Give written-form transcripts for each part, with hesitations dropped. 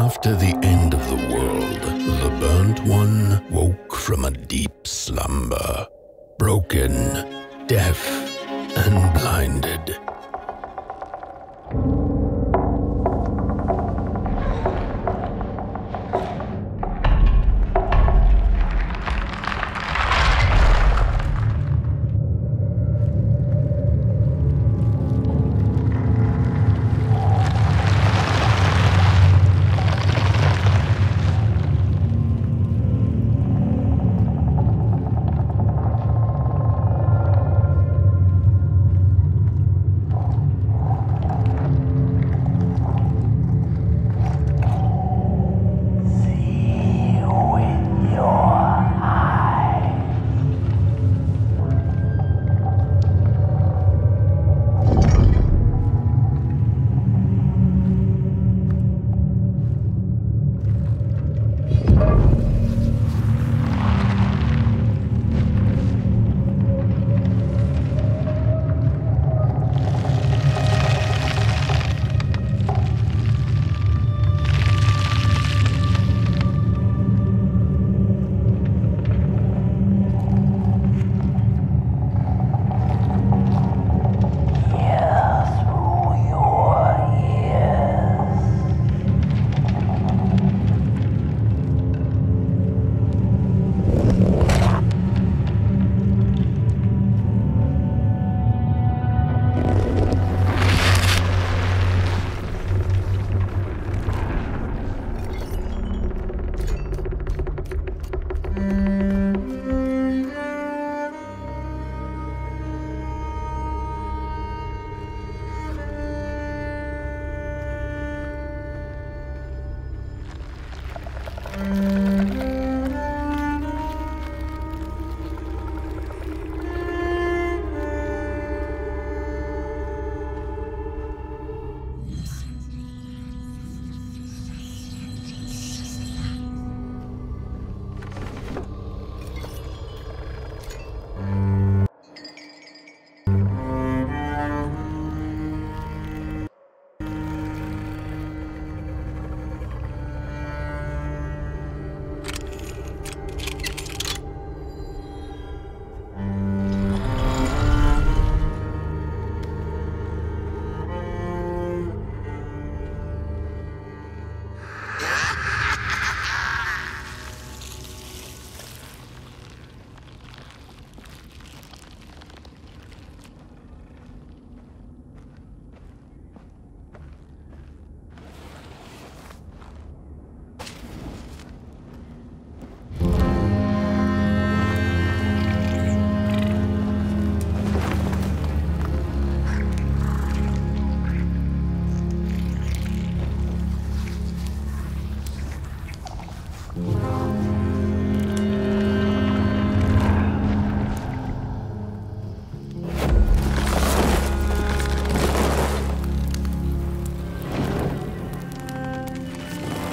After the end of the world, the burnt one woke from a deep slumber, broken, deaf, and blinded.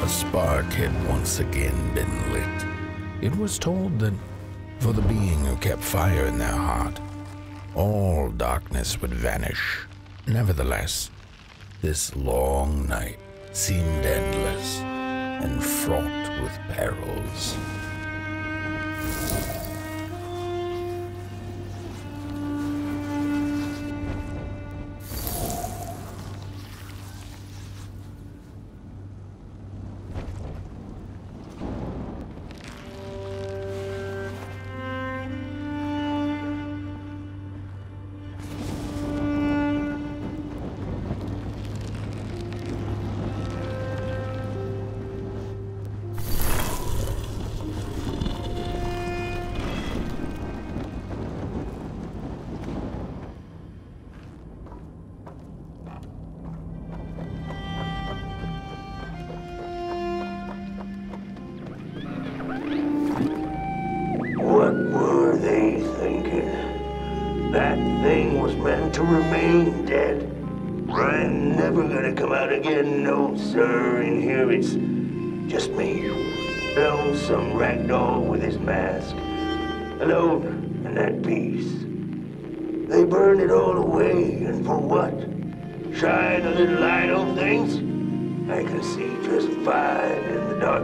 Spark had once again been lit. It was told that for the being who kept fire in their heart, all darkness would vanish. Nevertheless, this long night seemed endless and fraught with perils. That thing was meant to remain dead. I'm never gonna come out again, no sir. In here it's just me. Lonesome ragdoll with his mask. Alone in that peace. They burned it all away, and for what? Shine a little light on things? I can see just fine in the dark.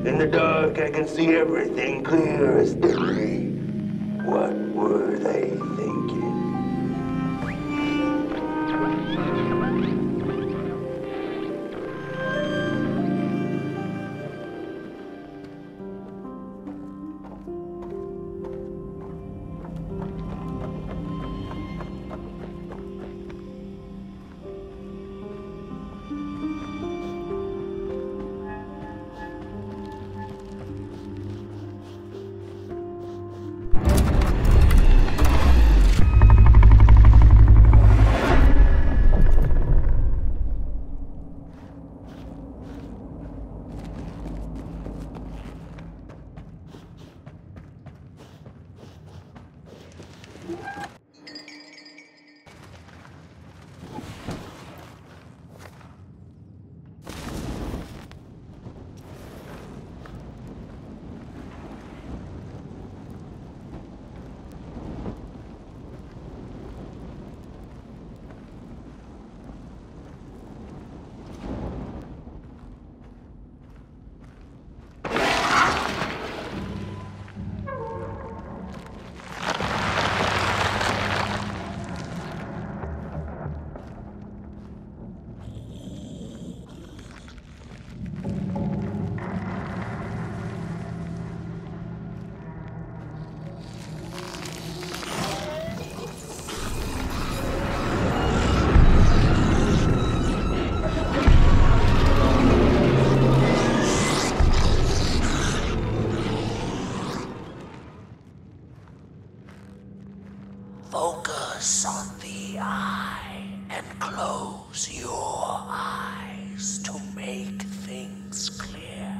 In the dark, I can see everything clear as day. What were they thinking? Focus on the eye and close your eyes to make things clear.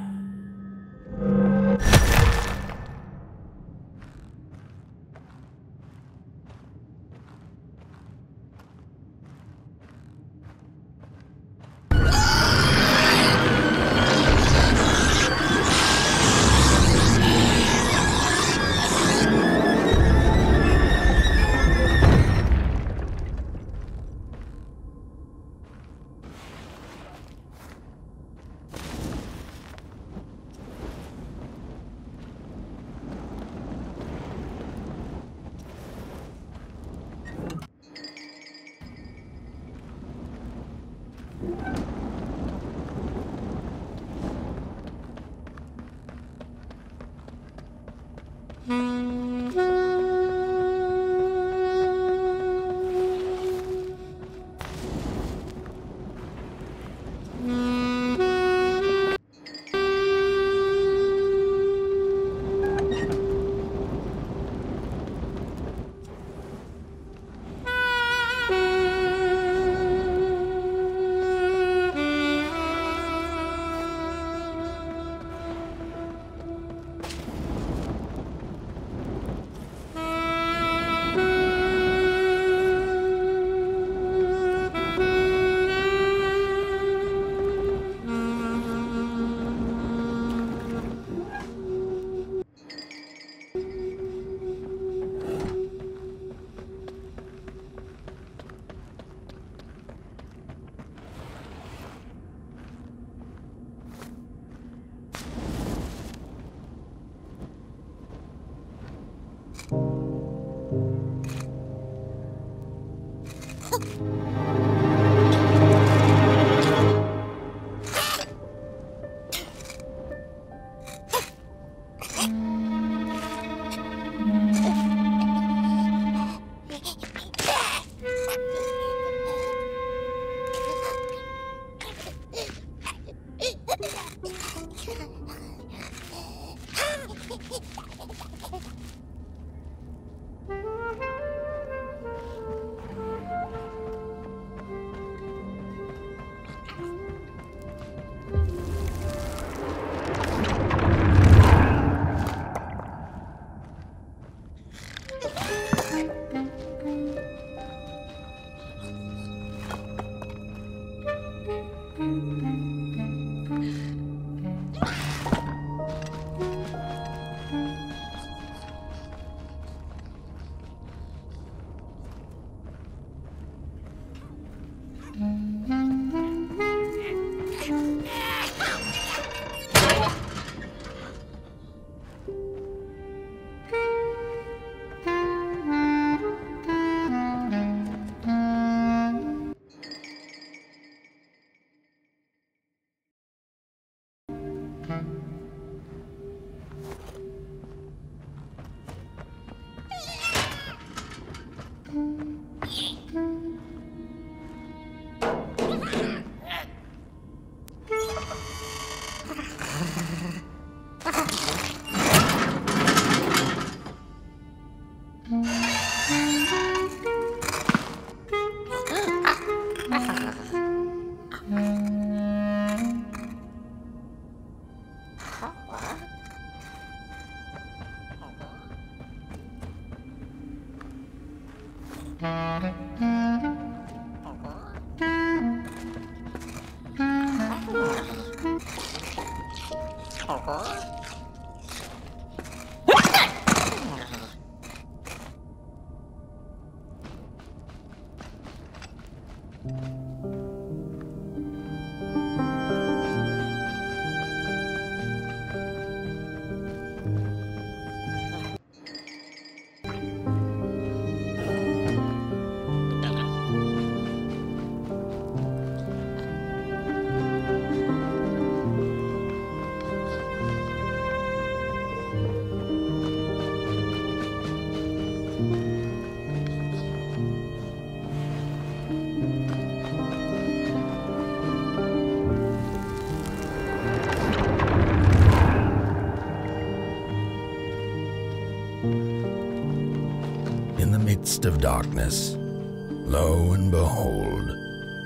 In the midst of darkness, lo and behold,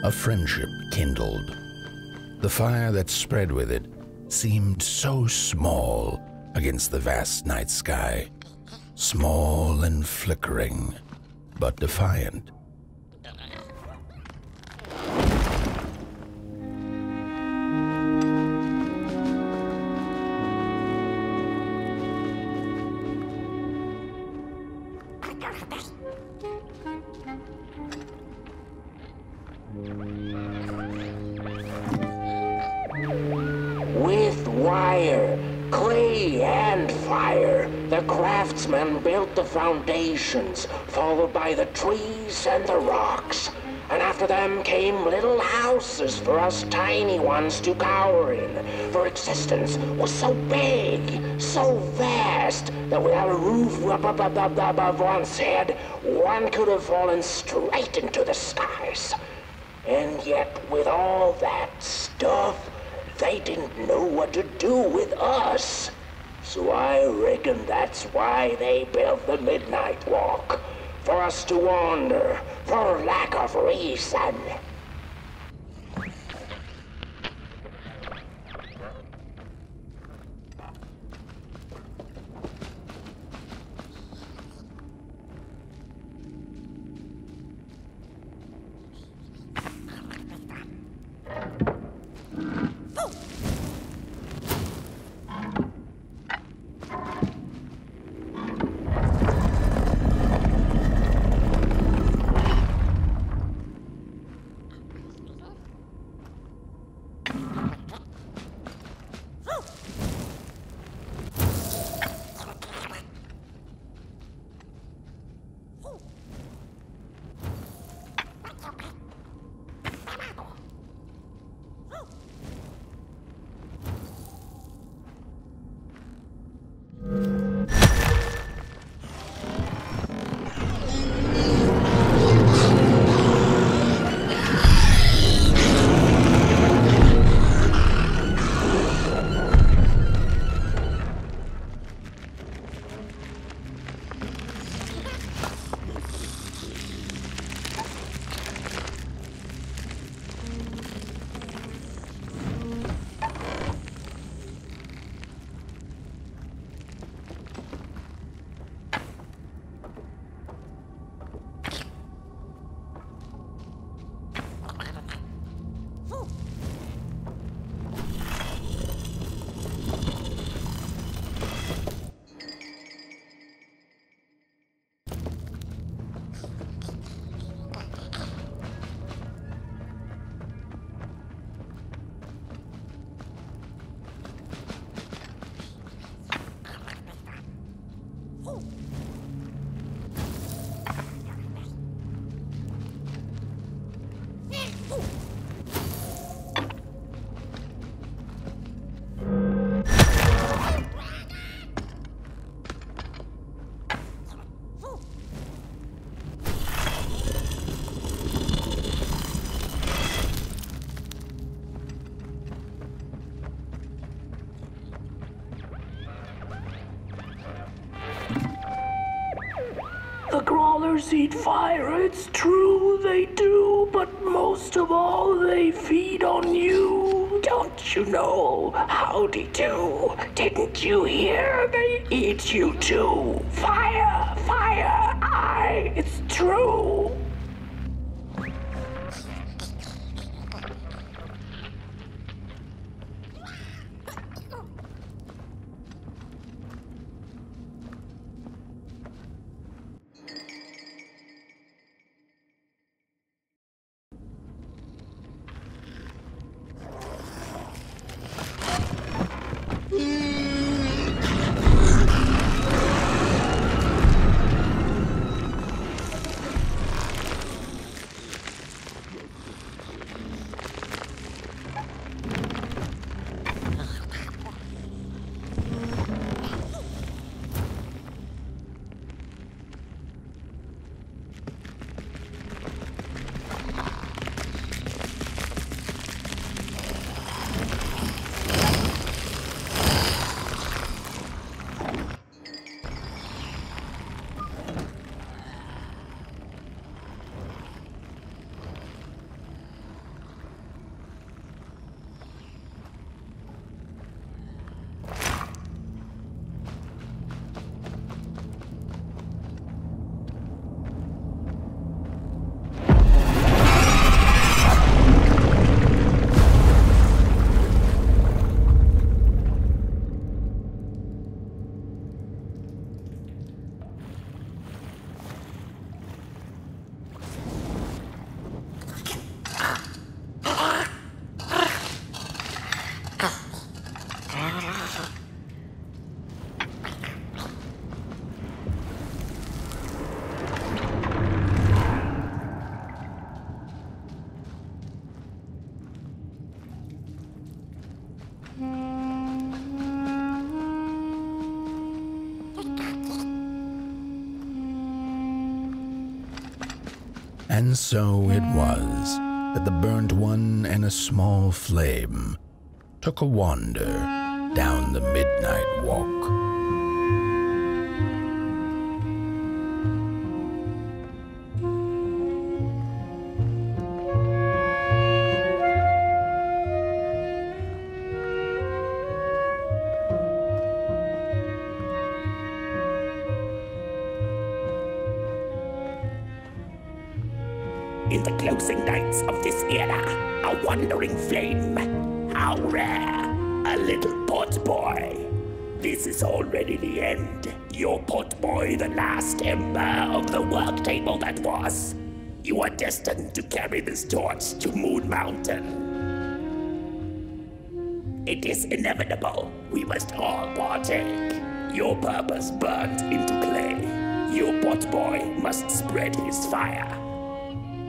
a friendship kindled. The fire that spread with it seemed so small against the vast night sky, small and flickering, but defiant. With wire, clay, and fire, the craftsmen built the foundations, followed by the trees and the rocks. And after them came little houses for us tiny ones to cower in. For existence was so big, so vast, that without a roof above one's head, one could have fallen straight into the skies. And yet, with all that stuff, they didn't know what to do with us. So I reckon that's why they built the Midnight Walk. For us to wander, for lack of reason. The crawlers eat fire, it's true they do, but most of all they feed on you. Don't you know? Howdy do. Didn't you hear? They eat you too. Fire, fire, it's true. And so it was that the burnt one and a small flame took a wander down the midnight walk. In the closing nights of this era, a wandering flame. How rare, a little pot boy. This is already the end. Your pot boy, the last ember of the work table that was. You are destined to carry this torch to Moon Mountain. It is inevitable. We must all partake. Your purpose burnt into clay. Your pot boy must spread his fire.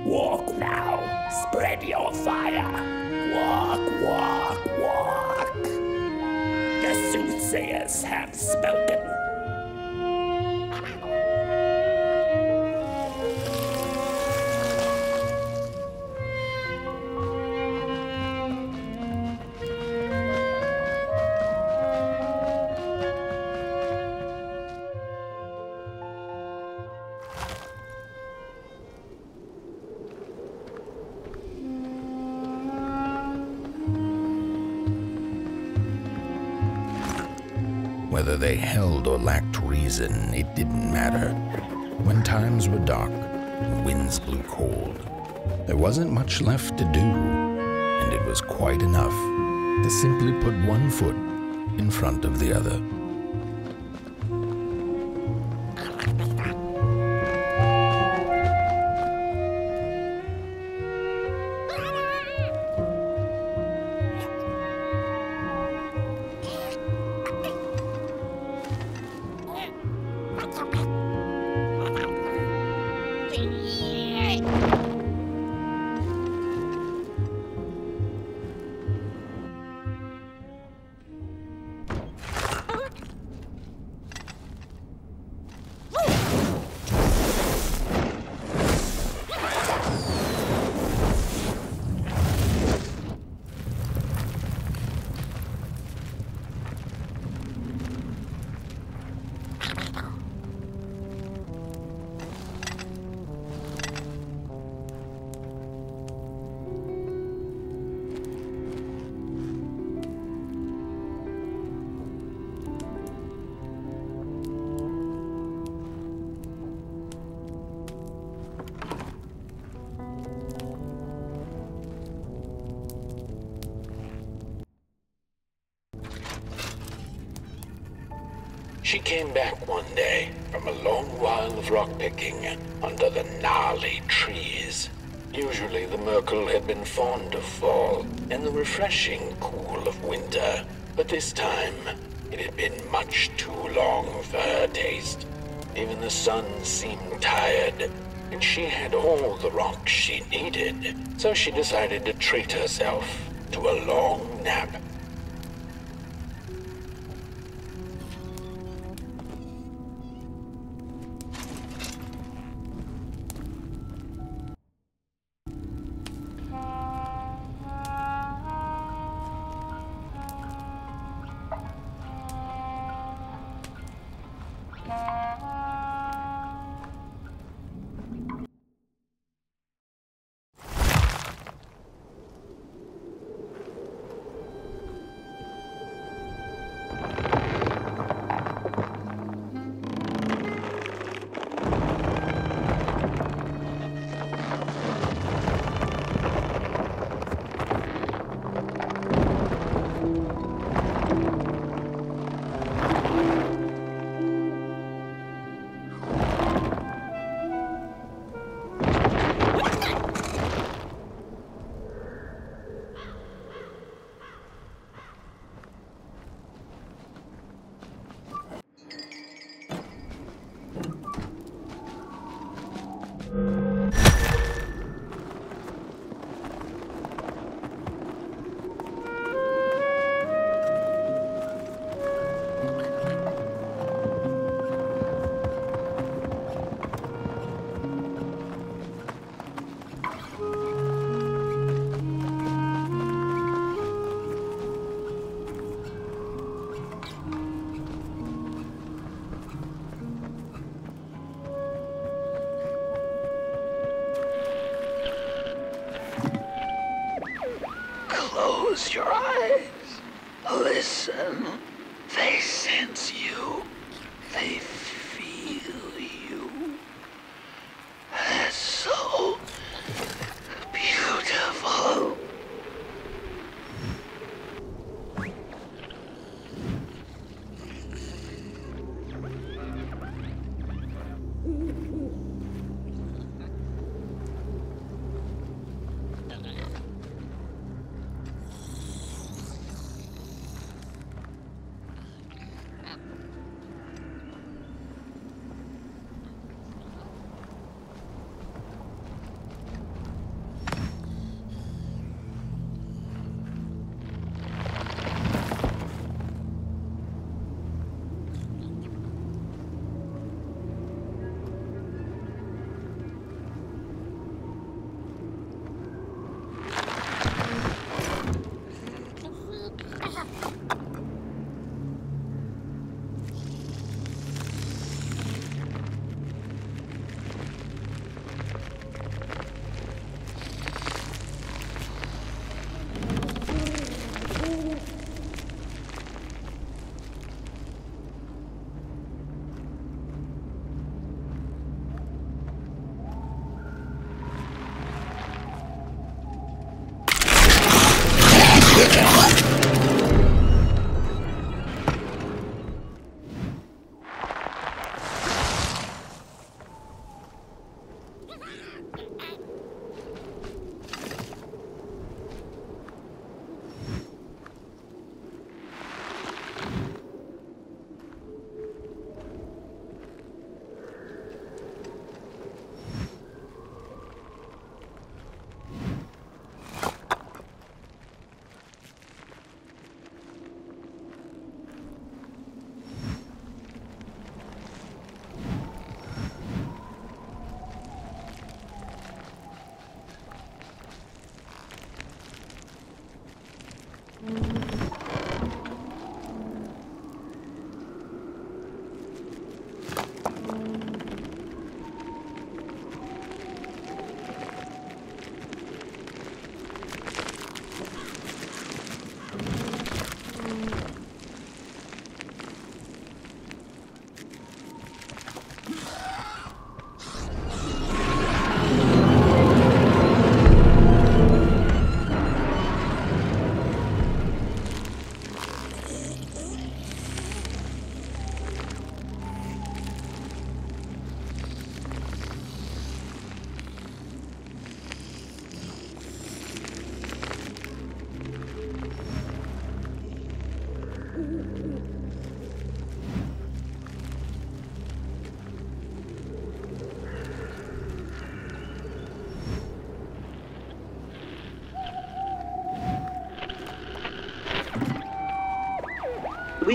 Walk now, spread your fire. Walk, walk, walk. The soothsayers have spoken. Whether they held or lacked reason, it didn't matter. When times were dark and winds blew cold, there wasn't much left to do, and it was quite enough to simply put one foot in front of the other. She came back one day from a long while of rock-picking under the gnarly trees. Usually the Merkel had been fond of fall and the refreshing cool of winter, but this time it had been much too long for her taste. Even the sun seemed tired, and she had all the rocks she needed, so she decided to treat herself to a long nap. Close your eyes. Listen. They sense you. They feel you. It's so beautiful.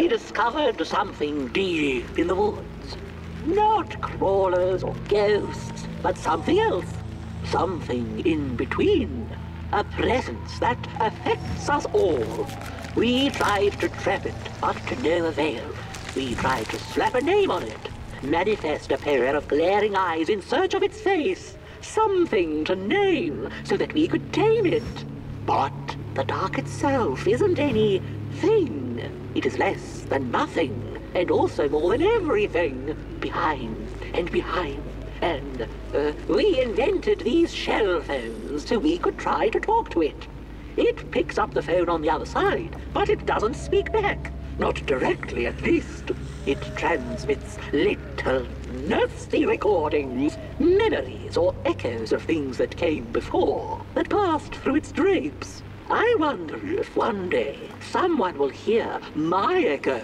he discovered something deep in the woods. Not crawlers or ghosts, but something else. Something in between. A presence that affects us all. We tried to trap it, but to no avail. We tried to slap a name on it, manifest a pair of glaring eyes in search of its face. Something to name, so that we could tame it. But the dark itself isn't any thing. It is less than nothing, and also more than everything. Behind and behind. And we invented these shell phones so we could try to talk to it. It picks up the phone on the other side, but it doesn't speak back. Not directly, at least. It transmits little, nasty recordings, memories or echoes of things that came before, that passed through its drapes. I wonder if one day someone will hear my echo.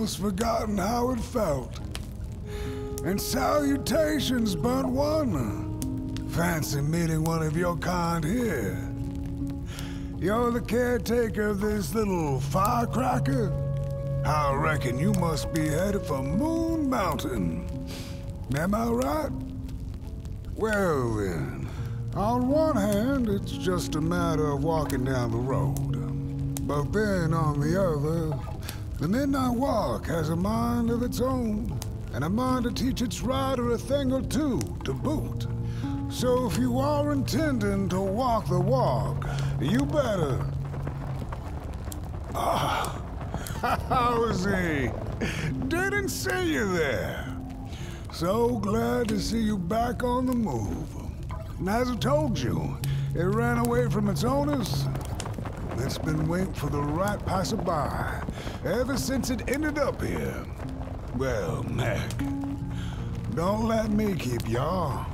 almost forgotten how it felt. And salutations, Burnt One. Fancy meeting one of your kind here. You're the caretaker of this little firecracker? I reckon you must be headed for Moon Mountain. Am I right? Well then, on one hand, it's just a matter of walking down the road. But then on the other, the Midnight Walk has a mind of its own, and a mind to teach its rider a thing or two to boot. So if you are intending to walk the walk, you better... Ah, how's he? Didn't see you there. So glad to see you back on the move. And as I told you, it ran away from its owners. It's been waiting for the right passerby ever since it ended up here. Well, Mac, don't let me keep y'all.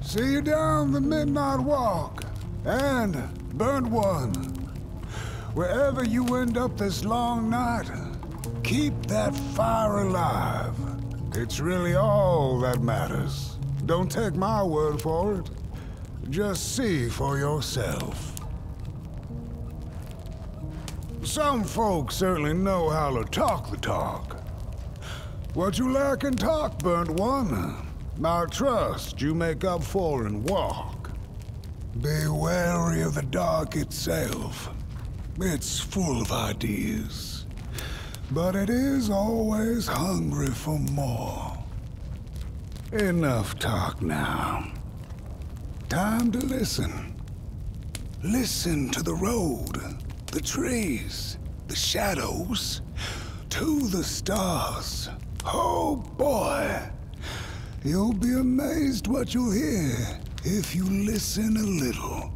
See you down the Midnight Walk, and Burnt One. Wherever you end up this long night, keep that fire alive. It's really all that matters. Don't take my word for it. Just see for yourself. Some folks certainly know how to talk the talk. What you lack in talk, Burnt One, I trust you make up for in walk. Be wary of the dark itself. It's full of ideas, but it is always hungry for more. Enough talk now. Time to listen. Listen to the road, the trees, the shadows, to the stars. Oh boy! You'll be amazed what you'll hear if you listen a little.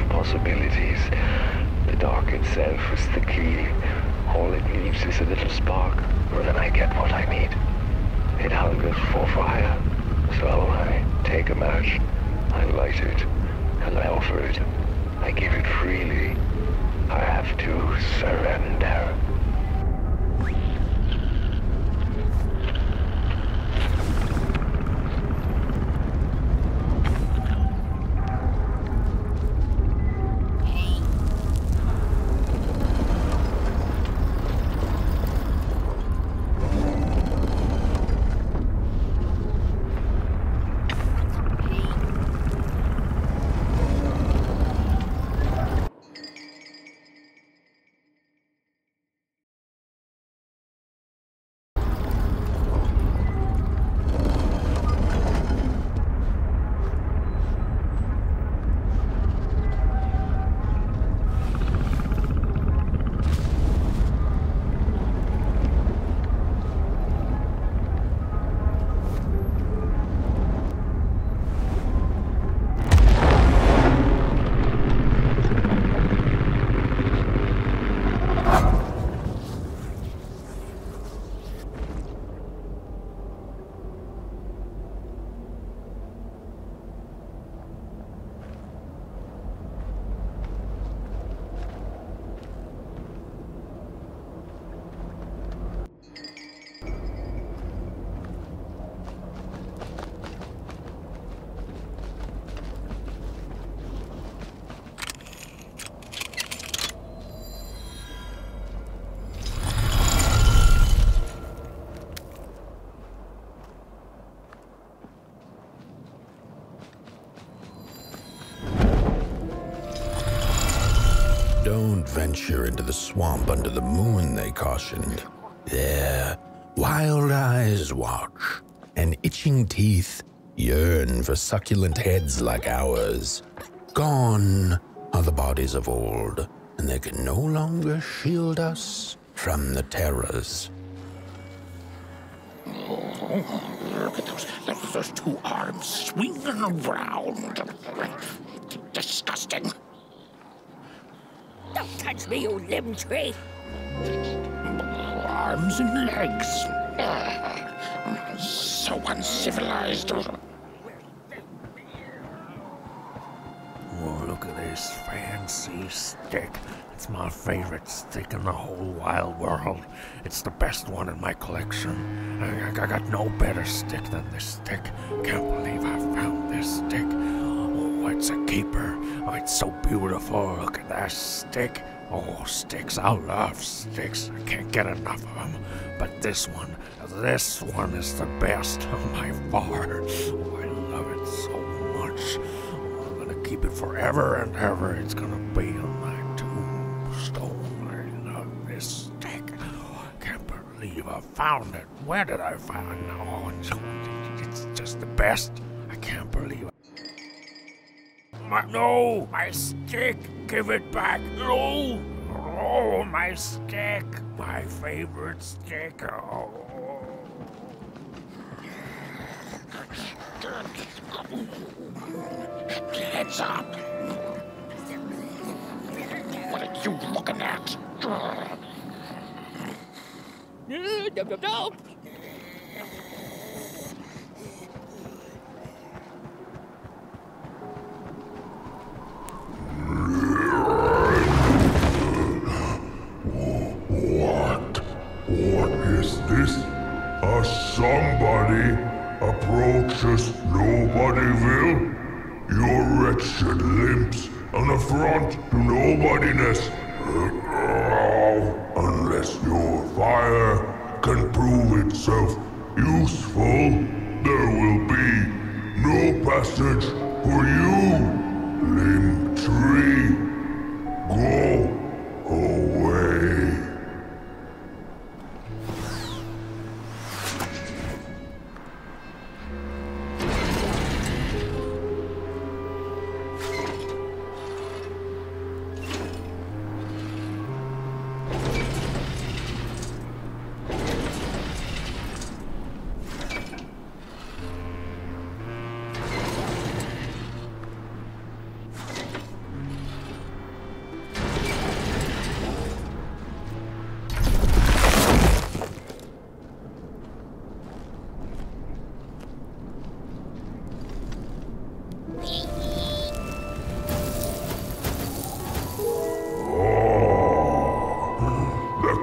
Possibilities. The dark itself is the key. All it needs is a little spark, and then I get what I need. It hungers for fire. So I take a match, I light it, and I offer it. I give it freely. I have to surrender. Don't venture into the swamp under the moon, they cautioned. There, wild eyes watch, and itching teeth yearn for succulent heads like ours. Gone are the bodies of old, and they can no longer shield us from the terrors. Look at those two arms swinging around. Disgusting. Don't touch me, you limb tree. Arms and legs. So uncivilized. Oh, look at this fancy stick. It's my favorite stick in the whole wild world. It's the best one in my collection. I got no better stick than this stick. Can't believe I found this stick. Oh, it's a keeper. Oh, it's so beautiful. Look at that stick. Oh, sticks. I love sticks. I can't get enough of them. But this one is the best by far. Oh, I love it so much. Oh, I'm gonna keep it forever and ever. It's gonna be on my tombstone. I love this stick. Oh, I can't believe I found it. Where did I find it? Oh, it's just the best. I can't believe it. No, my stick! Give it back! No! Oh, my stick! My favorite stick! Oh. Heads up! What are you looking at? No! What is this? A somebody approaches Nobodyville? Your wretched limbs, an affront to nobodiness. Unless your fire can prove itself useful, there will be no passage for you, limb tree. Go away.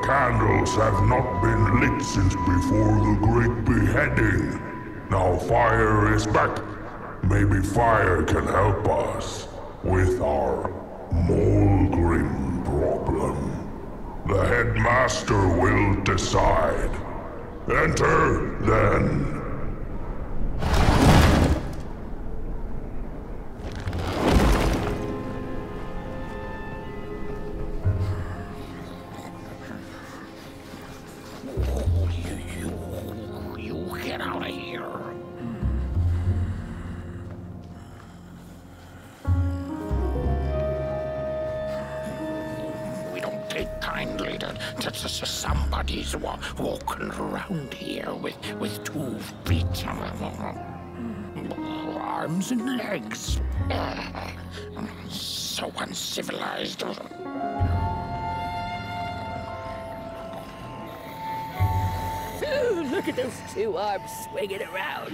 Candles have not been lit since before the great beheading. Now fire is back. Maybe fire can help us with our Molgrim problem. The headmaster will decide. Enter, then. Get out of here. We don't take kindly to somebody's walking around here with 2 feet, arms and legs. So uncivilized. Look at those 2 arms swinging around.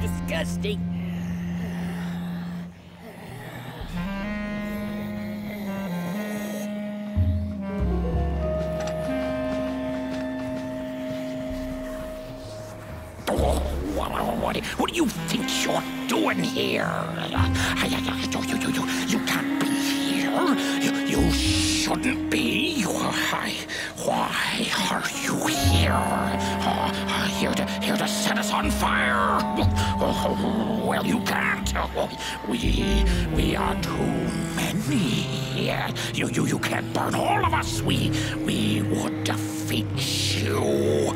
Disgusting. What do you think you're doing here? You can't be here. You shouldn't be. Why are you here? Here to set us on fire? Well, you can't. We are too many. You can't burn all of us. We would defeat you.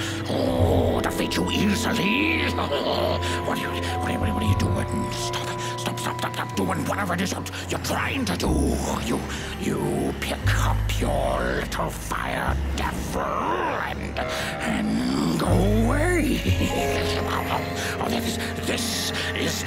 Defeat you easily. What are you doing? Stop doing whatever it is you're trying to do. You pick up your little fire devil and go away. This is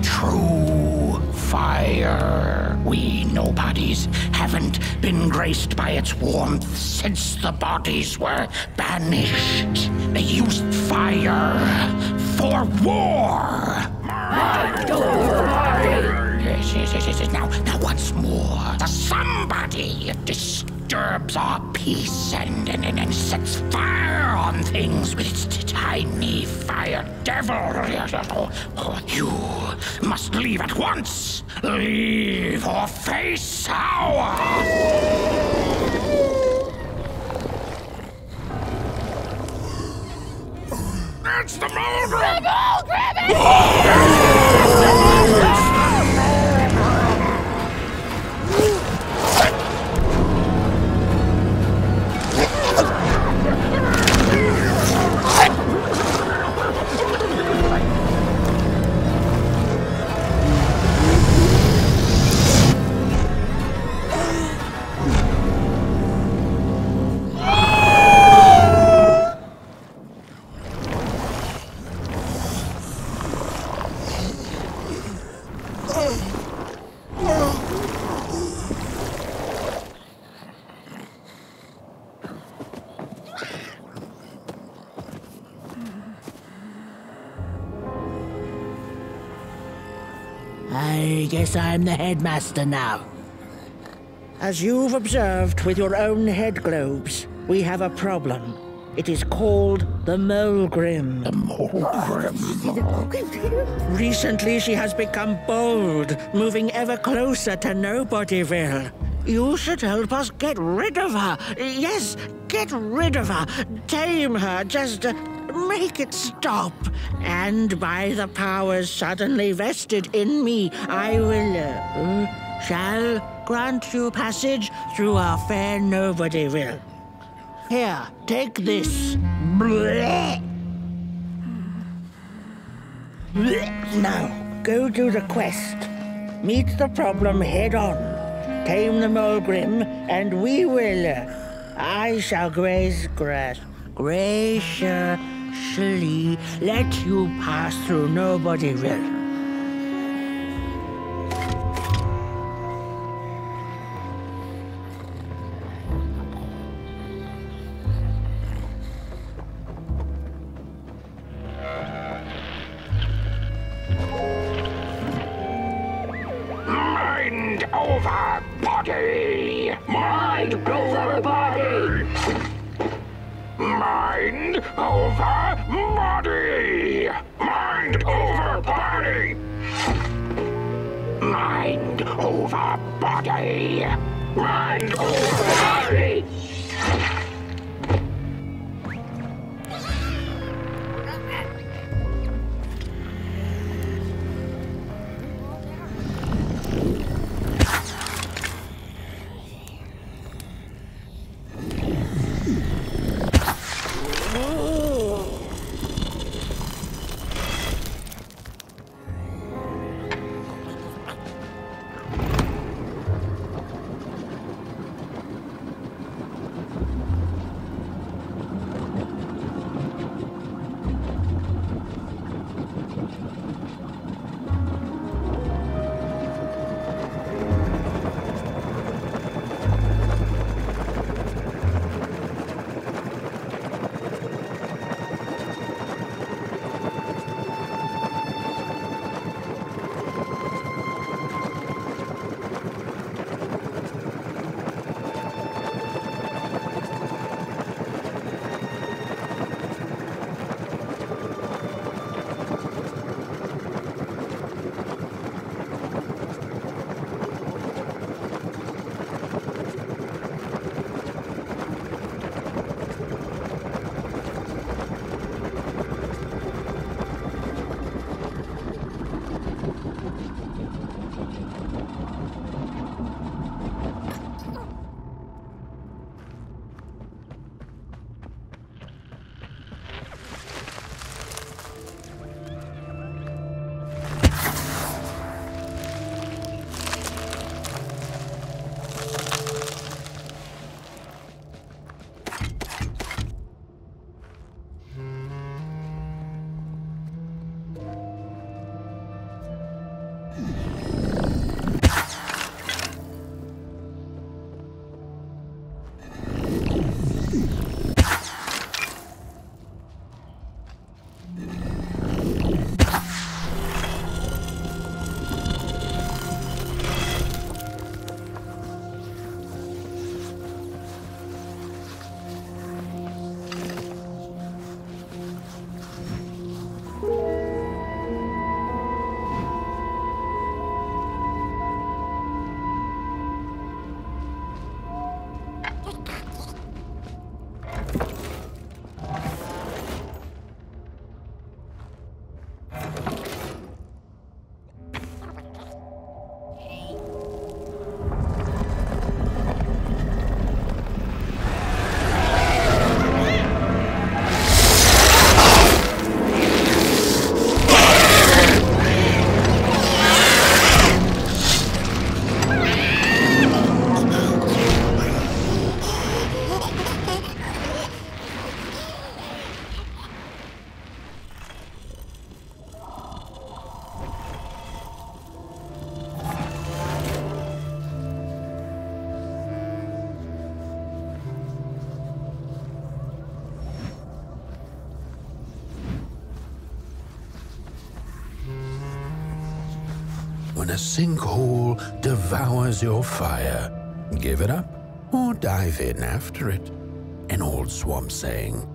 true fire. We nobodies haven't been graced by its warmth since the bodies were banished. They used fire for war. Yes. Now once more, somebody disturbs our peace and sets fire on things with its tiny fire devil. You must leave at once. Leave or face our... It's the Moldrum! Grab it! I guess I'm the headmaster now. As you've observed with your own head globes, we have a problem. It is called the Moldrum. The Moldrum. Recently she has become bold, moving ever closer to Nobodyville. You should help us get rid of her. Yes, get rid of her. Tame her, just make it stop. And by the powers suddenly vested in me, I will, shall grant you passage through our fair Nobodyville. Here, take this. Now, go do the quest. Meet the problem head on. Tame the Moldrum, and we will. I shall graciously let you pass through Nobodyville. Mind over body! Mind over body! Mind over body! Mind over body! Mind over body! Mind over body! when a sinkhole devours your fire. Give it up or dive in after it. An old swamp saying.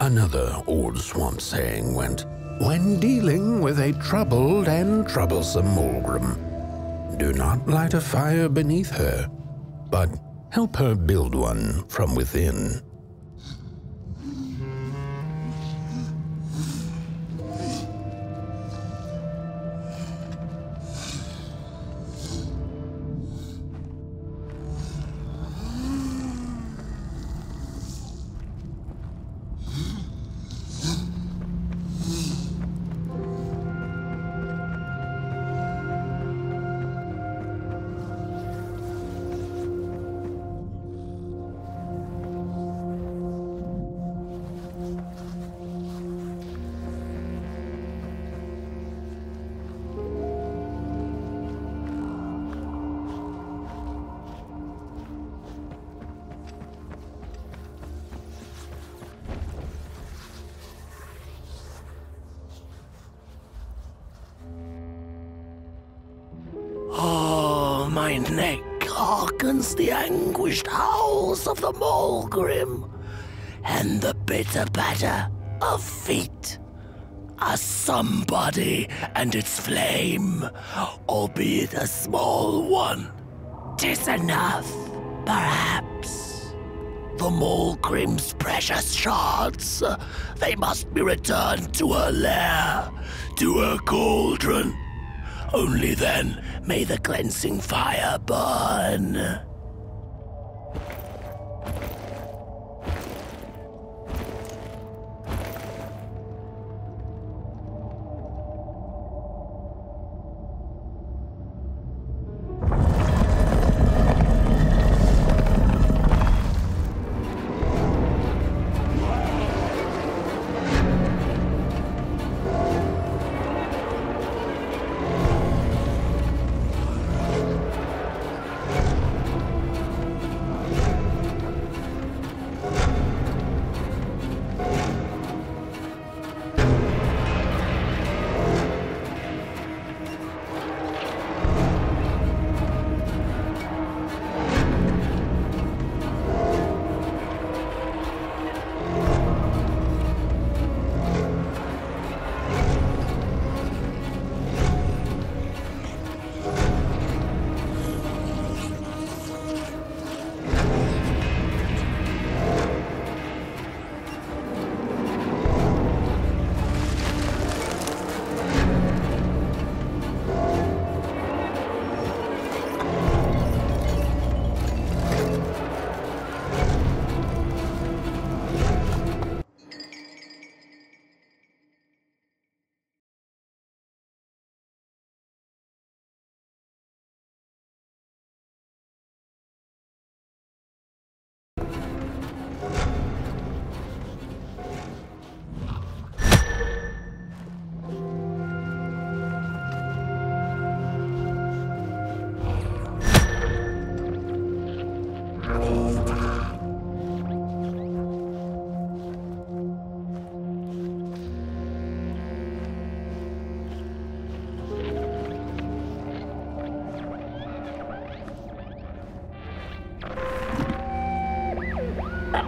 Another old swamp saying went, when dealing with a troubled and troublesome Mulgrim, do not light a fire beneath her, but Help her build one from within. My neck hearkens the anguished howls of the Mulgrim, and the bitter patter of feet. A somebody and its flame, albeit a small one. 'Tis enough, perhaps. The Mulgrim's precious shards, they must be returned to her lair, to her cauldron. Only then may the cleansing fire burn.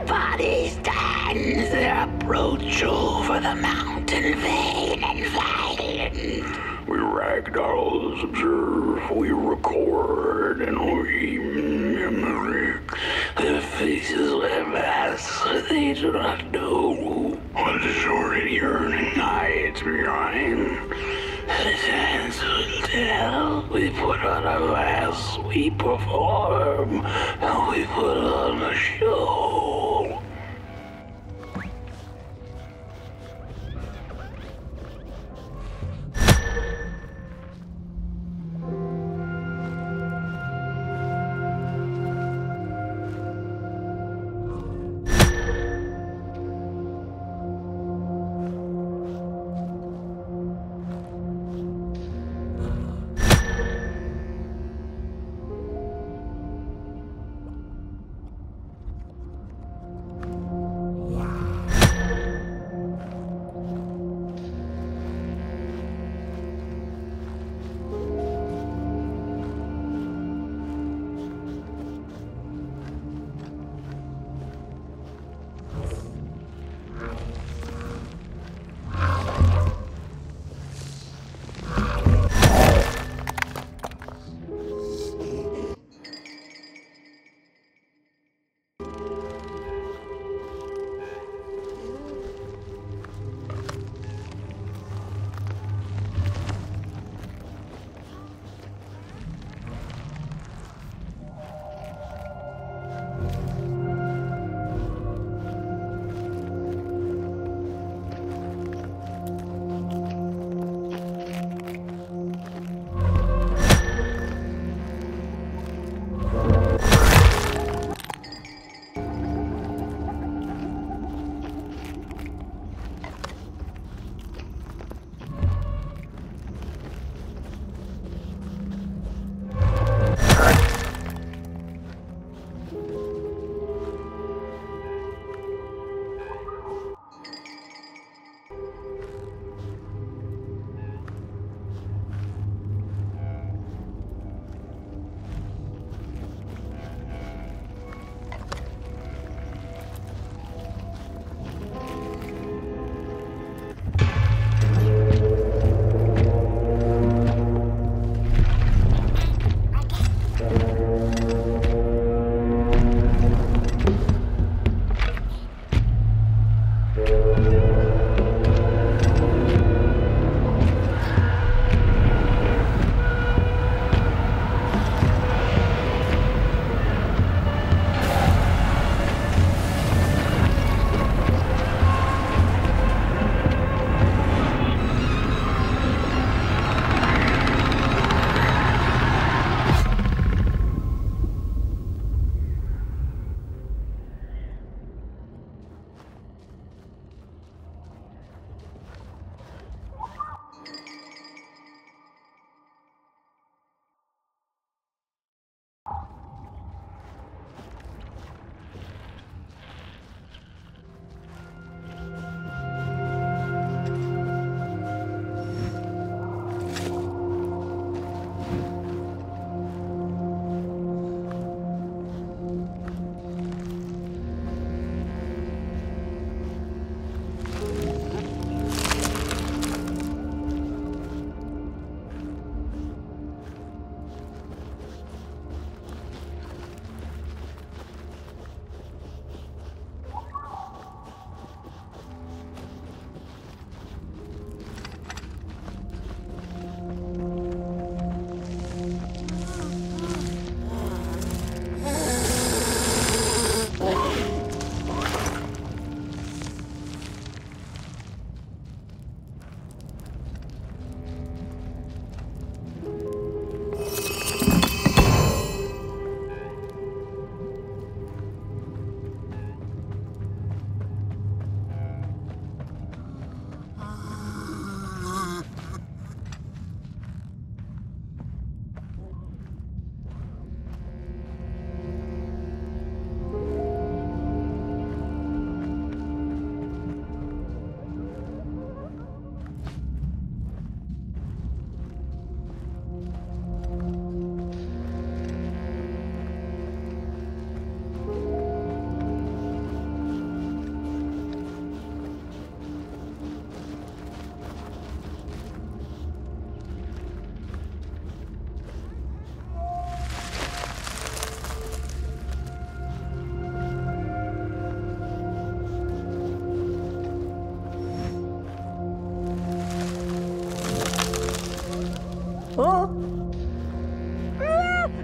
Body stands their approach over the mountain vain and violent. We ragdolls observe, we record, and we mimic. Their faces wear masks, they do not know what the sordid yearning hides behind. The hands will tell. We put on a mask, we perform, and we put on a show.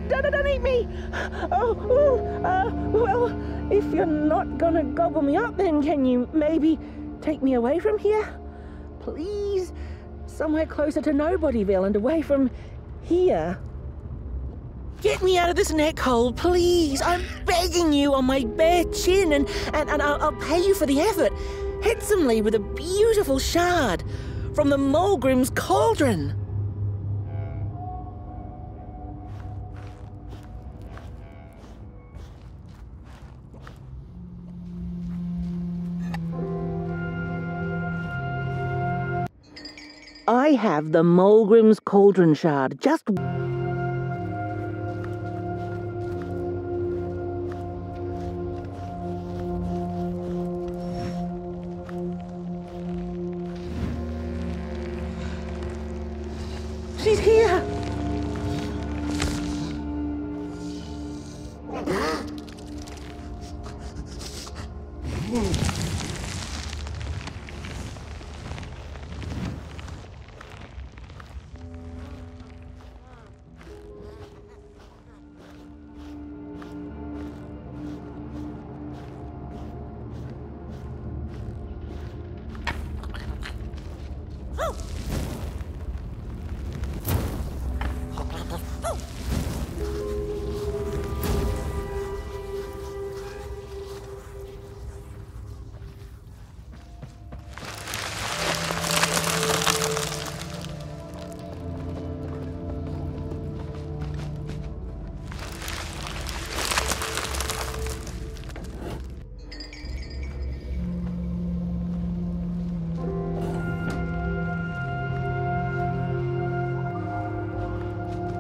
Don't eat me! Well, if you're not gonna gobble me up, then can you maybe take me away from here? Please? Somewhere closer to Nobodyville and away from here. Get me out of this neck hole, please! I'm begging you on my bare chin, and I'll pay you for the effort. Handsomely with a beautiful shard from the Mulgrim's cauldron. I have the Mulgrim's cauldron shard. Just... She's here!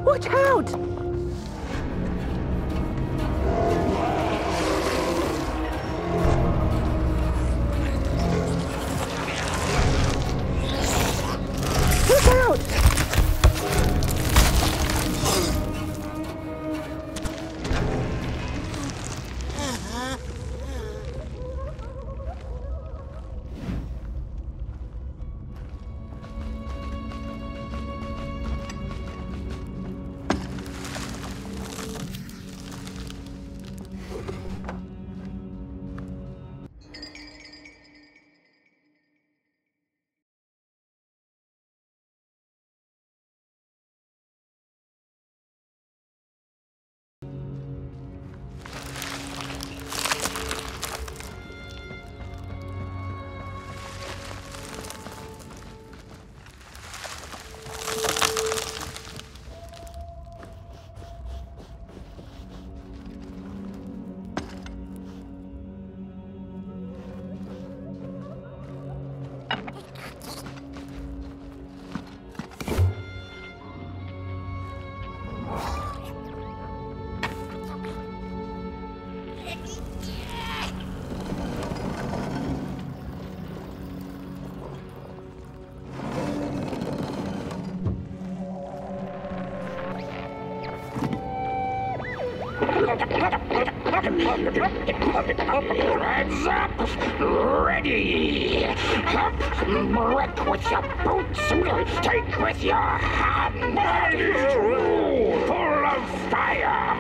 Watch out! Look out! Hands up! Ready! Up! Break with your boots! Take with your hand! Full of fire!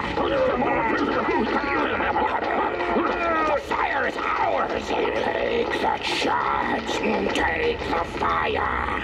The fire is ours! Take the charge! Take the fire!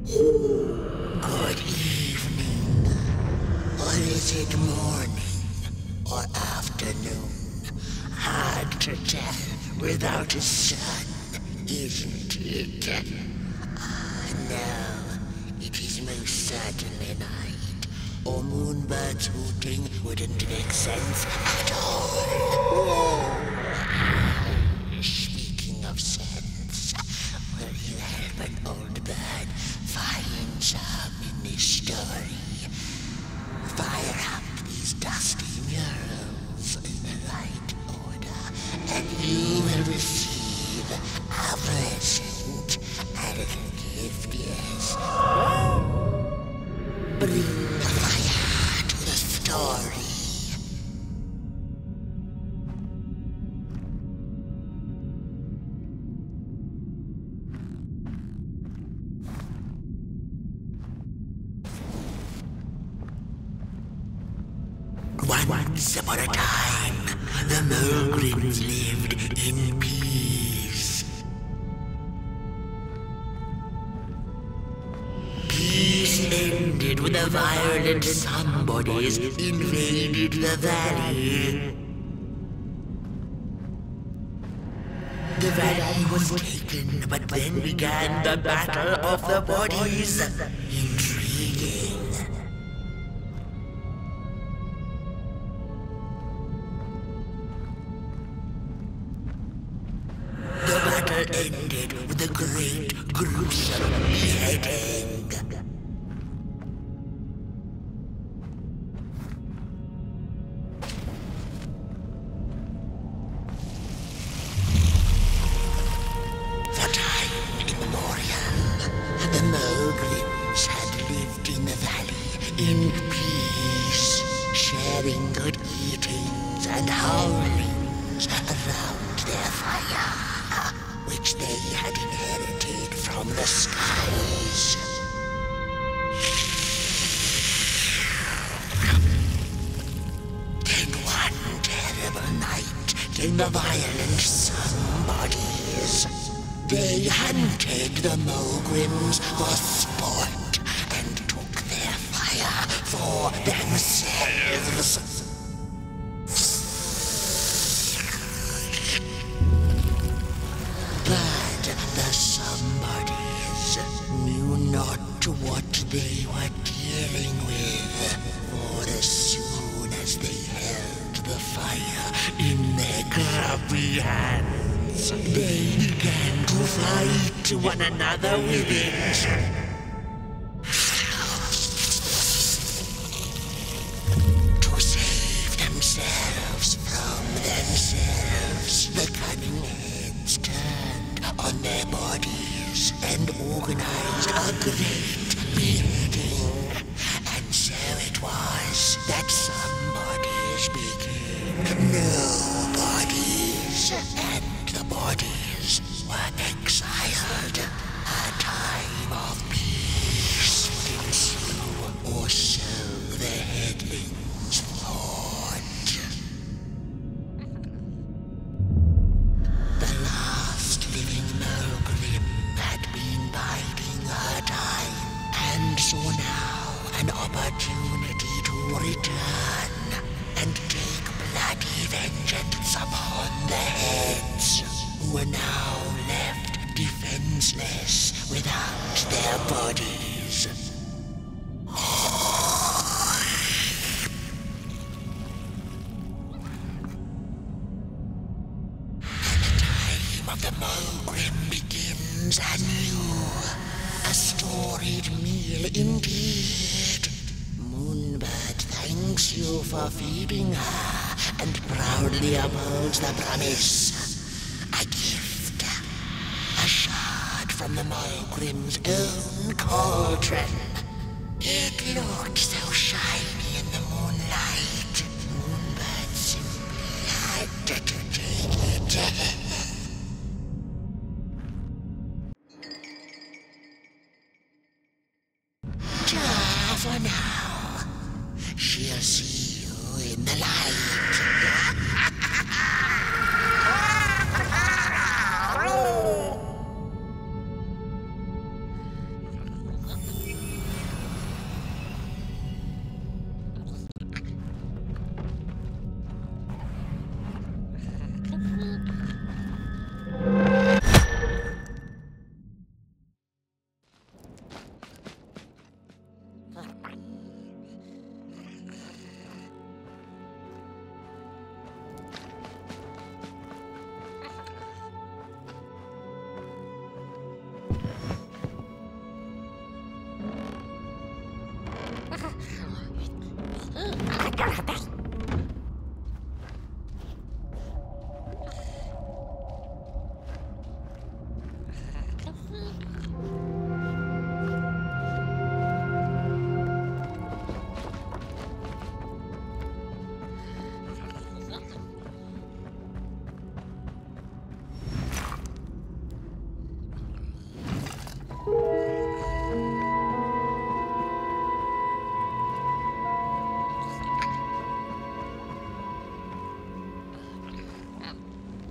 Good evening. Or is it morning or afternoon? Hard to tell without a sun, isn't it? No, it is most certainly night. Or moonbirds hooting wouldn't make sense at all. Speaking of sense, will you help an old bird find some in this story? Fire up these dusty murals in the right order, and you will receive a present, a little gift, yes. Bring the fire to the story. Once upon a time, the Mulgrins lived in peace. Peace ended when the violent somebodies invaded the valley. The valley was taken, but then began the Battle of the Bodies. Intriguing. The battle ended with a great, gruesome beheading. For time immemorial, the Mulgrins had lived in the valley in peace, sharing good eatings and howlings around their fire, which they had inherited from the skies. Then one terrible night came the violent somebodies. They hunted the Mulgrins for sport and took their fire for themselves. But the somebodies knew not what they were dealing with, for as soon as they held the fire in their grubby hands, they began to fight one another with it. To save themselves from themselves, the cunning heads turned on their bodies and organized a great beheading. And so it was that somebodies became nobodies, and the bodies were exiled. A time of peace would ensue, or so the headlings thought. The last living Mulgrim had been biding her time, and saw now an opportunity to return and take bloody vengeance upon the heads, who were now left defenseless without their bodies. Of the Mulgrim begins anew, a storied meal indeed. Moonbird thanks you for feeding her, and proudly upholds the promise. A gift, a shard from the Mulgrim's own cauldron. It looked so shiny in the moonlight. Moonbird simply had to take it. For now, she'll see you in the light.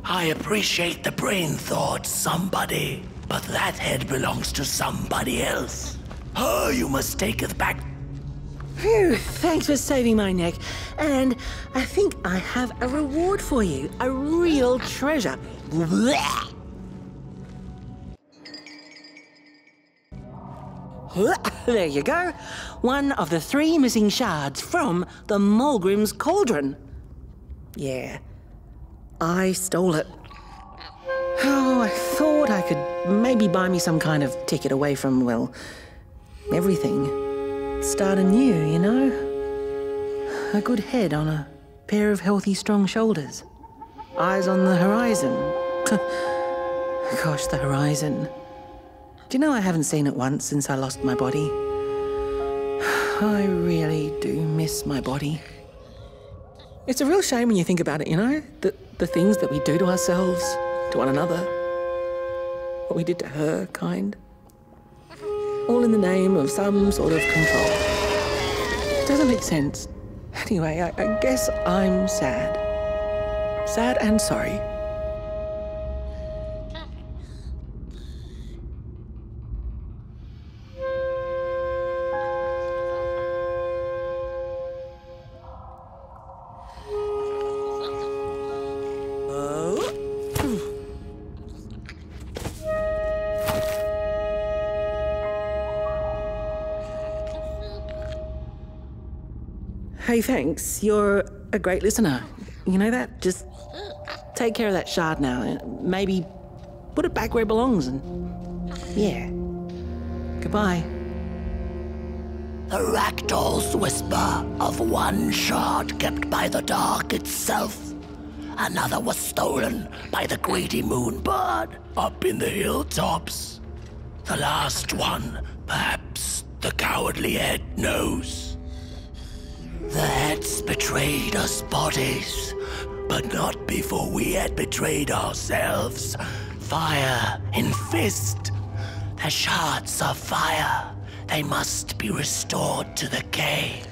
I appreciate the brain thought, somebody, but that head belongs to somebody else. Oh, you must take it back. Phew, thanks for saving my neck. And I think I have a reward for you. A real treasure. There you go. One of the 3 missing shards from the Mulgrim's Cauldron. Yeah, I stole it. Oh, I thought I could maybe buy me some kind of ticket away from, well, everything. Start anew, you know? A good head on a pair of healthy, strong shoulders. Eyes on the horizon. Gosh, the horizon. Do you know I haven't seen it once since I lost my body? I really do miss my body. It's a real shame when you think about it, you know? The things that we do to ourselves, to one another. What we did to her, kind. All in the name of some sort of control. It doesn't make sense. Anyway, I guess I'm sad. Sad and sorry. Hey, thanks. You're a great listener. You know that? Just take care of that shard now. Maybe put it back where it belongs and... yeah. Goodbye. The ragdoll's whisper of one shard kept by the dark itself. Another was stolen by the greedy moonbird up in the hilltops. The last one, perhaps the cowardly head knows. The heads betrayed us bodies, but not before we had betrayed ourselves. Fire in fist. The shards of fire. They must be restored to the cave.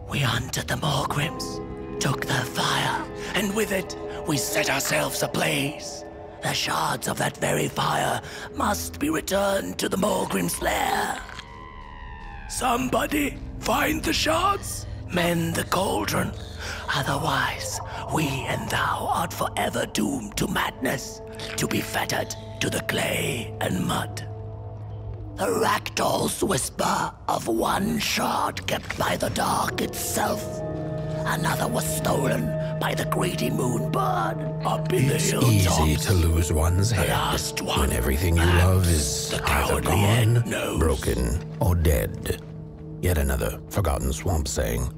We hunted the Mulgrims, took their fire, and with it, we set ourselves ablaze. The shards of that very fire must be returned to the Mulgrim's lair. Somebody find the shards, mend the cauldron. Otherwise, we and thou art forever doomed to madness, to be fettered to the clay and mud. The ragdoll's whisper of one shard kept by the dark itself. Another was stolen by the greedy moonbird up in the hilltops. It's easy to lose one's head when everything you love is either gone, broken, or dead. Yet another forgotten swamp saying.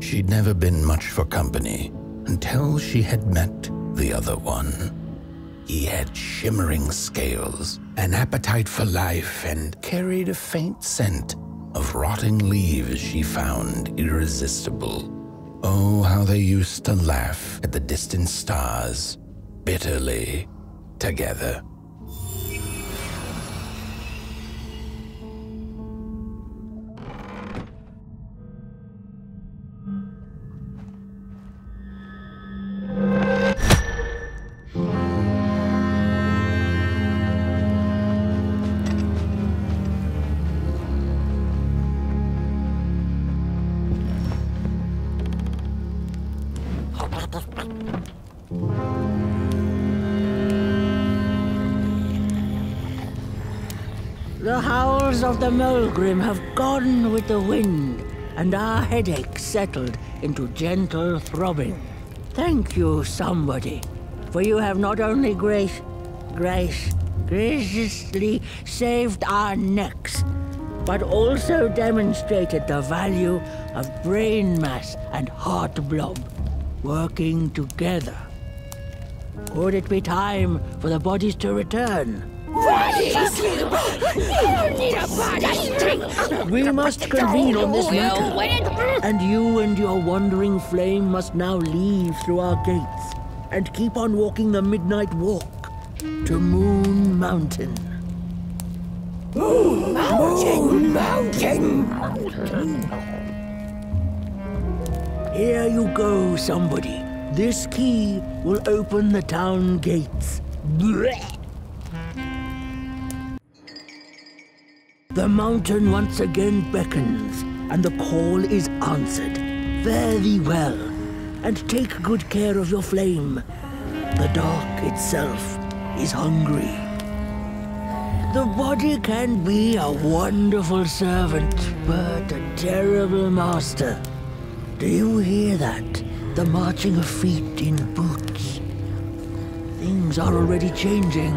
She'd never been much for company until she had met the other one. He had shimmering scales, an appetite for life, and carried a faint scent of rotting leaves she found irresistible. Oh, how they used to laugh at the distant stars, bitterly, together. The howls of the Mulgrim have gone with the wind, and our headaches settled into gentle throbbing. Thank you, somebody, for you have not only graciously saved our necks, but also demonstrated the value of brain mass and heart blob working together. Could it be time for the bodies to return? We must convene on this matter, and you and your wandering flame must now leave through our gates and keep on walking the midnight walk to Moon Mountain. Moon Mountain! Here you go, somebody. This key will open the town gates. The mountain once again beckons, and the call is answered. Fare thee well, and take good care of your flame. The dark itself is hungry. The body can be a wonderful servant, but a terrible master. Do you hear that? The marching of feet in boots. Things are already changing.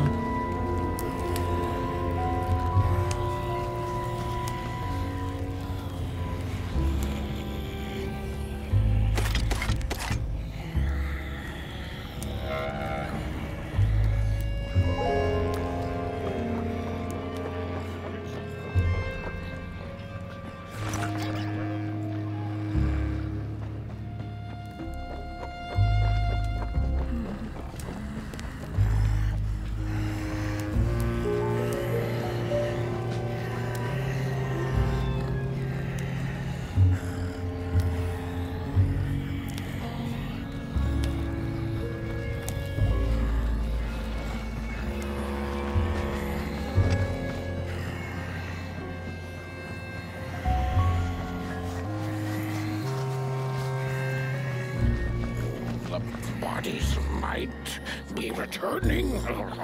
Bodies might be returning. Oh,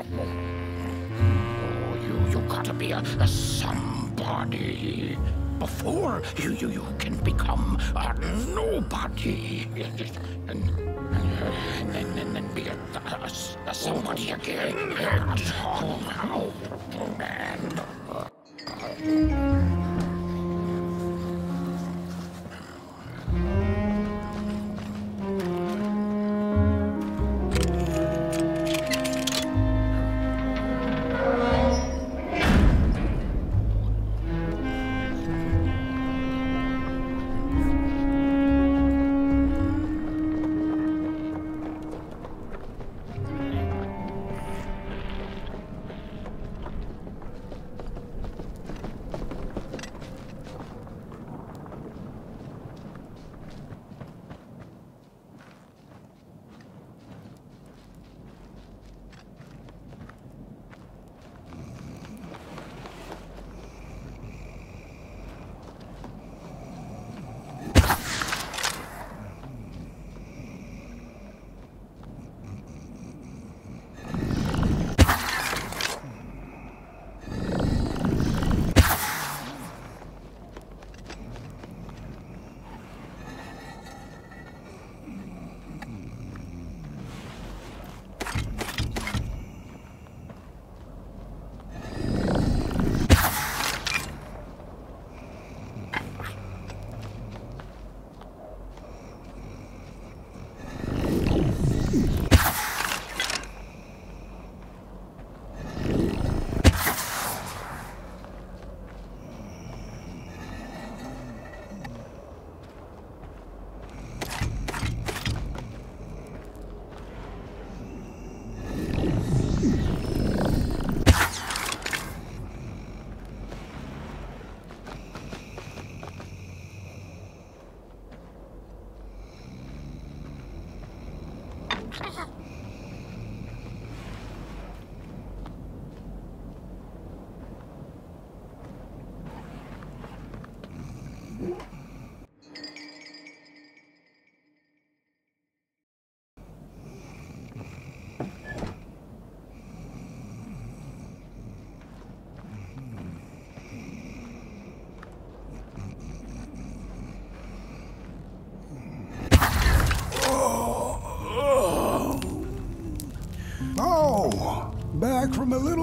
you gotta be a somebody before you can become a nobody, and then be a somebody again. Oh, man.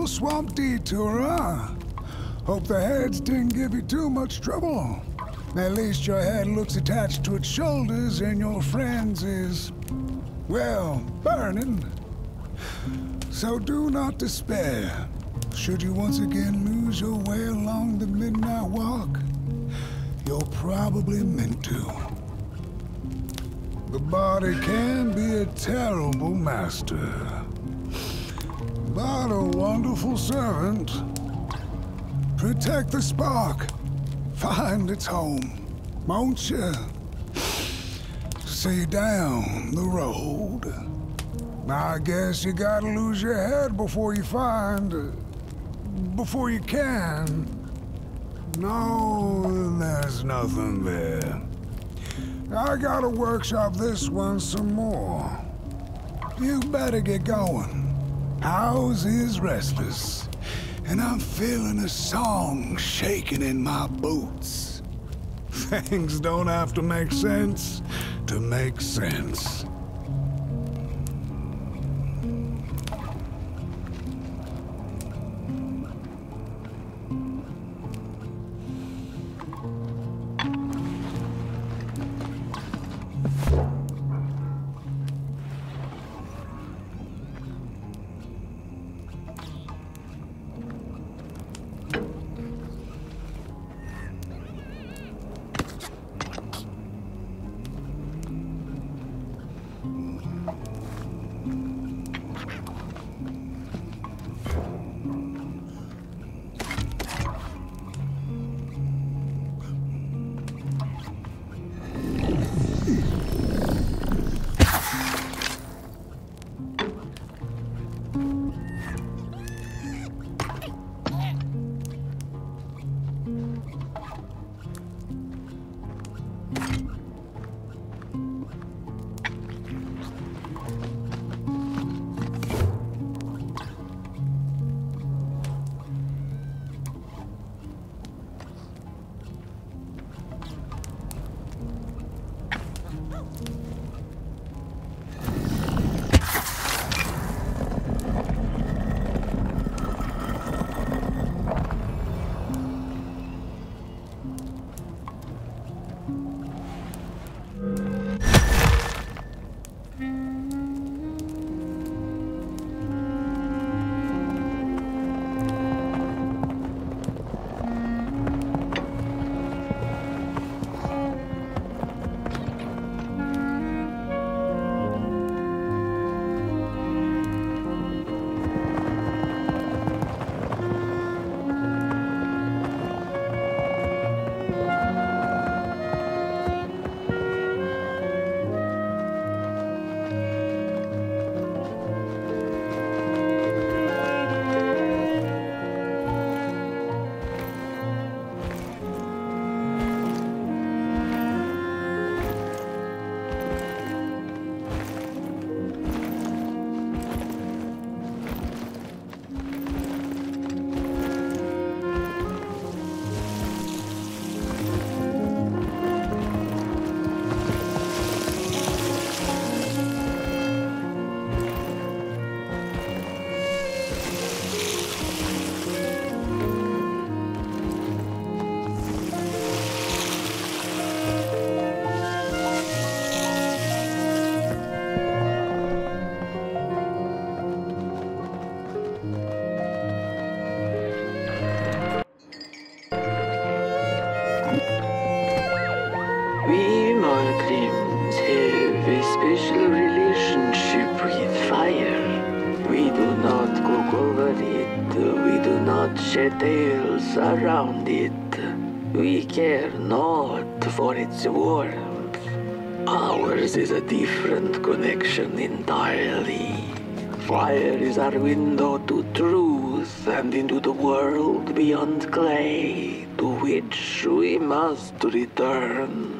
little swamp detour, huh? Hope the heads didn't give you too much trouble. At least your head looks attached to its shoulders and your friend's is, well, burning. So do not despair. Should you once again lose your way along the midnight walk, you're probably meant to. The body can be a terrible master, but a wonderful servant. Protect the spark. Find its home, won't you? See down the road. I guess you gotta lose your head before you before you can. No, there's nothing there. I gotta workshop this one some more. You better get going. House is restless, and I'm feeling a song shaking in my boots. Things don't have to make sense to make sense. We Margrims have a special relationship with fire. We do not cook over it. We do not shed tales around it. We care not for its warmth. Ours is a different connection entirely. Fire is our window to truth and into the world beyond clay, to which we must return.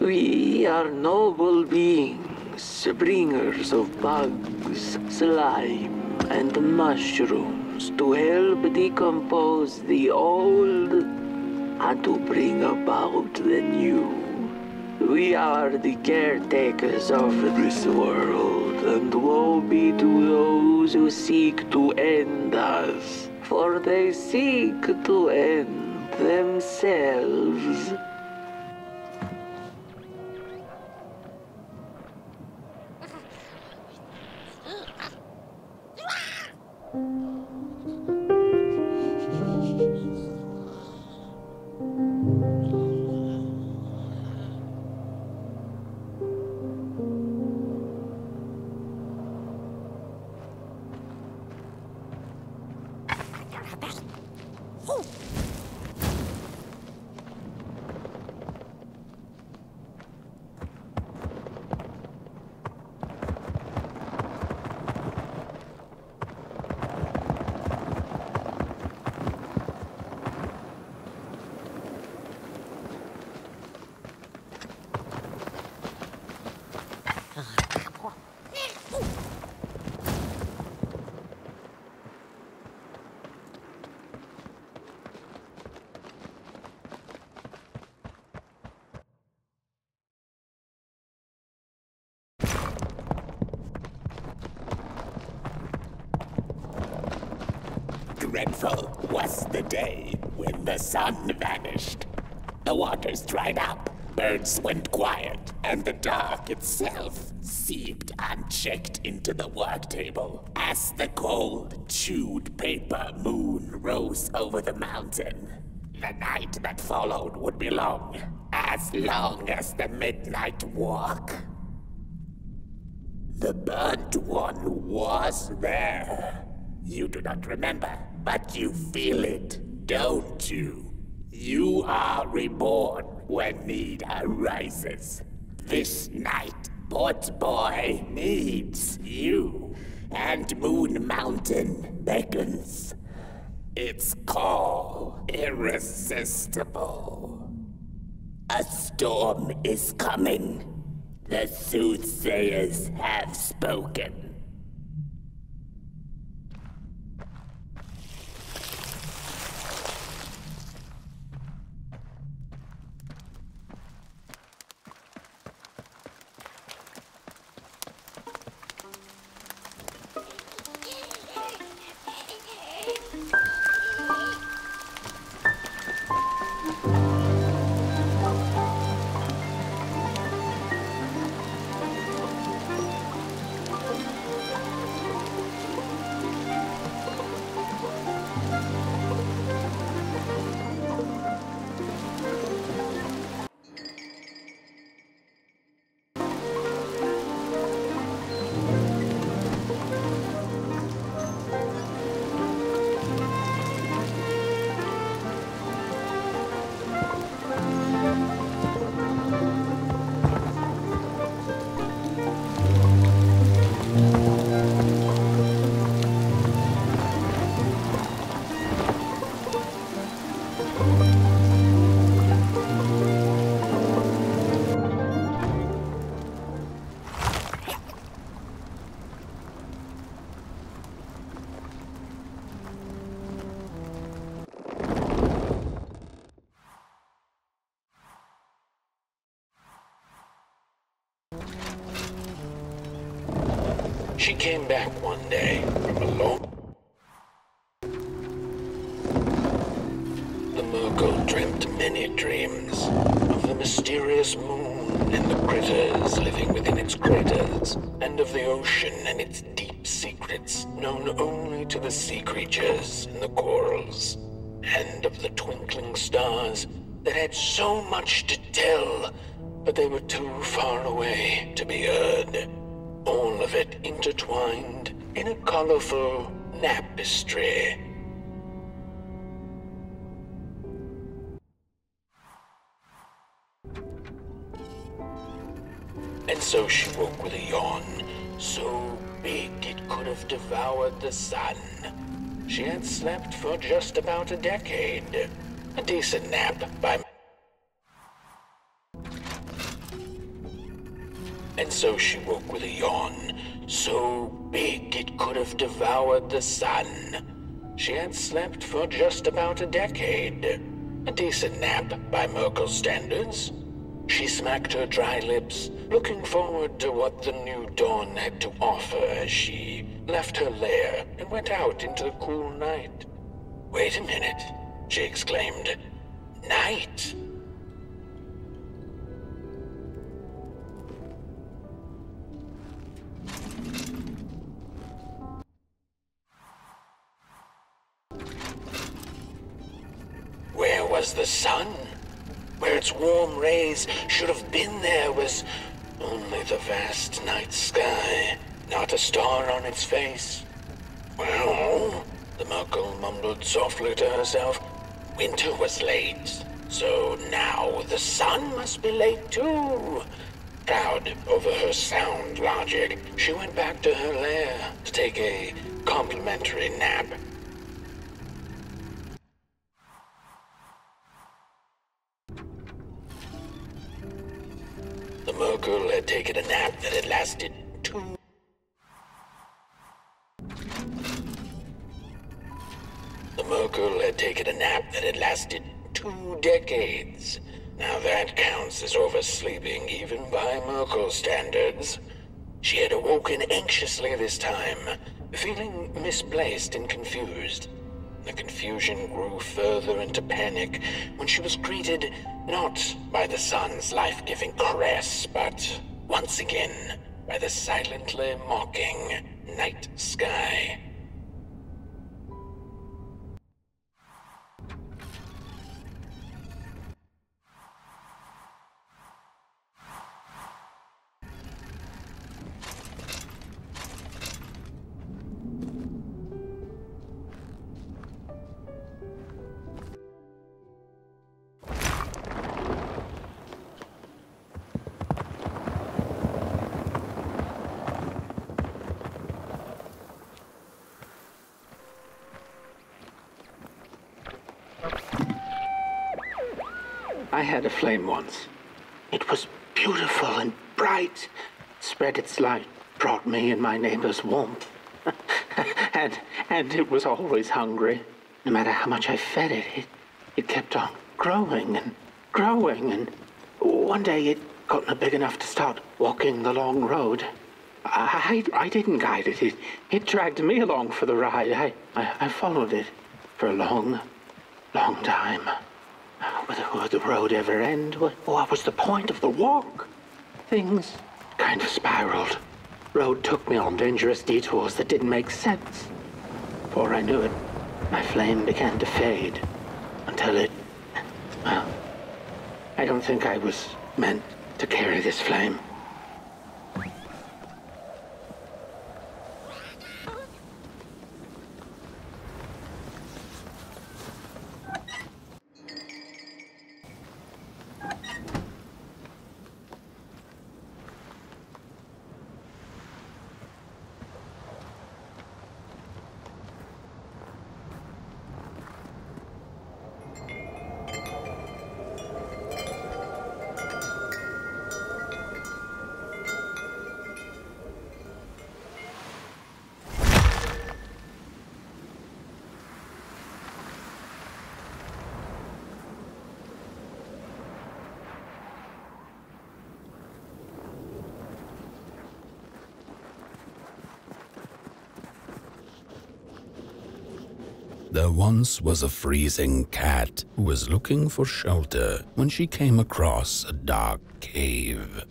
We are noble beings, bringers of bugs, slime, and mushrooms to help decompose the old and to bring about the new. We are the caretakers of this world, and woe be to those who seek to end us, for they seek to end themselves. Dreadful was the day when the sun vanished. The waters dried up, birds went quiet, and the dark itself seeped unchecked into the work table as the cold, chewed paper moon rose over the mountain. The night that followed would be long as the midnight walk. The burnt one was there. You do not remember, but you feel it, don't you? You are reborn when need arises. This night, Port Boy needs you, and Moon Mountain beckons. Its call irresistible. A storm is coming. The soothsayers have spoken. She came back one day from a long... The Murgle dreamt many dreams of the mysterious moon and the critters living within its craters, and of the ocean and its deep secrets known only to the sea creatures in the corals, and of the twinkling stars that had so much to tell, but they were too far away to be heard. All of it intertwined in a colorful tapestry. And so she woke with a yawn, so big it could have devoured the sun. She had slept for just about a decade. A decent nap by... And so she woke with a yawn, so big it could have devoured the sun. She had slept for just about a decade. A decent nap by Murgle standards. She smacked her dry lips, looking forward to what the new dawn had to offer as she left her lair and went out into the cool night. "Wait a minute," she exclaimed. "Night?" Where was the sun? Where its warm rays should have been there was only the vast night sky, not a star on its face. Well, the Merkle mumbled softly to herself, winter was late, so now the sun must be late too. Proud over her sound logic, she went back to her lair to take a complimentary nap. The Merkle had taken a nap that had lasted 2 decades. Now that counts as oversleeping even by Merkle standards. She had awoken anxiously this time, feeling misplaced and confused. The confusion grew further into panic when she was greeted not by the sun's life-giving caress, but once again by the silently mocking night sky. I had a flame once. It was beautiful and bright. It spread its light, brought me and my neighbors warmth. and it was always hungry. No matter how much I fed it, it kept on growing and growing. And one day it got big enough to start walking the long road. I didn't guide it. It dragged me along for the ride. I followed it for a long, long time. Would the road ever end? What was the point of the walk? Things kind of spiraled. Road took me on dangerous detours that didn't make sense. Before I knew it, my flame began to fade. Until it... well, I don't think I was meant to carry this flame. There once was a freezing cat who was looking for shelter when she came across a dark cave.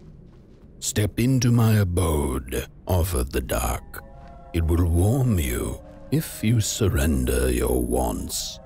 "Step into my abode," offered the dark. "It will warm you if you surrender your wants."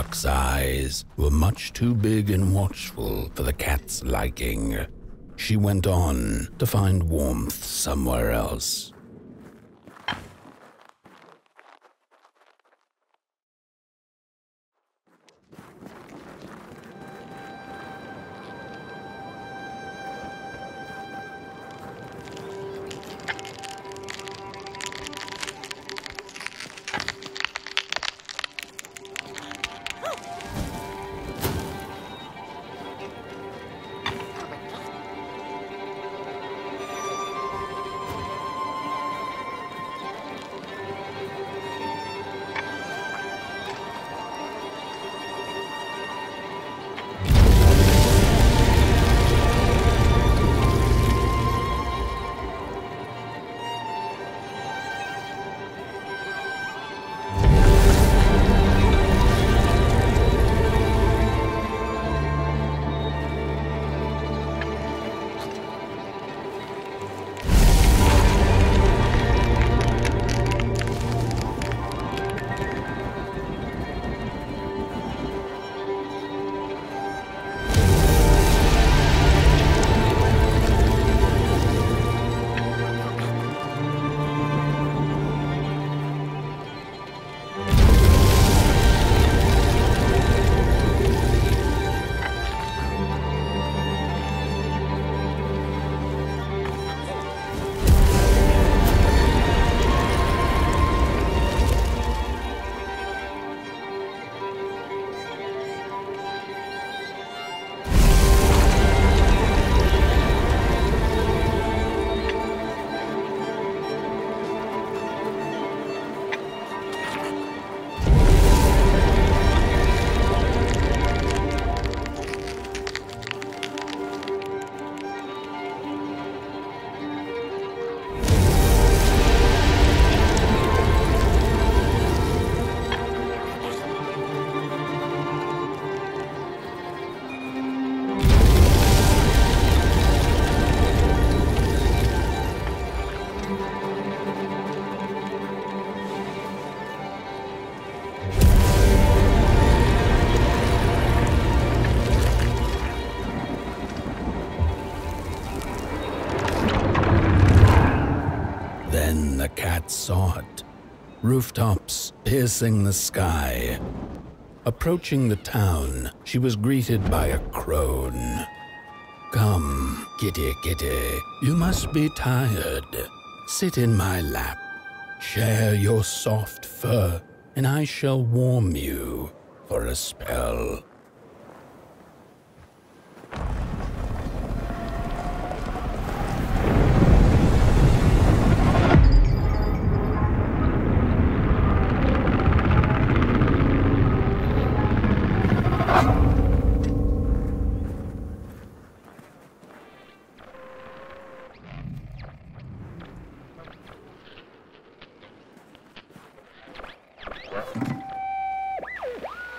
duck's eyes were much too big and watchful for the cat's liking. She went on to find warmth somewhere else. Then the cat saw it. Rooftops piercing the sky. Approaching the town, she was greeted by a crone. "Come, kitty, kitty, you must be tired. Sit in my lap. Share your soft fur, and I shall warm you for a spell."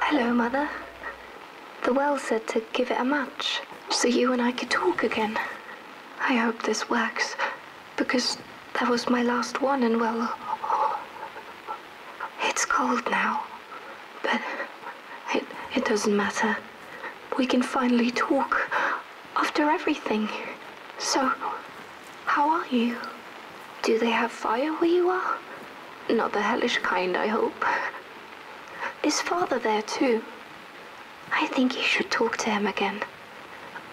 Hello, Mother. The well said to give it a match, so you and I could talk again. I hope this works, because that was my last one, and well, it's cold now. But it doesn't matter. We can finally talk after everything. So, how are you? Do they have fire where you are? Not the hellish kind, I hope. Is Father there too? I think you should talk to him again.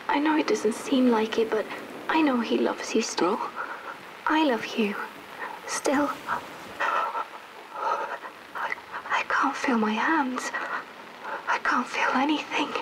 I know it doesn't seem like it, but I know he loves you still. I love you. Still. I can't feel my hands. I can't feel anything.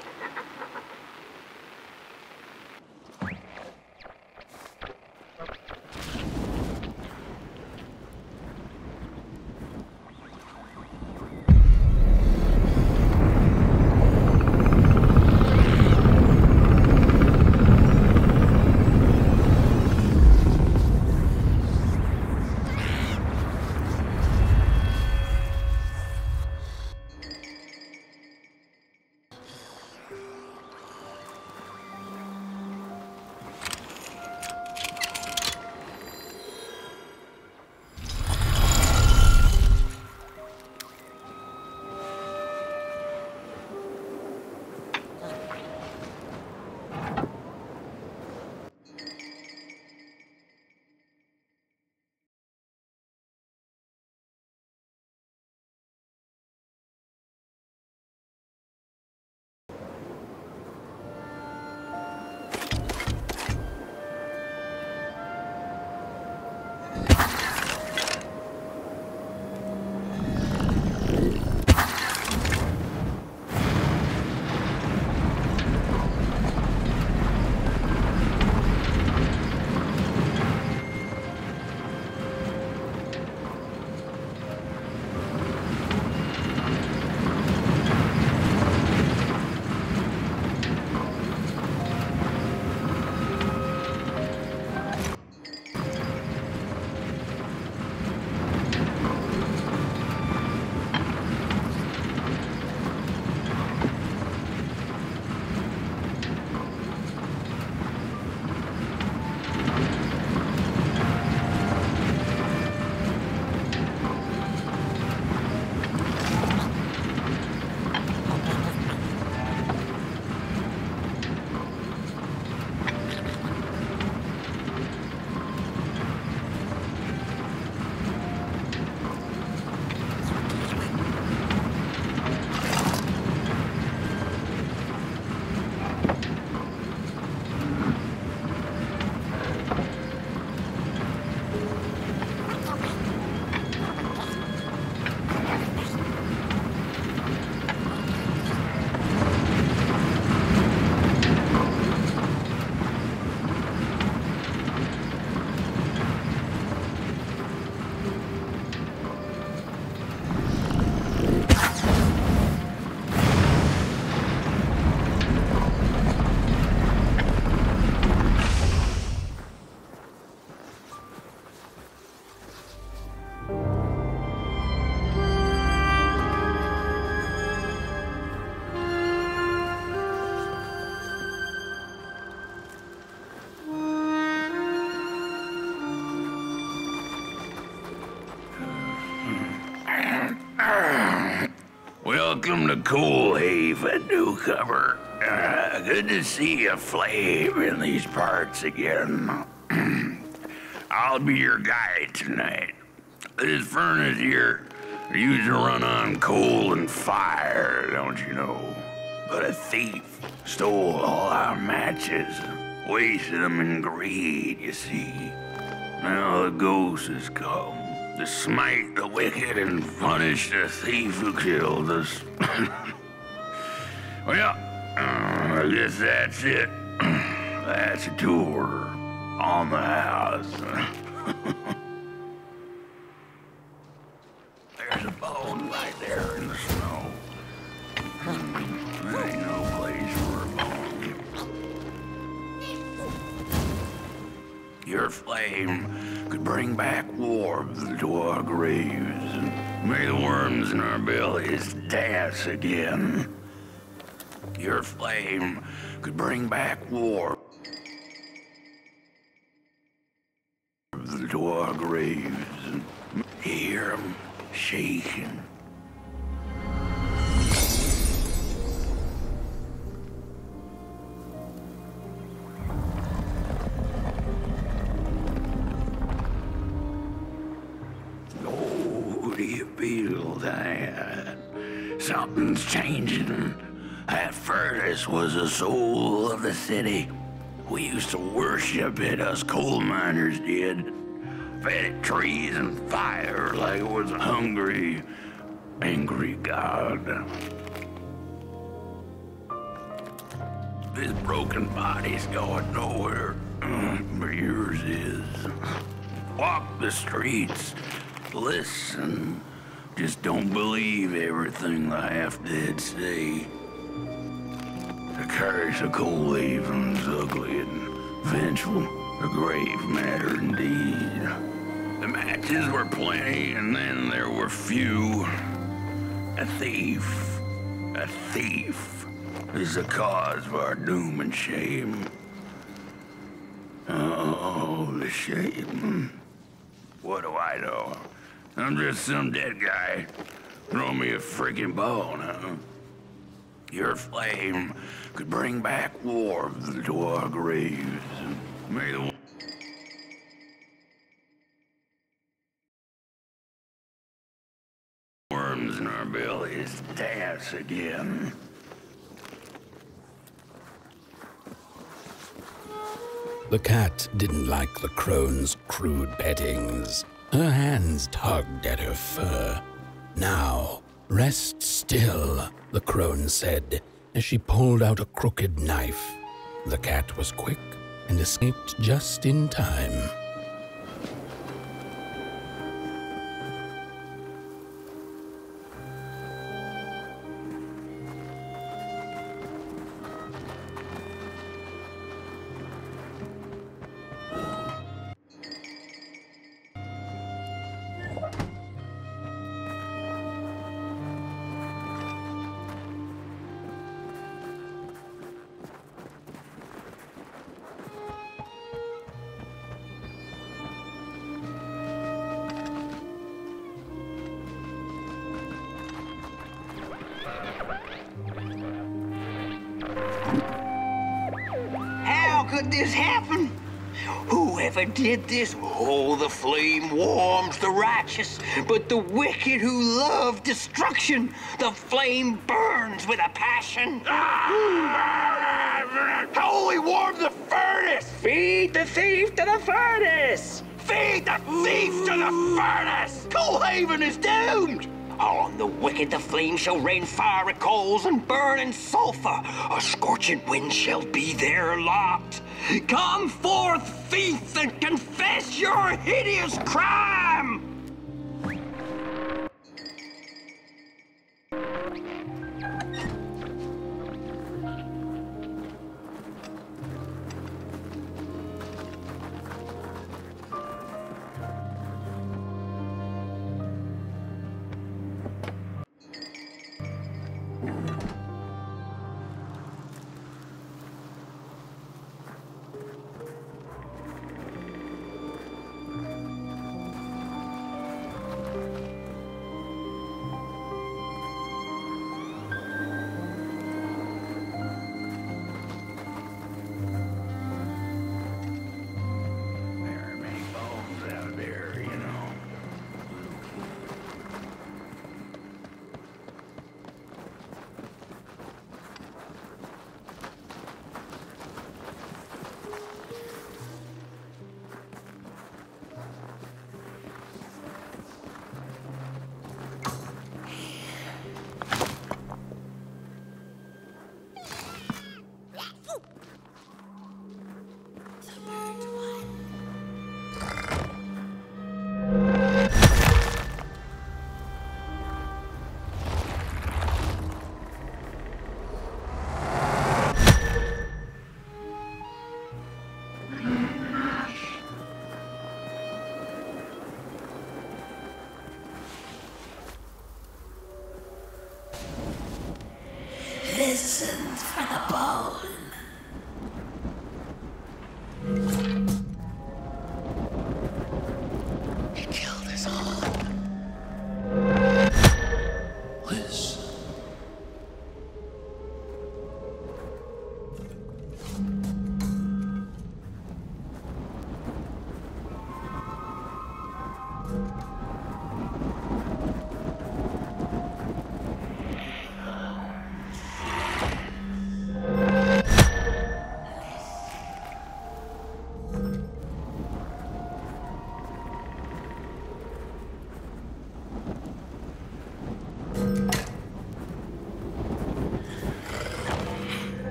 Welcome to Cool Haven, newcomer. Good to see a flame in these parts again. I'll be your guide tonight. This furnace here used to run on coal and fire, don't you know? But a thief stole all our matches and wasted them in greed, you see. Now the ghost has come to smite the wicked and punish the thief who killed us. Well, I guess that's it. That's a tour on the house. There's a bone right there in the snow. There ain't no place for a bone. Your flame could bring back warmth to our graves, and may the worms in our bellies dance again. Your flame could bring back warmth to our graves, and hear them shaking. Oh, do you feel that? Something's changing. That furnace was the soul of the city. We used to worship it, us coal miners did. Fed it trees and fire like it was a hungry, angry god. This broken body's going nowhere, but yours is. Walk the streets, listen. Just don't believe everything the half-dead say. The curse of Coal Haven's ugly and vengeful, a grave matter indeed. The matches were plenty, and then there were few. A thief is the cause of our doom and shame. Oh, the shame. What do I know? I'm just some dead guy. Throw me a freaking bone, huh? Your flame could bring back warmth to our graves. May the worms in our bellies dance again. The cat didn't like the crone's crude pettings. Her hands tugged at her fur. Now, rest still, the crone said, as she pulled out a crooked knife. The cat was quick and escaped just in time. How could this happen? Whoever did this? Oh, the flame warms the righteous, but the wicked who love destruction, the flame burns with a passion. How will we warm the furnace? Feed the thief to the furnace! Feed the thief to the furnace! Coal Haven is doomed! On the wicked the flame shall rain fiery coals and burning sulfur. A scorching wind shall be their lot. Come forth, thief, and confess your hideous crime!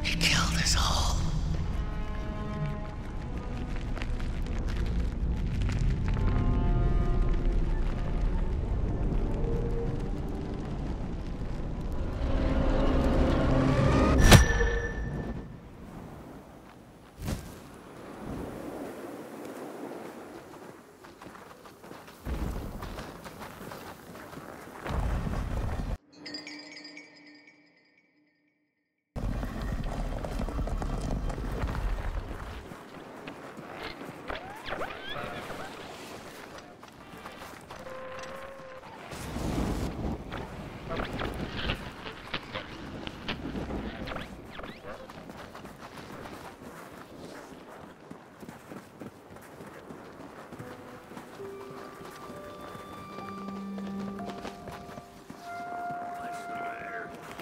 He killed us all.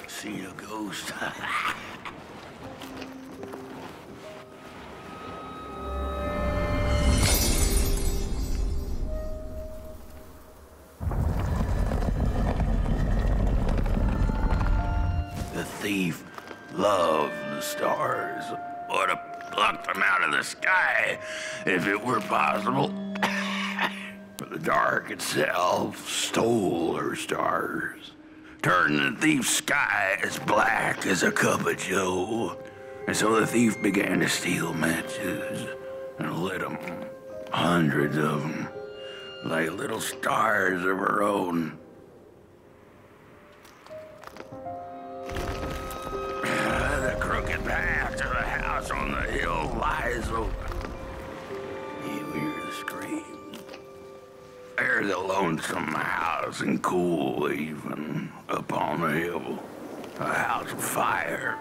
See a ghost. The thief loved the stars. Would have plucked them out of the sky if it were possible. But the dark itself stole her stars, turned the thief's sky as black as a cup of joe. And so the thief began to steal matches and lit them, hundreds of them, like little stars of her own. The crooked path to the house on the hill lies open. You hear the screams. There's a lonesome house and cool even upon the hill. A house of fire.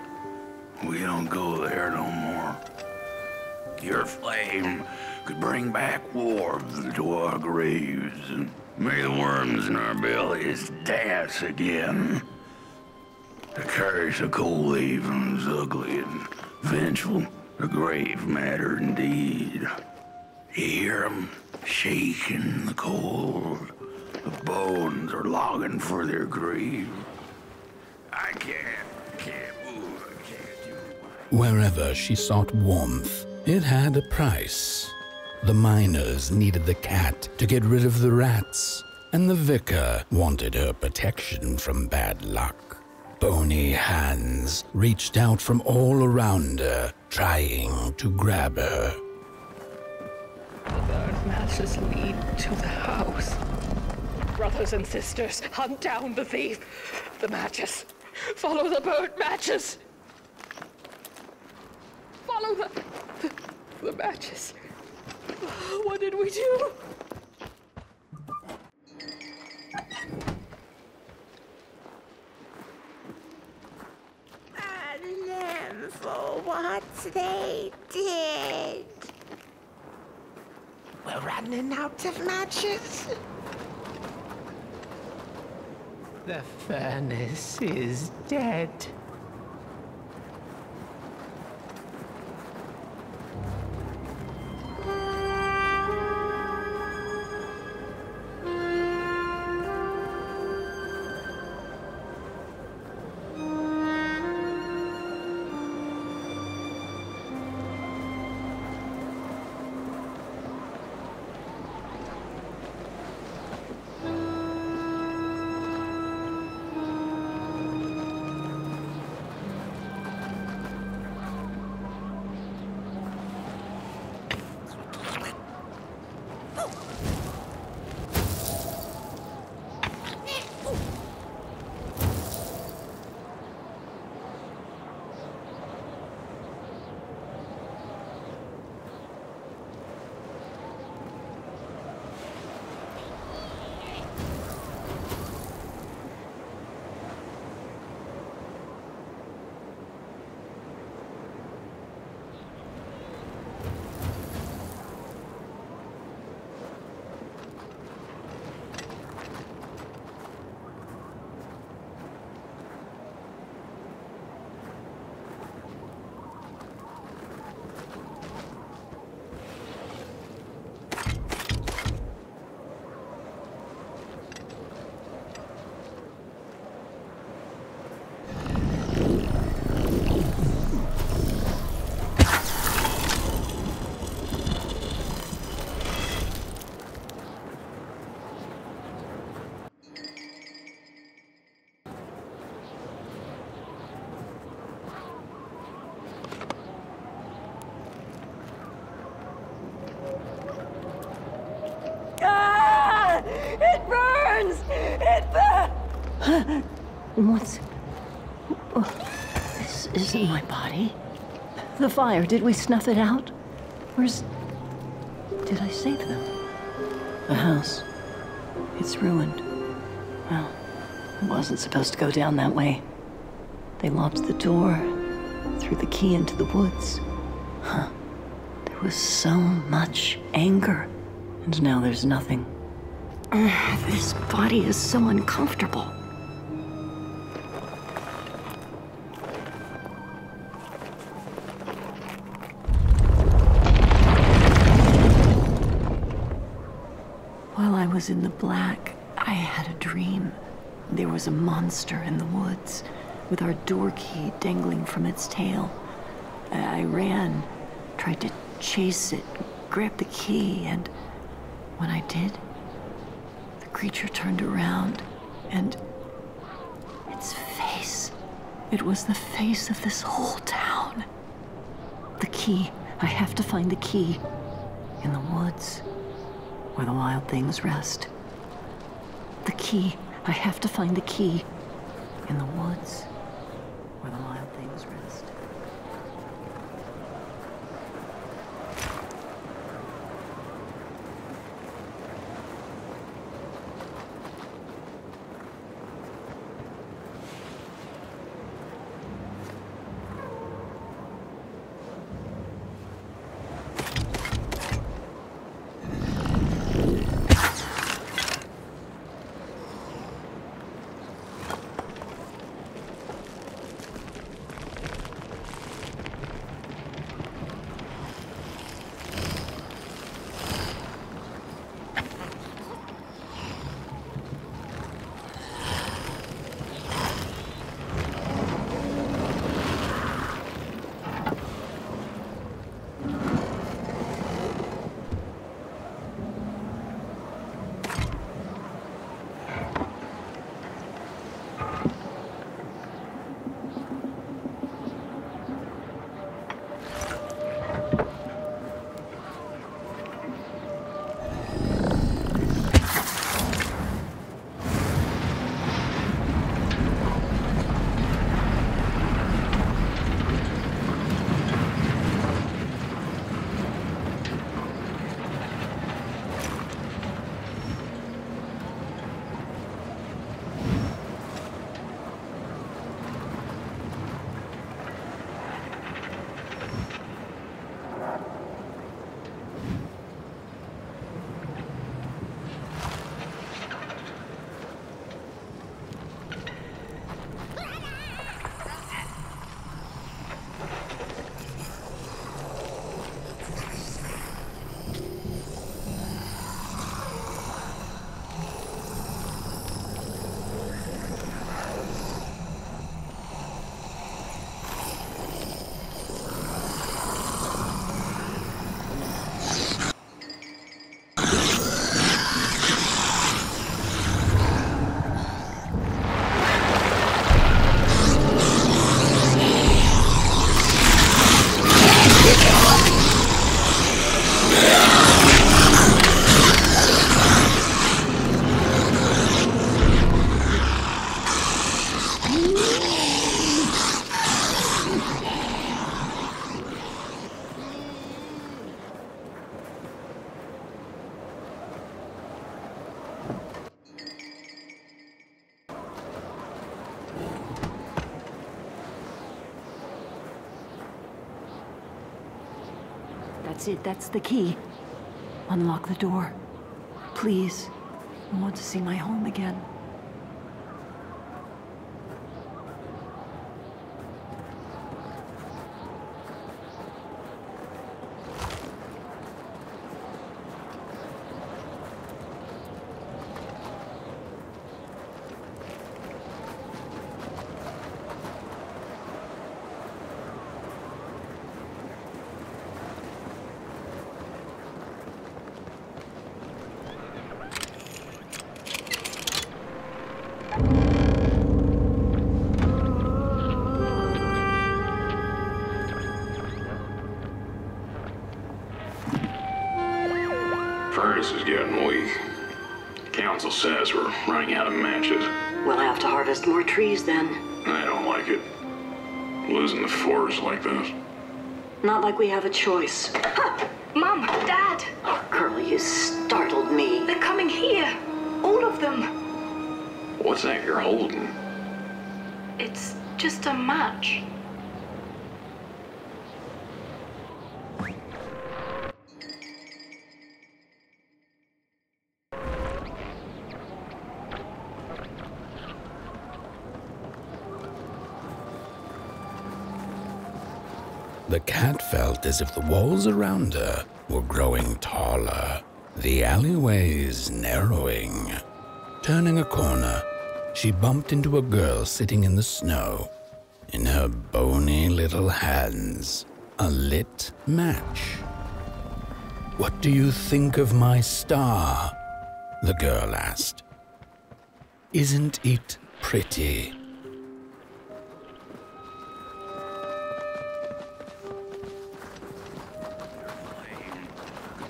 We don't go there no more. Your flame could bring back warmth to our graves, and may the worms in our bellies dance again. The curse of cold haven's ugly and vengeful, a grave matter indeed. You hear 'em shaking in the cold. The bones are longing for their grave. I can't move, I can't do it. Wherever she sought warmth, it had a price. The miners needed the cat to get rid of the rats, and the vicar wanted her protection from bad luck. Bony hands reached out from all around her, trying to grab her. The burnt matches lead to the house. Brothers and sisters, hunt down the thief. The matches. Follow the burnt matches. Follow the matches. What did we do? And then for what they did. We're running out of matches. The furnace is dead. What's... This isn't my body. The fire, did we snuff it out? Where's... Did I save them? The house. It's ruined. Well, it wasn't supposed to go down that way. They locked the door, threw the key into the woods. Huh. There was so much anger, and now there's nothing. This body is so uncomfortable. While I was in the black, I had a dream. There was a monster in the woods, with our door key dangling from its tail. I ran, tried to chase it, grab the key, and when I did, the creature turned around, and its face, it was the face of this whole town. The key, I have to find the key in the woods, where the wild things rest. The key, I have to find the key in the woods, where the wild things rest. That's it, that's the key. Unlock the door. Please. I want to see my home again. Furnace is getting weak. Council says we're running out of matches. We'll have to harvest more trees then. I don't like it. Losing the forest like this. Not like we have a choice. Mom, Dad! Oh, Curly, you startled me. They're coming here. All of them. What's that you're holding? It's just a match. The cat felt as if the walls around her were growing taller, the alleyways narrowing. Turning a corner, she bumped into a girl sitting in the snow. In her bony little hands, a lit match. "What do you think of my star?" the girl asked. "Isn't it pretty?"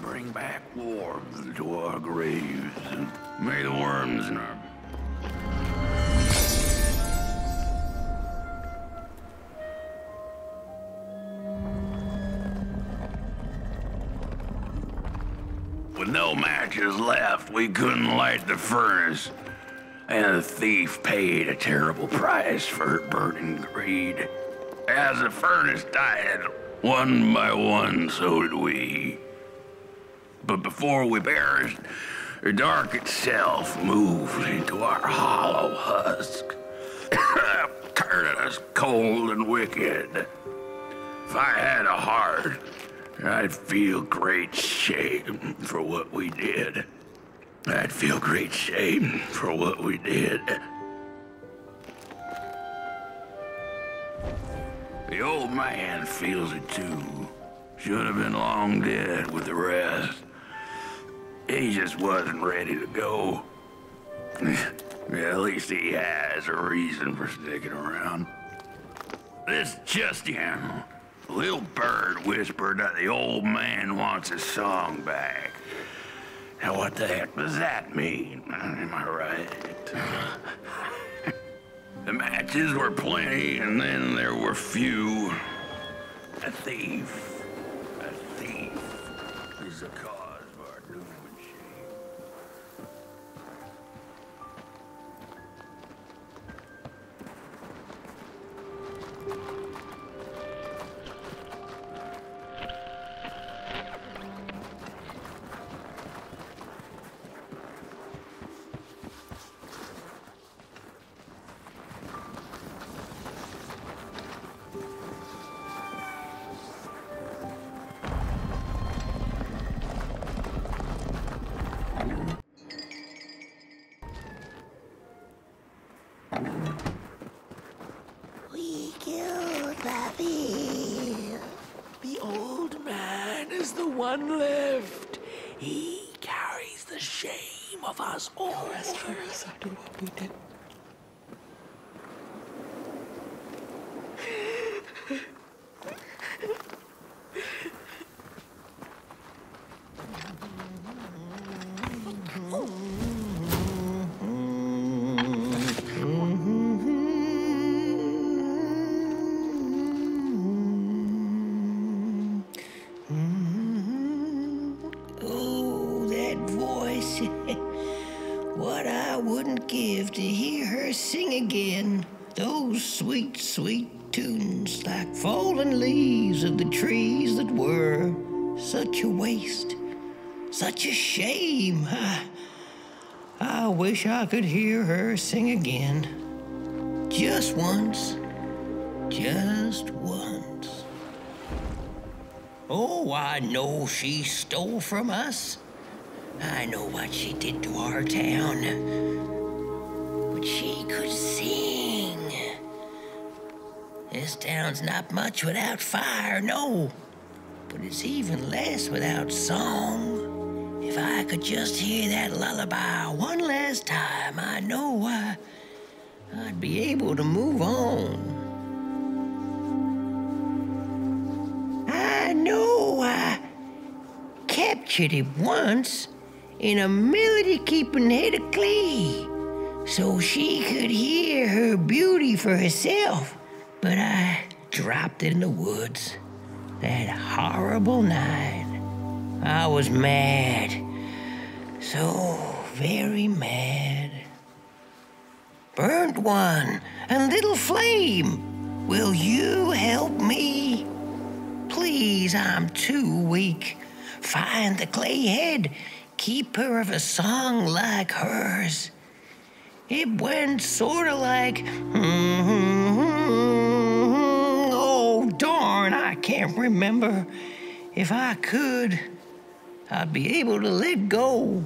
Bring back warmth to our graves, and may the worms in our... With no matches left, we couldn't light the furnace, and the thief paid a terrible price for her burning greed. As the furnace died, one by one, so did we. But before we perished, the dark itself moved into our hollow husk, turning us cold and wicked. If I had a heart, I'd feel great shame for what we did. I'd feel great shame for what we did. The old man feels it too. Should have been long dead with the rest. He just wasn't ready to go. At least he has a reason for sticking around. This just in. The little bird whispered that the old man wants his song back. Now what the heck does that mean? Am I right? The matches were plenty, and then there were few. A thief is the cause of our doom and shame. We killed the thief. The old man is the one left. He carries the shame of us all. Rest for us after what we did. Oh, that voice. What I wouldn't give to hear her sing again. Those sweet, sweet tunes like fallen leaves of the trees that were. Such a waste. Such a shame. I wish I could hear her sing again. Just once. Just once. Oh, I know she stole from us. I know what she did to our town. But she could sing. This town's not much without fire, no. But it's even less without song. If I could just hear that lullaby one last time, I know I'd be able to move on. I know I captured it once in a melody-keeping head of clay. so she could hear her beauty for herself. But I dropped it in the woods that horrible night. I was mad, so very mad. Burnt one, a little flame. Will you help me? Please, I'm too weak. Find the clay head. Keep her of a song like hers. It went sorta like, oh darn, I can't remember. If I could, I'd be able to let go.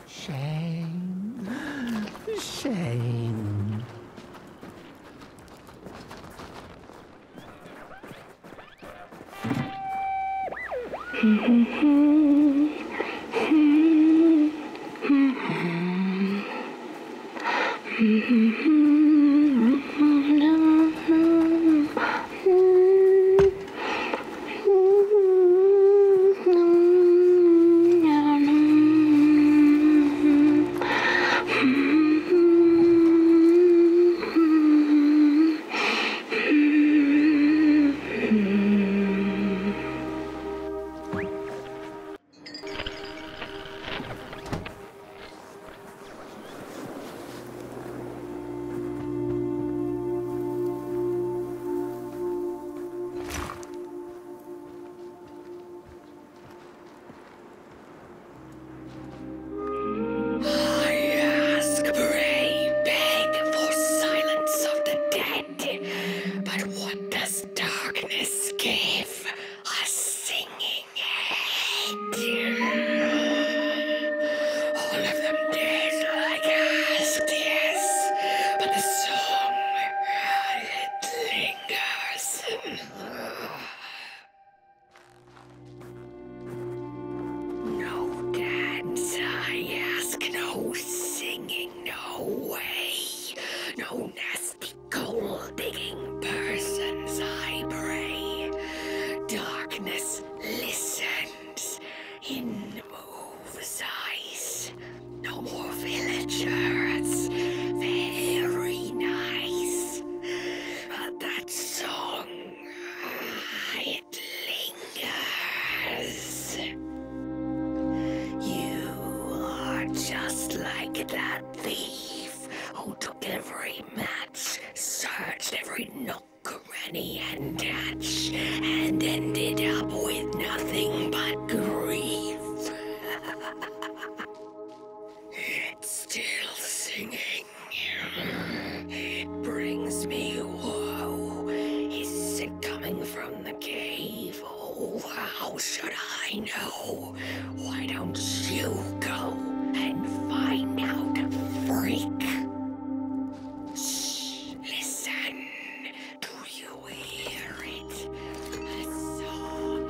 Shame. Shame. No nasty gold-digging persons, I pray. Darkness listens in moves eyes. No more villagers. Very nice. But that song, it lingers. You are just like that thief who took every match, searched every nook, cranny, and hatch, and ended up with nothing but grief. It's still singing. It brings me woe. Is it coming from the cave? Oh, how should I know? Why don't you go and find out, freak? Shh, listen. Do you hear it? A song.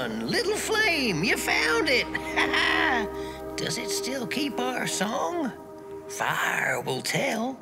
Little flame, you found it! Does it still keep our song? Fire will tell.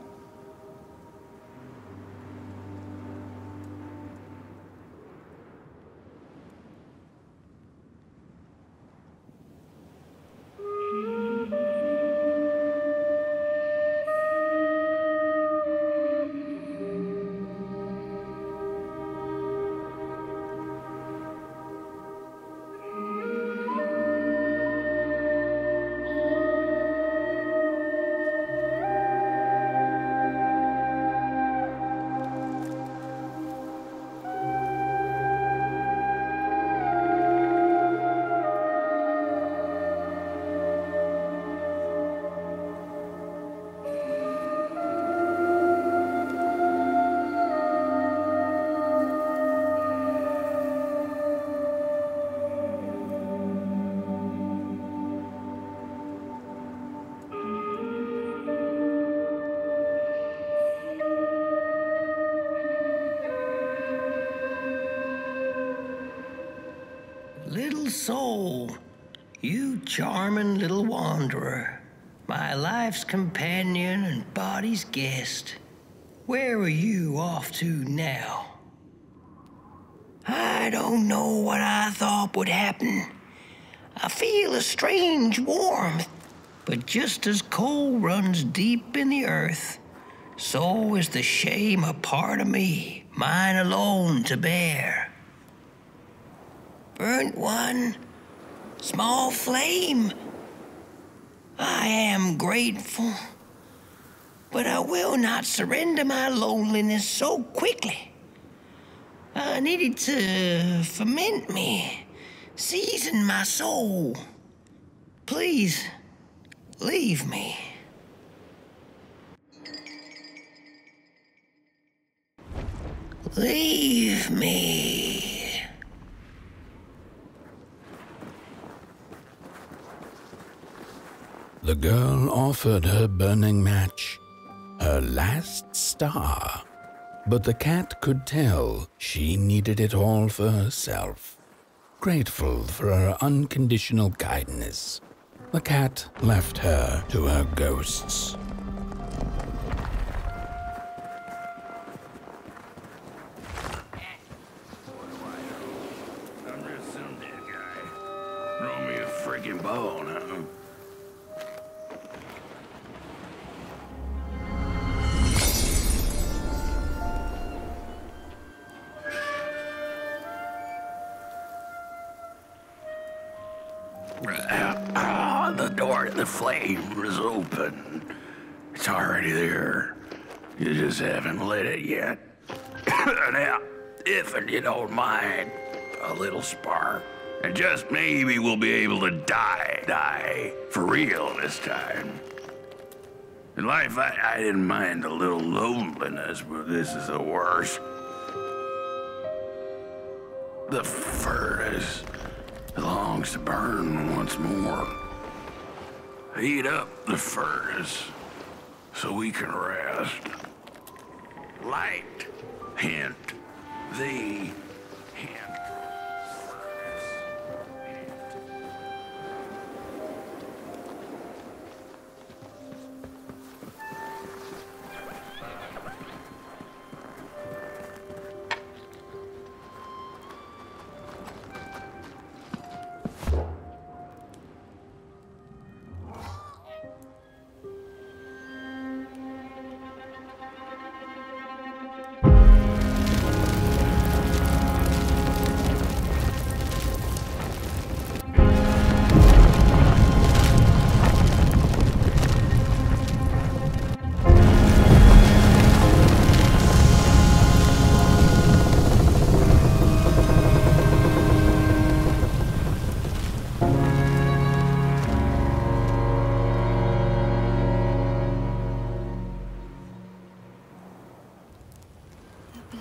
Little soul, you charming little wanderer, my life's companion and body's guest. Where are you off to now? I don't know what I thought would happen. I feel a strange warmth, but just as coal runs deep in the earth, so is the shame a part of me, mine alone to bear. Burnt one, small flame, I am grateful, but I will not surrender my loneliness so quickly. I needed to ferment me, season my soul. Please, leave me. Leave me. The girl offered her burning match, her last star, but the cat could tell she needed it all for herself. Grateful for her unconditional kindness, the cat left her to her ghosts. I'm just some dead guy. Throw me a freaking bone, huh? The door to the flame is open. It's already there. You just haven't lit it yet. Now, if you don't mind, a little spark. And just maybe we'll be able to die for real this time. In life, I didn't mind a little loneliness, but this is the worst. The furnace longs to burn once more. Heat up the furnace so we can rest. Light, hint, the hint.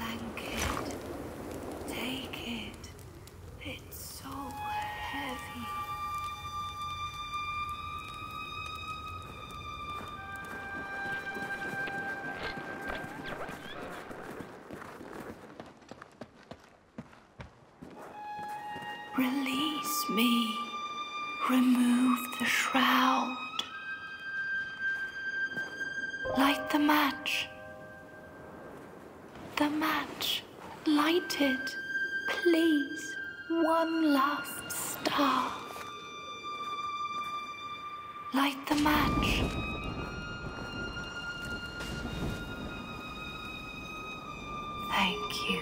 blanket. Take it. It's so heavy. Release me. Remove the shroud. Light the match. The match. Light it. Please. One last star. Light the match. Thank you.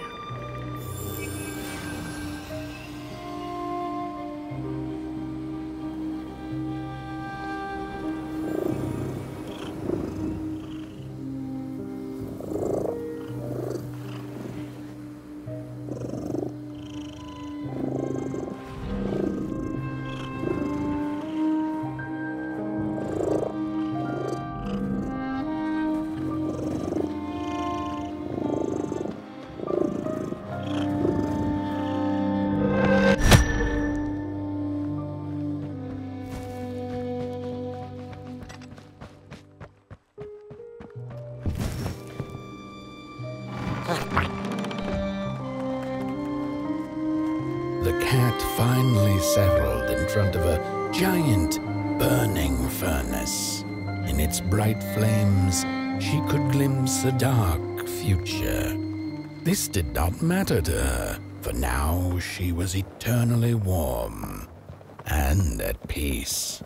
The cat finally settled in front of a giant burning furnace. In its bright flames, she could glimpse a dark future. This did not matter to her, for now she was eternally warm and at peace.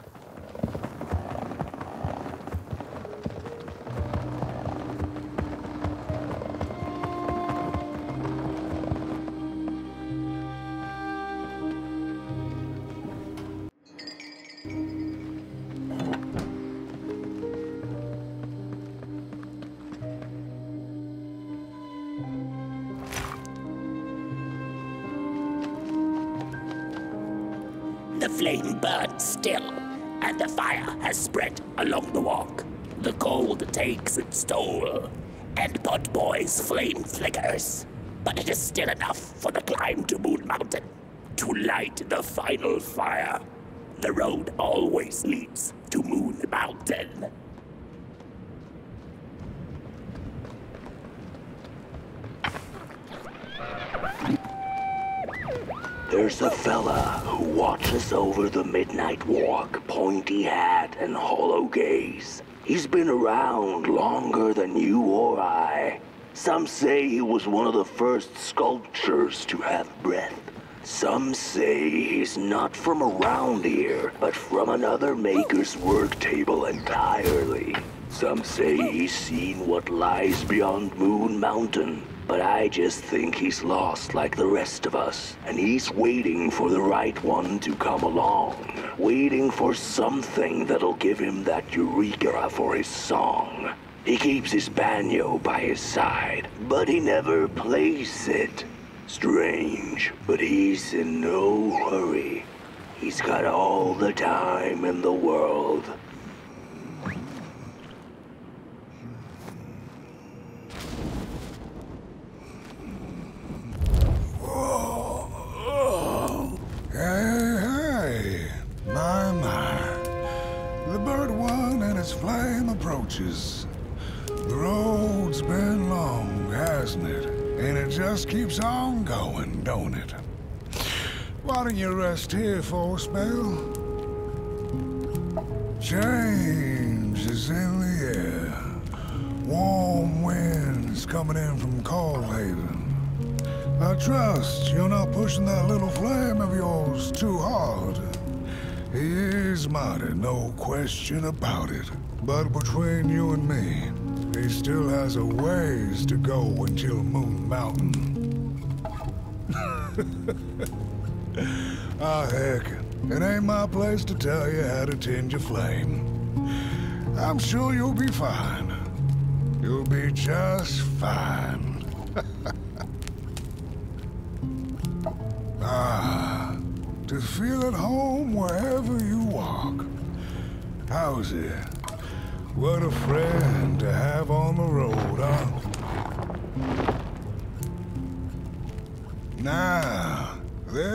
The flame burns still, and the fire has spread along the walk. The cold takes its toll, and Potboy's flame flickers. But it is still enough for the climb to Moon Mountain, to light the final fire. The road always leads to Moon Mountain. There's a fella who watches over the midnight walk, pointy hat and hollow gaze. He's been around longer than you or I. Some say he was one of the first sculptures to have breath. Some say he's not from around here, but from another maker's work table entirely. Some say he's seen what lies beyond Moon Mountain. But I just think he's lost like the rest of us, and he's waiting for the right one to come along. Waiting for something that'll give him that eureka for his song. He keeps his banjo by his side, but he never plays it. Strange, but he's in no hurry. He's got all the time in the world. Hey, my. The bird one and its flame approaches. The road's been long, hasn't it? And it just keeps on going, don't it? Why don't you rest here for a spell? Change is in the air. Warm winds coming in from Coldhaven. I trust you're not pushing that little flame of yours too hard. He is mighty, no question about it. But between you and me, he still has a ways to go until Moon Mountain. Ah, heck, it ain't my place to tell you how to tend your flame. I'm sure you'll be fine. You'll be just fine. Ah, to feel at home wherever you walk. How's it? What a friend to have on the road, huh?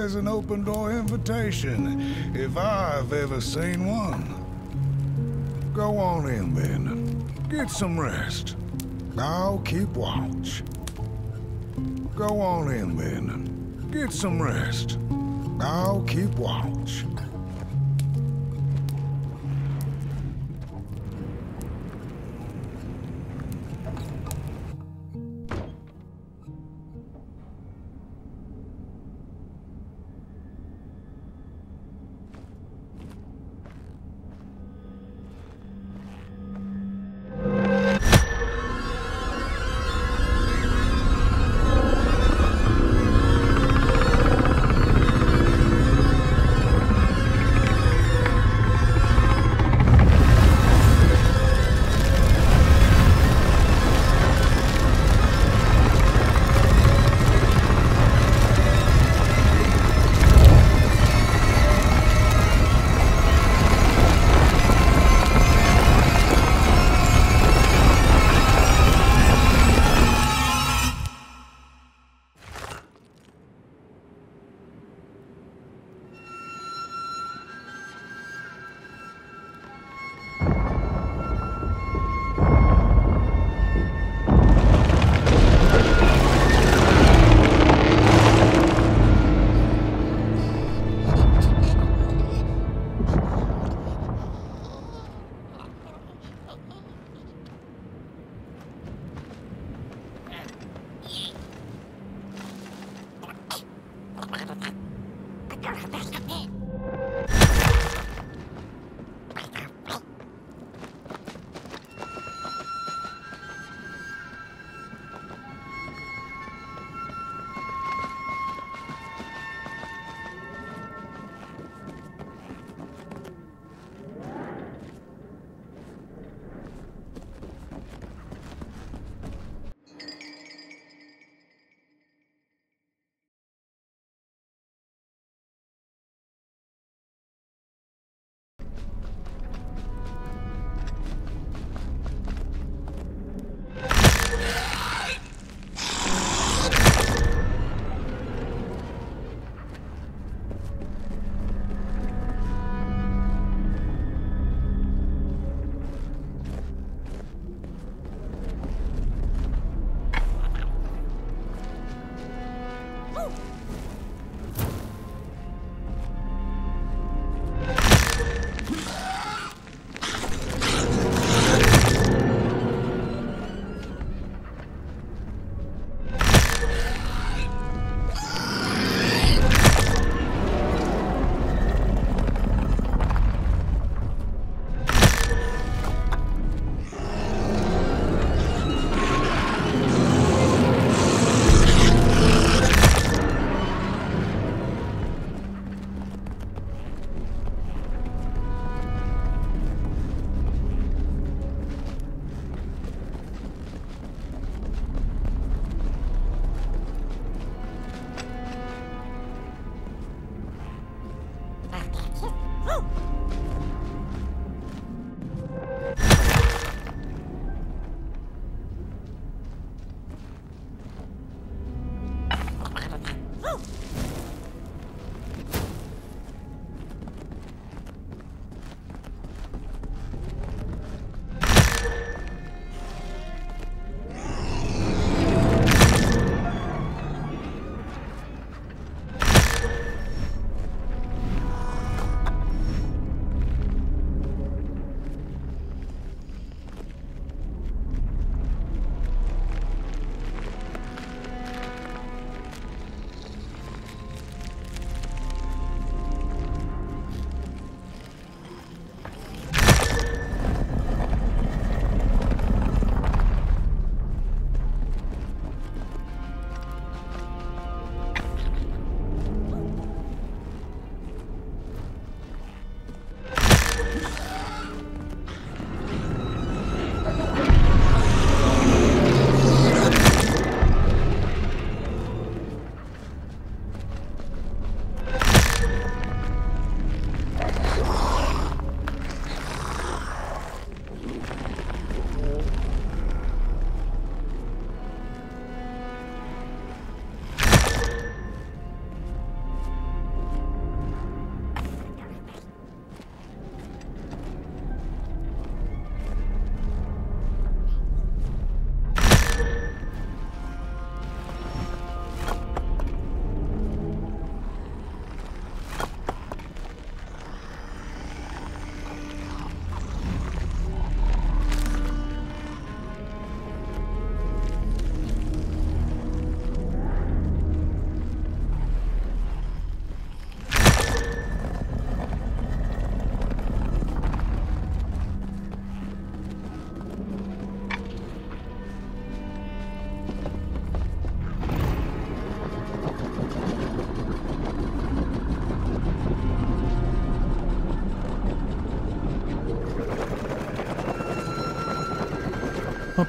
there's an open-door invitation, if I've ever seen one. Go on in, then. Get some rest. I'll keep watch. Go on in, then. Get some rest. I'll keep watch.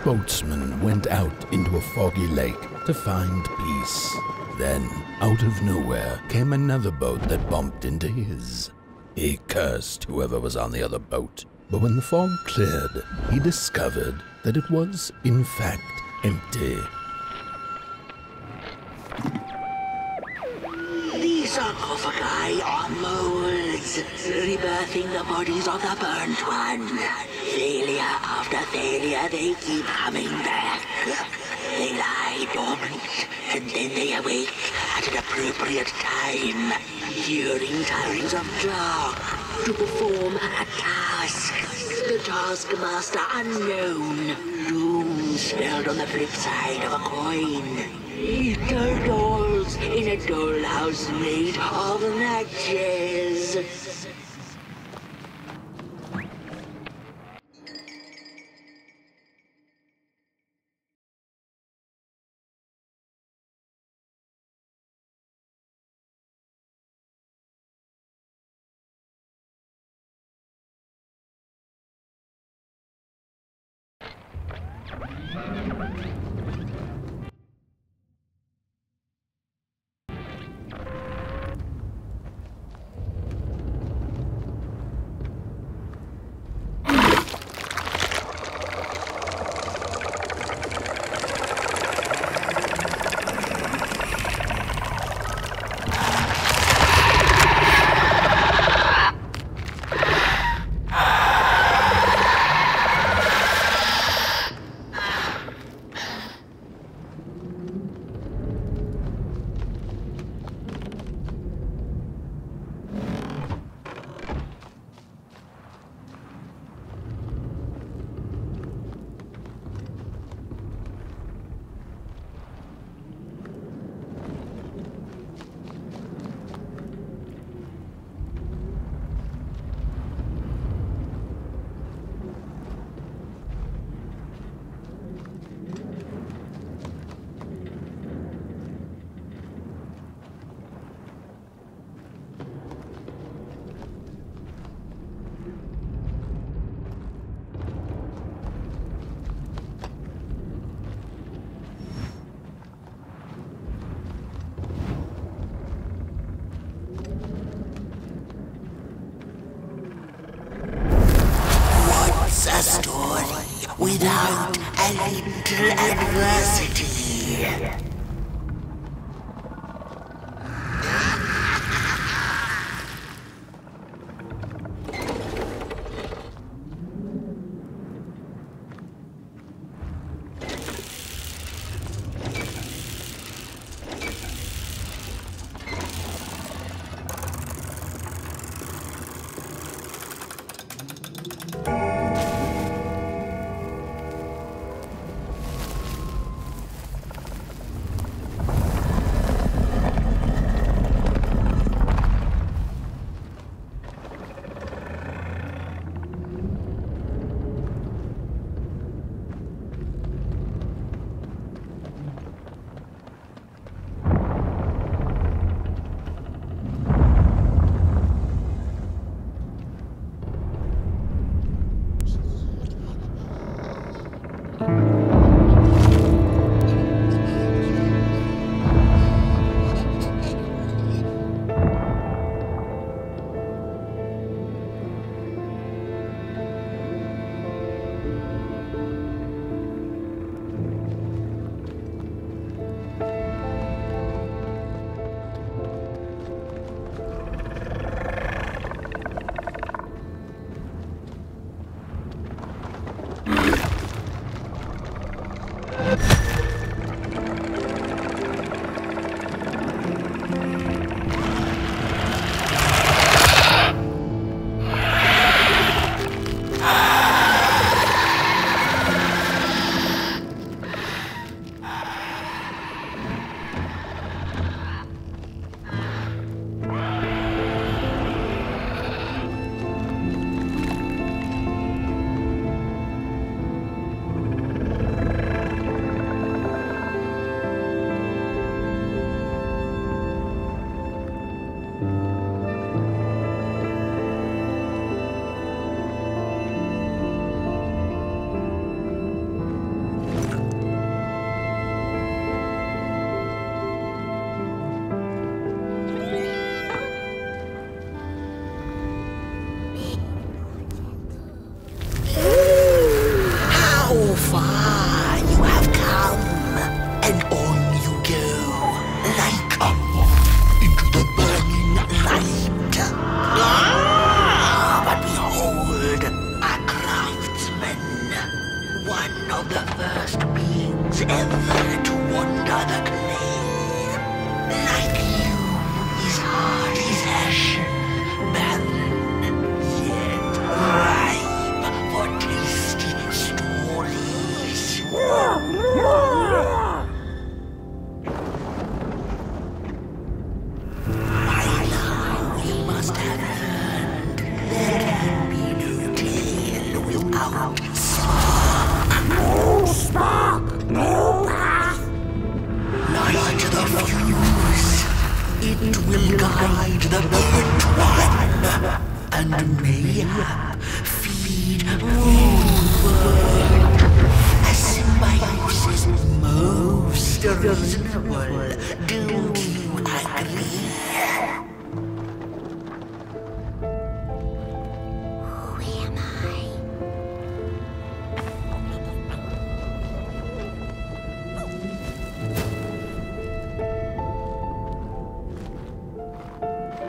boatsman went out into a foggy lake to find peace. Then, out of nowhere, came another boat that bumped into his. He cursed whoever was on the other boat, but when the fog cleared, he discovered that it was, in fact, empty. The sarcophagi are molds, rebirthing the bodies of the burnt one. Failure after failure, they keep coming back. They lie dormant, and then they awake at an appropriate time, hearing tones of dark to perform a task. The taskmaster unknown, doom spelled on the flip side of a coin. Little dolls in a dollhouse made of matches. A story without a little adversity. ever to wander the clay. Like you, his heart is ashen, barren, yet ripe for tasty stories. By now you must have learned there can be no tale without spark. No spark, no path. Light the fuse. It will guide the burnt one, and mayhap feed moonbird. A symbiosis most reasonable. Don't you agree? Who am I?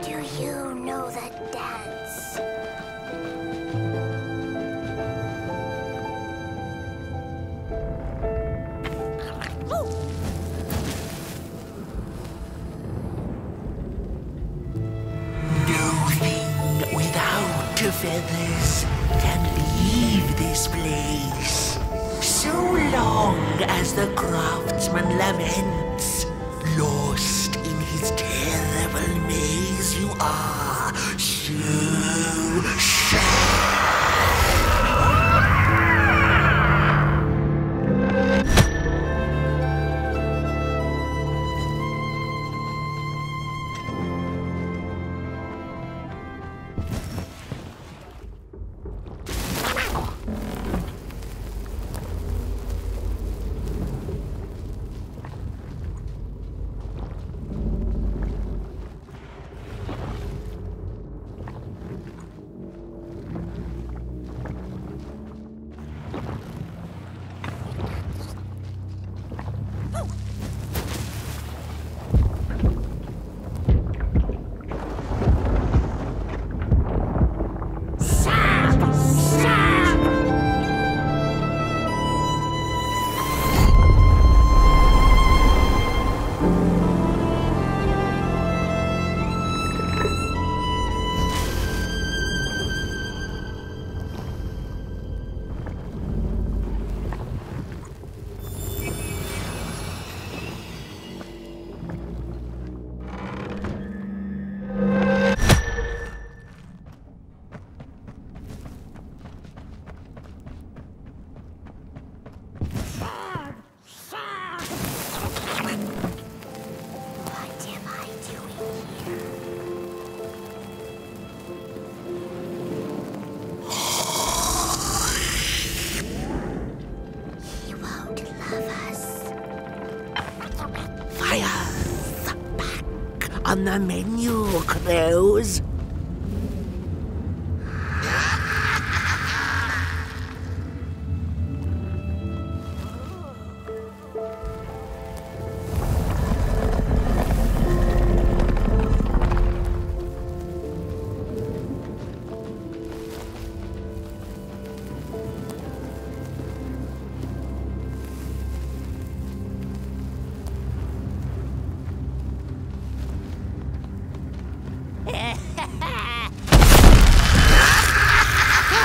Do you know the dance? No thing without feathers can leave this place. So long as the craftsman laments, lost in his terrible maze, you are so sad. On the menu, crows.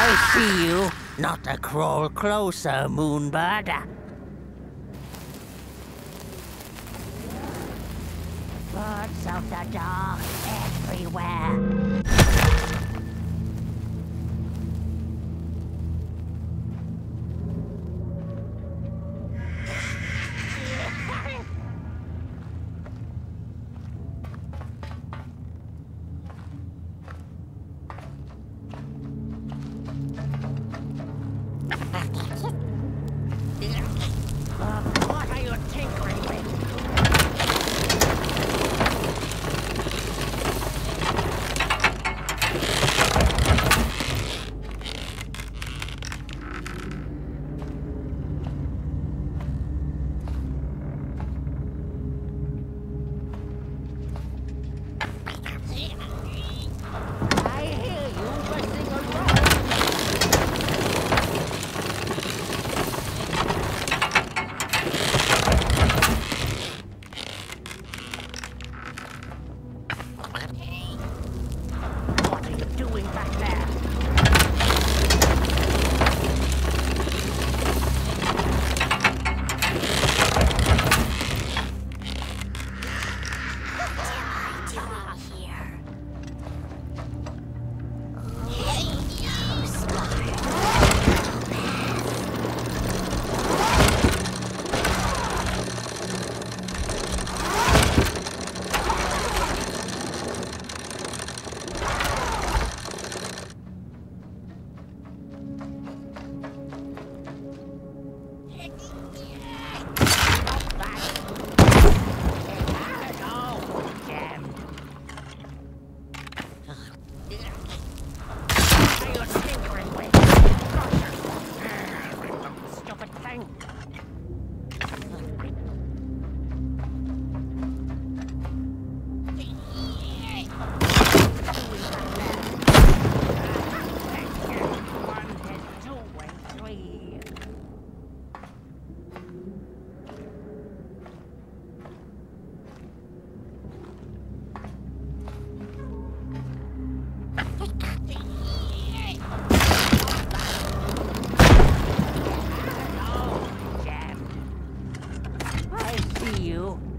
I see you. Not a crawl closer, Moonbird. Birds of the dark everywhere. What are you tinkering with?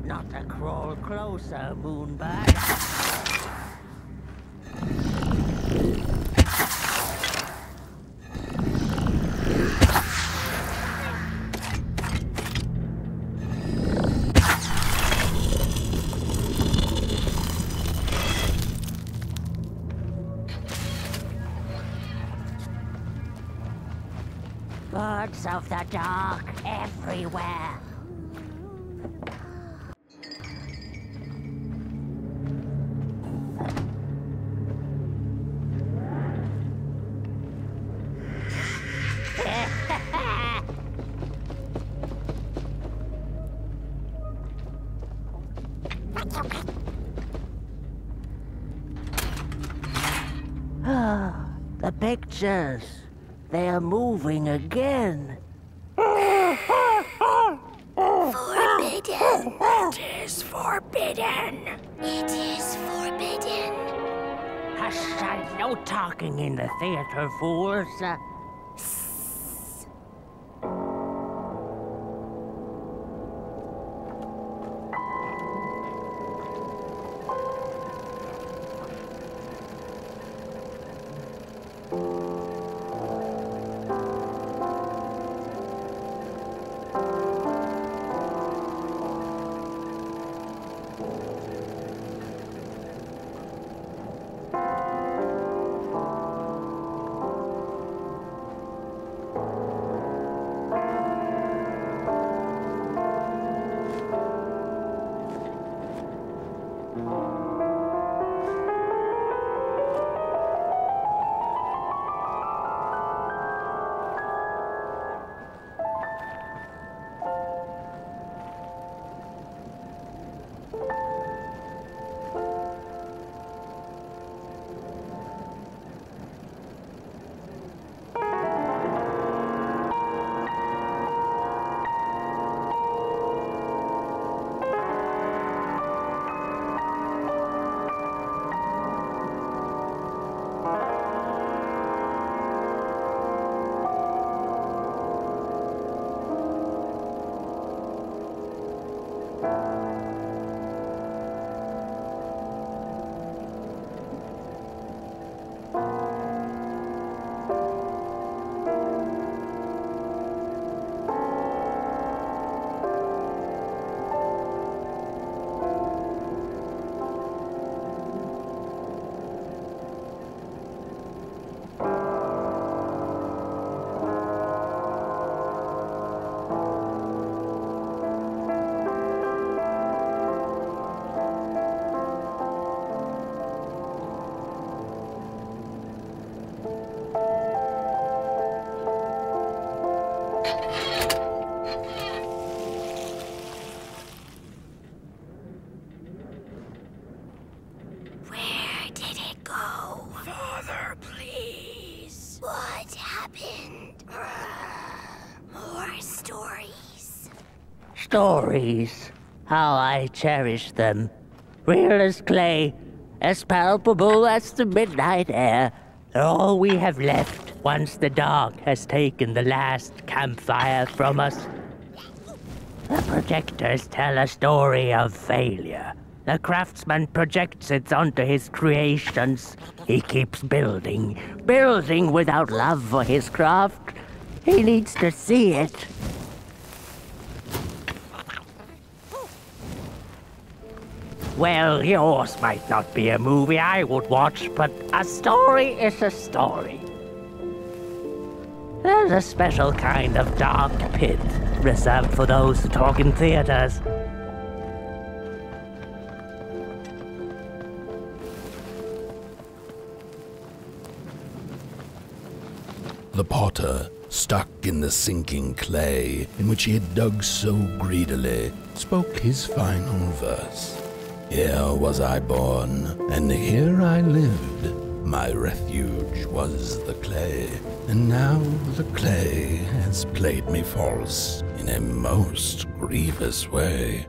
Not a crawl closer, Moonbird. Birds of the dark everywhere. The pictures. They are moving again. Forbidden. It is forbidden. It is forbidden. Hush, no talking in the theater, fools. Stories. How I cherish them. Real as clay, as palpable as the midnight air. They're all we have left once the dark has taken the last campfire from us. The projectors tell a story of failure. The craftsman projects it onto his creations. He keeps building, building without love for his craft. He needs to see it. Well, yours might not be a movie I would watch, but a story is a story. There's a special kind of dark pit reserved for those who talk in theaters. The potter, stuck in the sinking clay in which he had dug so greedily, spoke his final verse. Here was I born, and here I lived. My refuge was the clay, and now the clay has played me false in a most grievous way.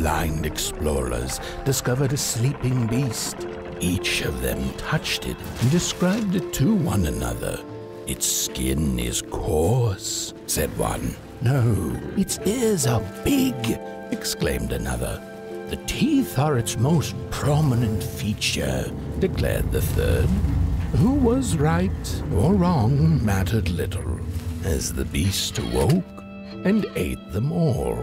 blind explorers discovered a sleeping beast. Each of them touched it and described it to one another. "Its skin is coarse," said one. "No, its ears are big," exclaimed another. "The teeth are its most prominent feature," declared the third. Who was right or wrong mattered little, as the beast awoke and ate them all.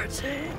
embarrassing.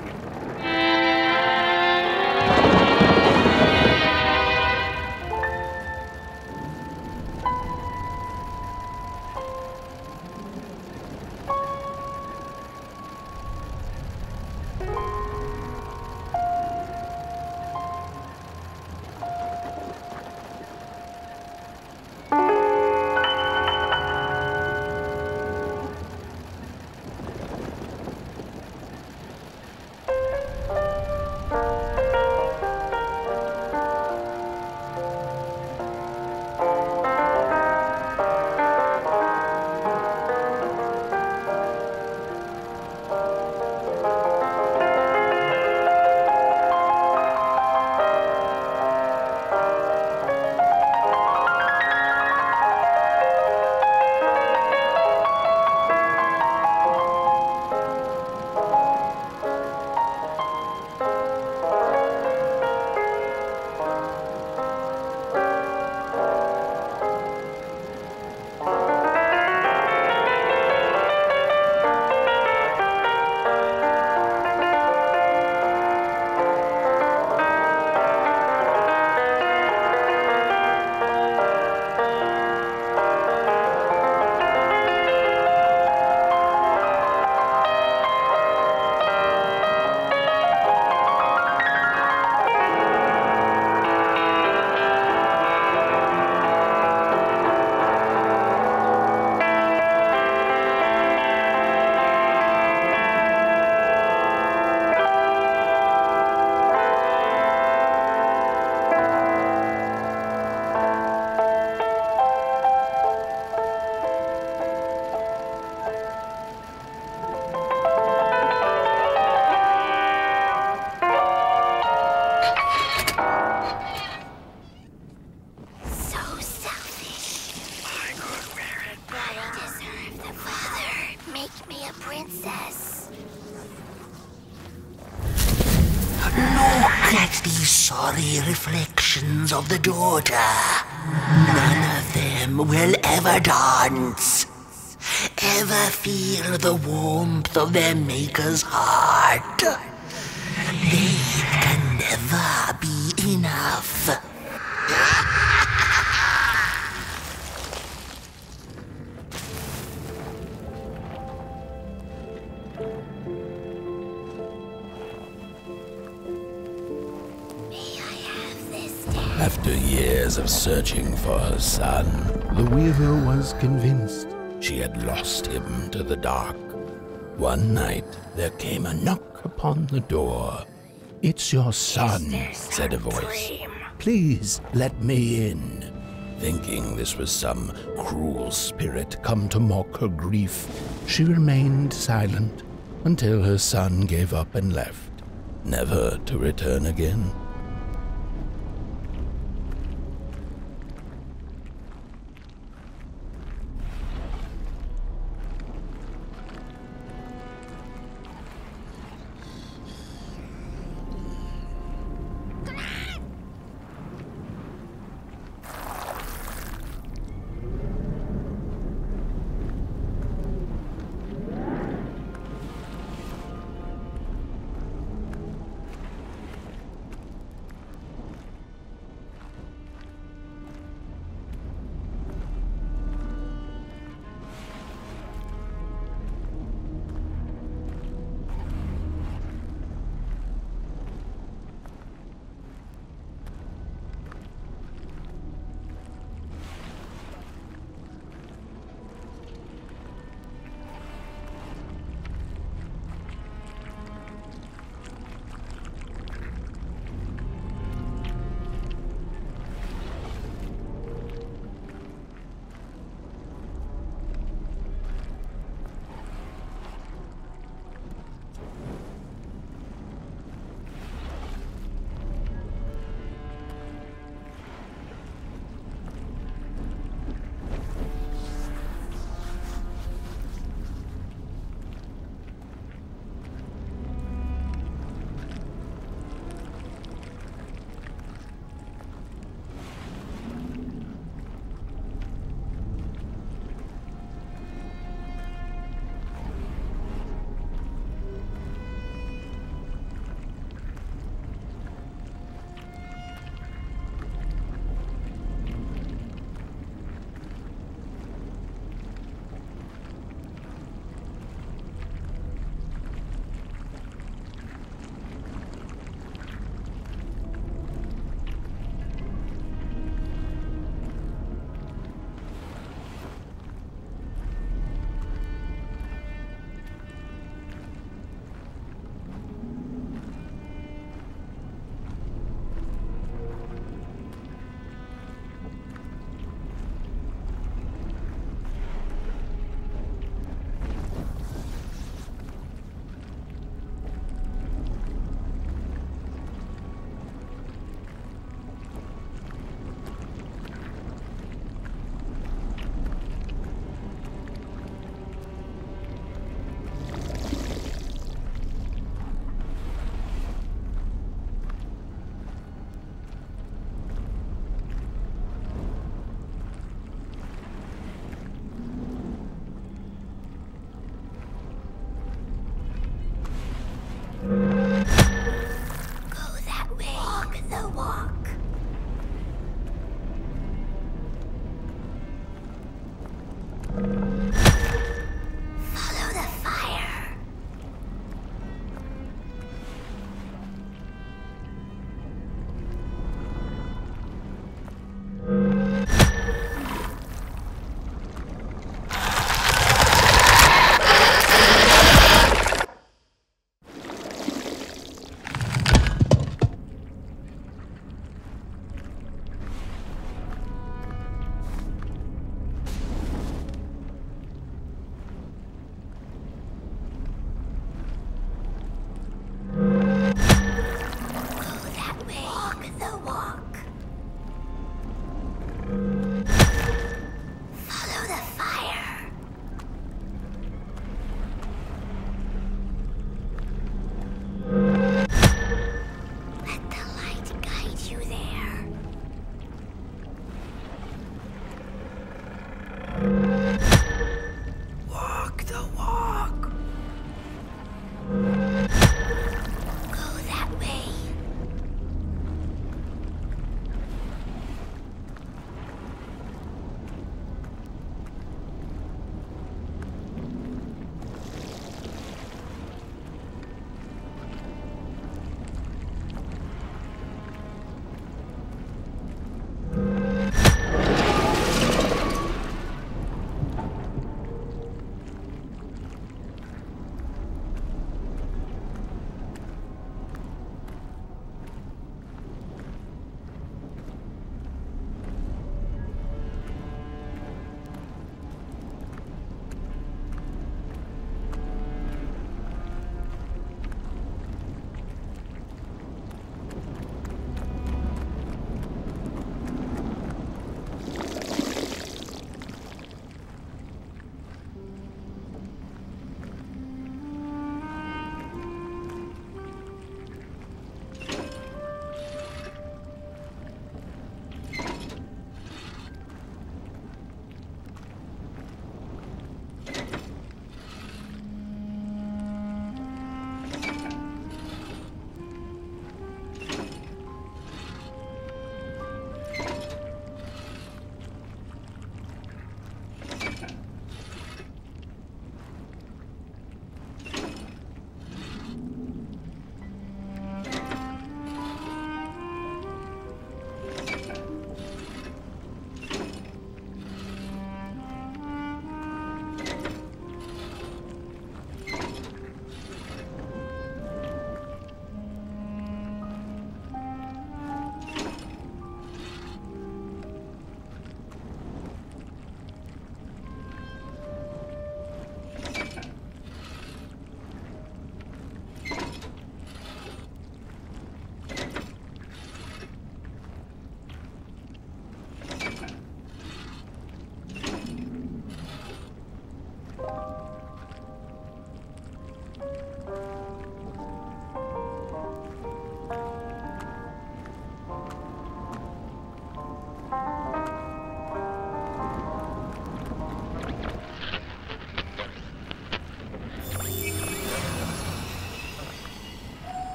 Sorry reflections of the daughter. None of them will ever dance. Ever feel the warmth of their maker's heart. They can never be enough. After years of searching for her son, the weaver was convinced she had lost him to the dark. One night, there came a knock upon the door. "It's your son," said a voice. "Please let me in." Thinking this was some cruel spirit come to mock her grief, she remained silent until her son gave up and left, never to return again.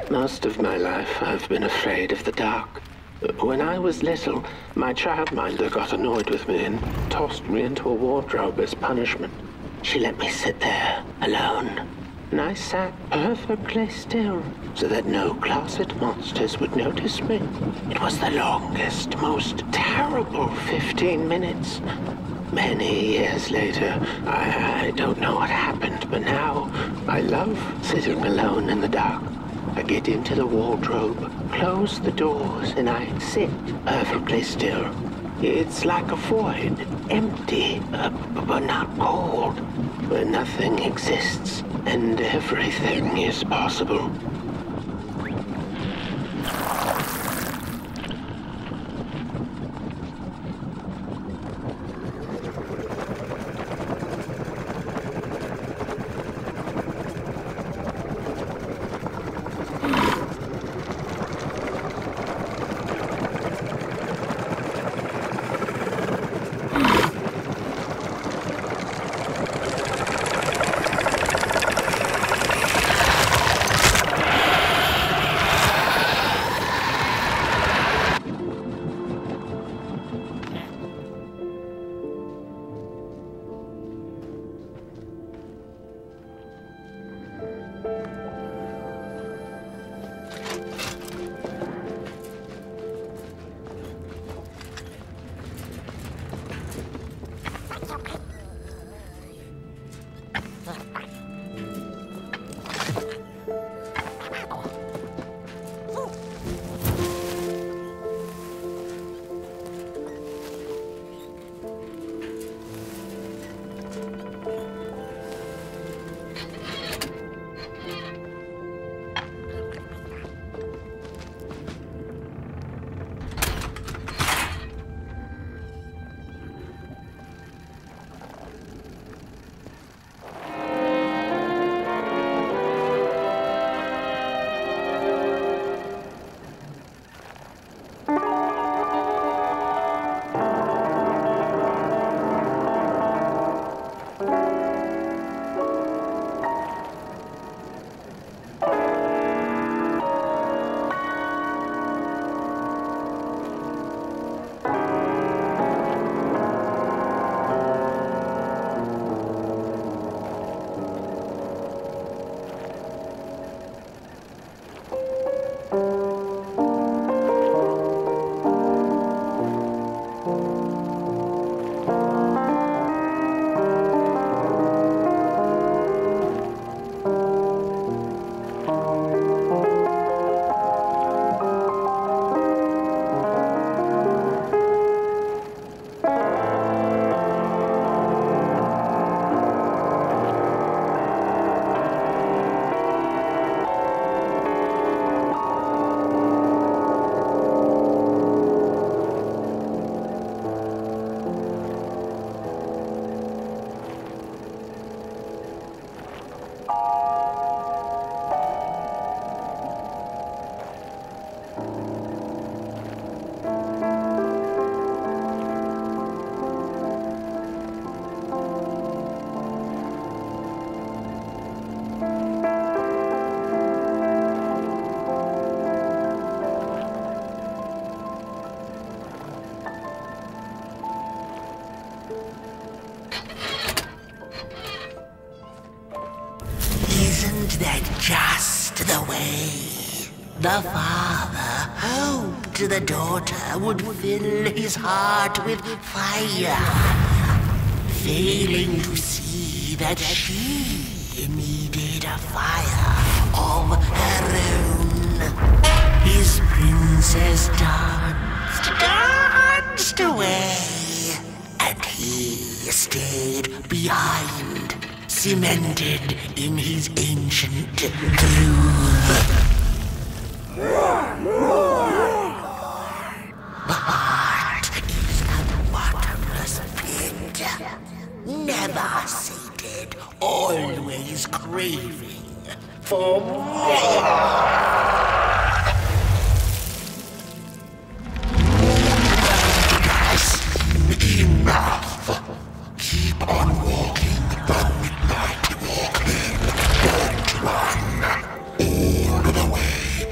Most of my life, I've been afraid of the dark. When I was little, my childminder got annoyed with me and tossed me into a wardrobe as punishment. She let me sit there, alone. And I sat perfectly still, so that no closet monsters would notice me. It was the longest, most terrible 15 minutes. Many years later, I don't know what happened, but now I love sitting alone in the dark. I get into the wardrobe, close the doors, and I sit perfectly still. It's like a void, empty, but not cold, where nothing exists and everything is possible. Just the way the father hoped the daughter would fill his heart with fire, failing to see that she needed a fire of her own. His princess danced away, and he stayed behind, cemented in his ancient groove. The heart is a bottomless pit, never sated, always craving for more. Enough. Keep on walking the midnight walking. Don't run all the way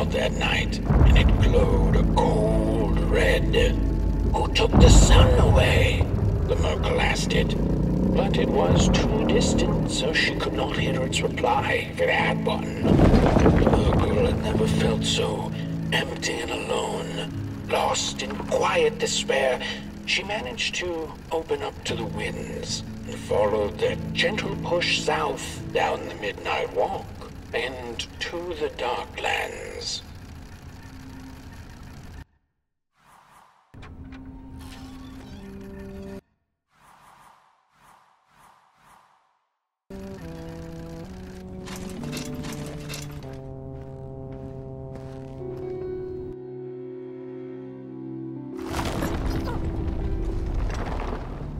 out that night, and it glowed a cold red. Who took the sun away? The Merkle asked it. But it was too distant, so she could not hear its reply if it had one. The Merkle had never felt so empty and alone. Lost in quiet despair, she managed to open up to the winds and followed their gentle push south down the midnight walk and to the Darklands.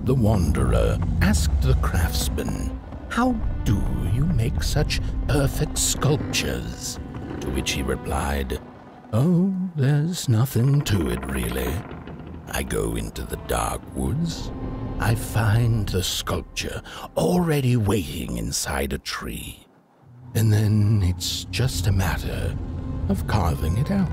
The Wanderer asked the craftsman, "How do you make such perfect sculptures?" To which he replied, "Oh, there's nothing to it really. I go into the dark woods. I find the sculpture already waiting inside a tree. And then it's just a matter of carving it out."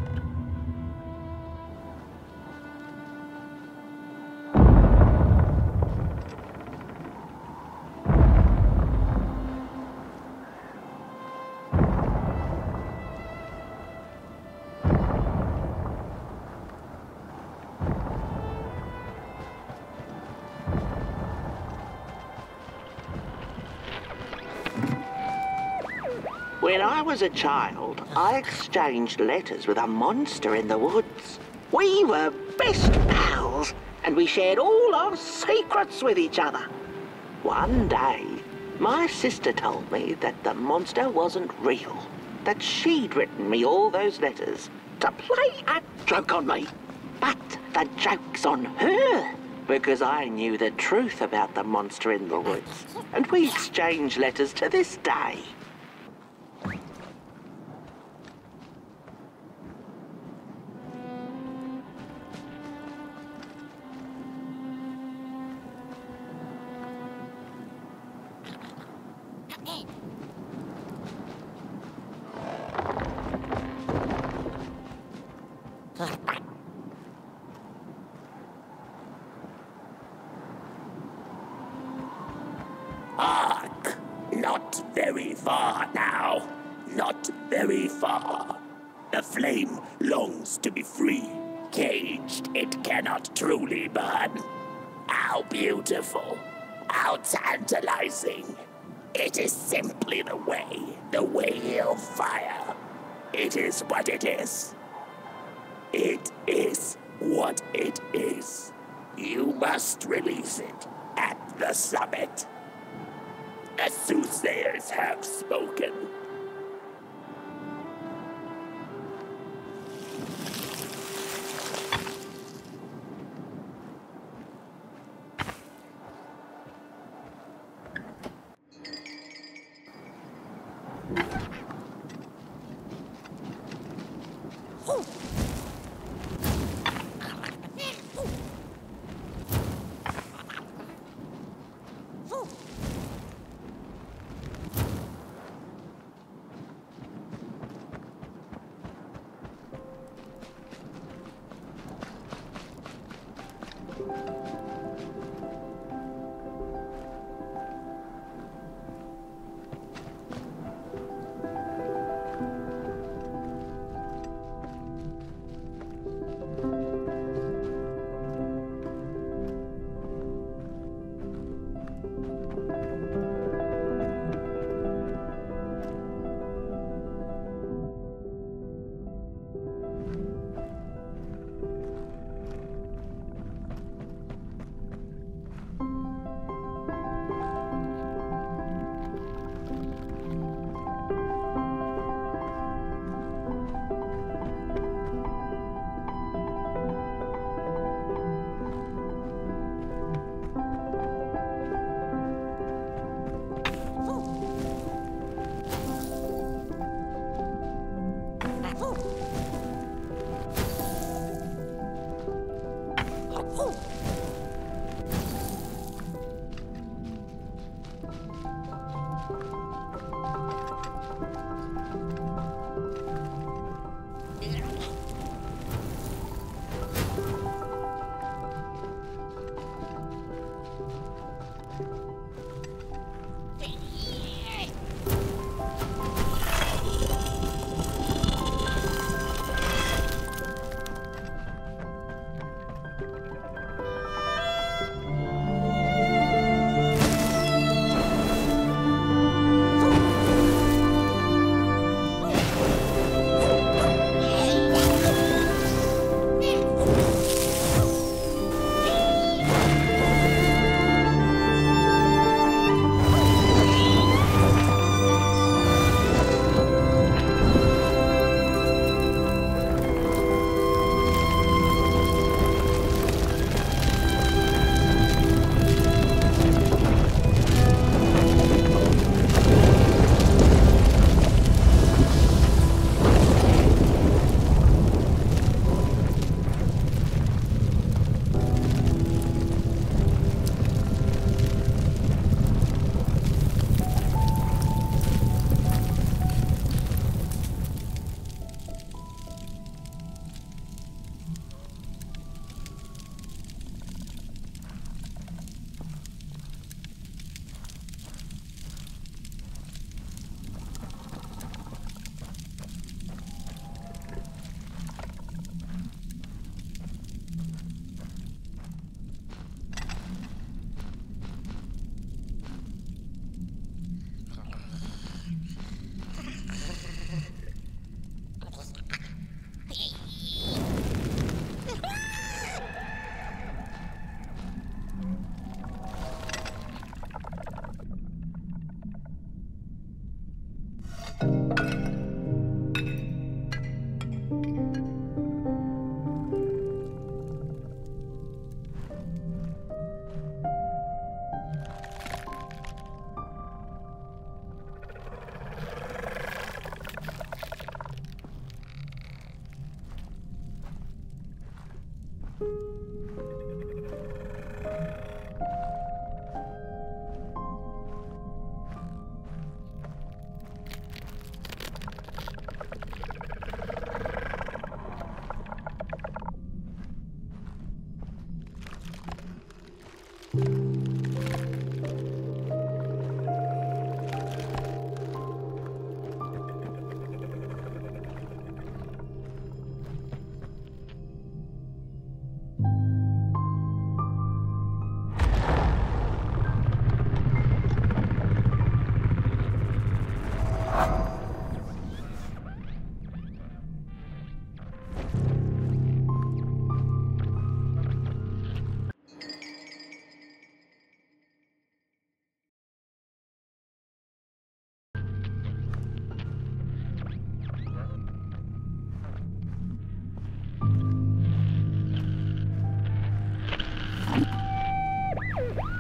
When I was a child, I exchanged letters with a monster in the woods. We were best pals, and we shared all our secrets with each other. One day, my sister told me that the monster wasn't real, that she'd written me all those letters to play a joke on me. But the joke's on her, because I knew the truth about the monster in the woods, and we exchange letters to this day. Hark! Not very far now. Not very far. The flame longs to be free. Caged, it cannot truly burn. How beautiful. How tantalizing. It is simply the way of fire. It is what it is. It is what it is. You must release it at the summit. The soothsayers have spoken.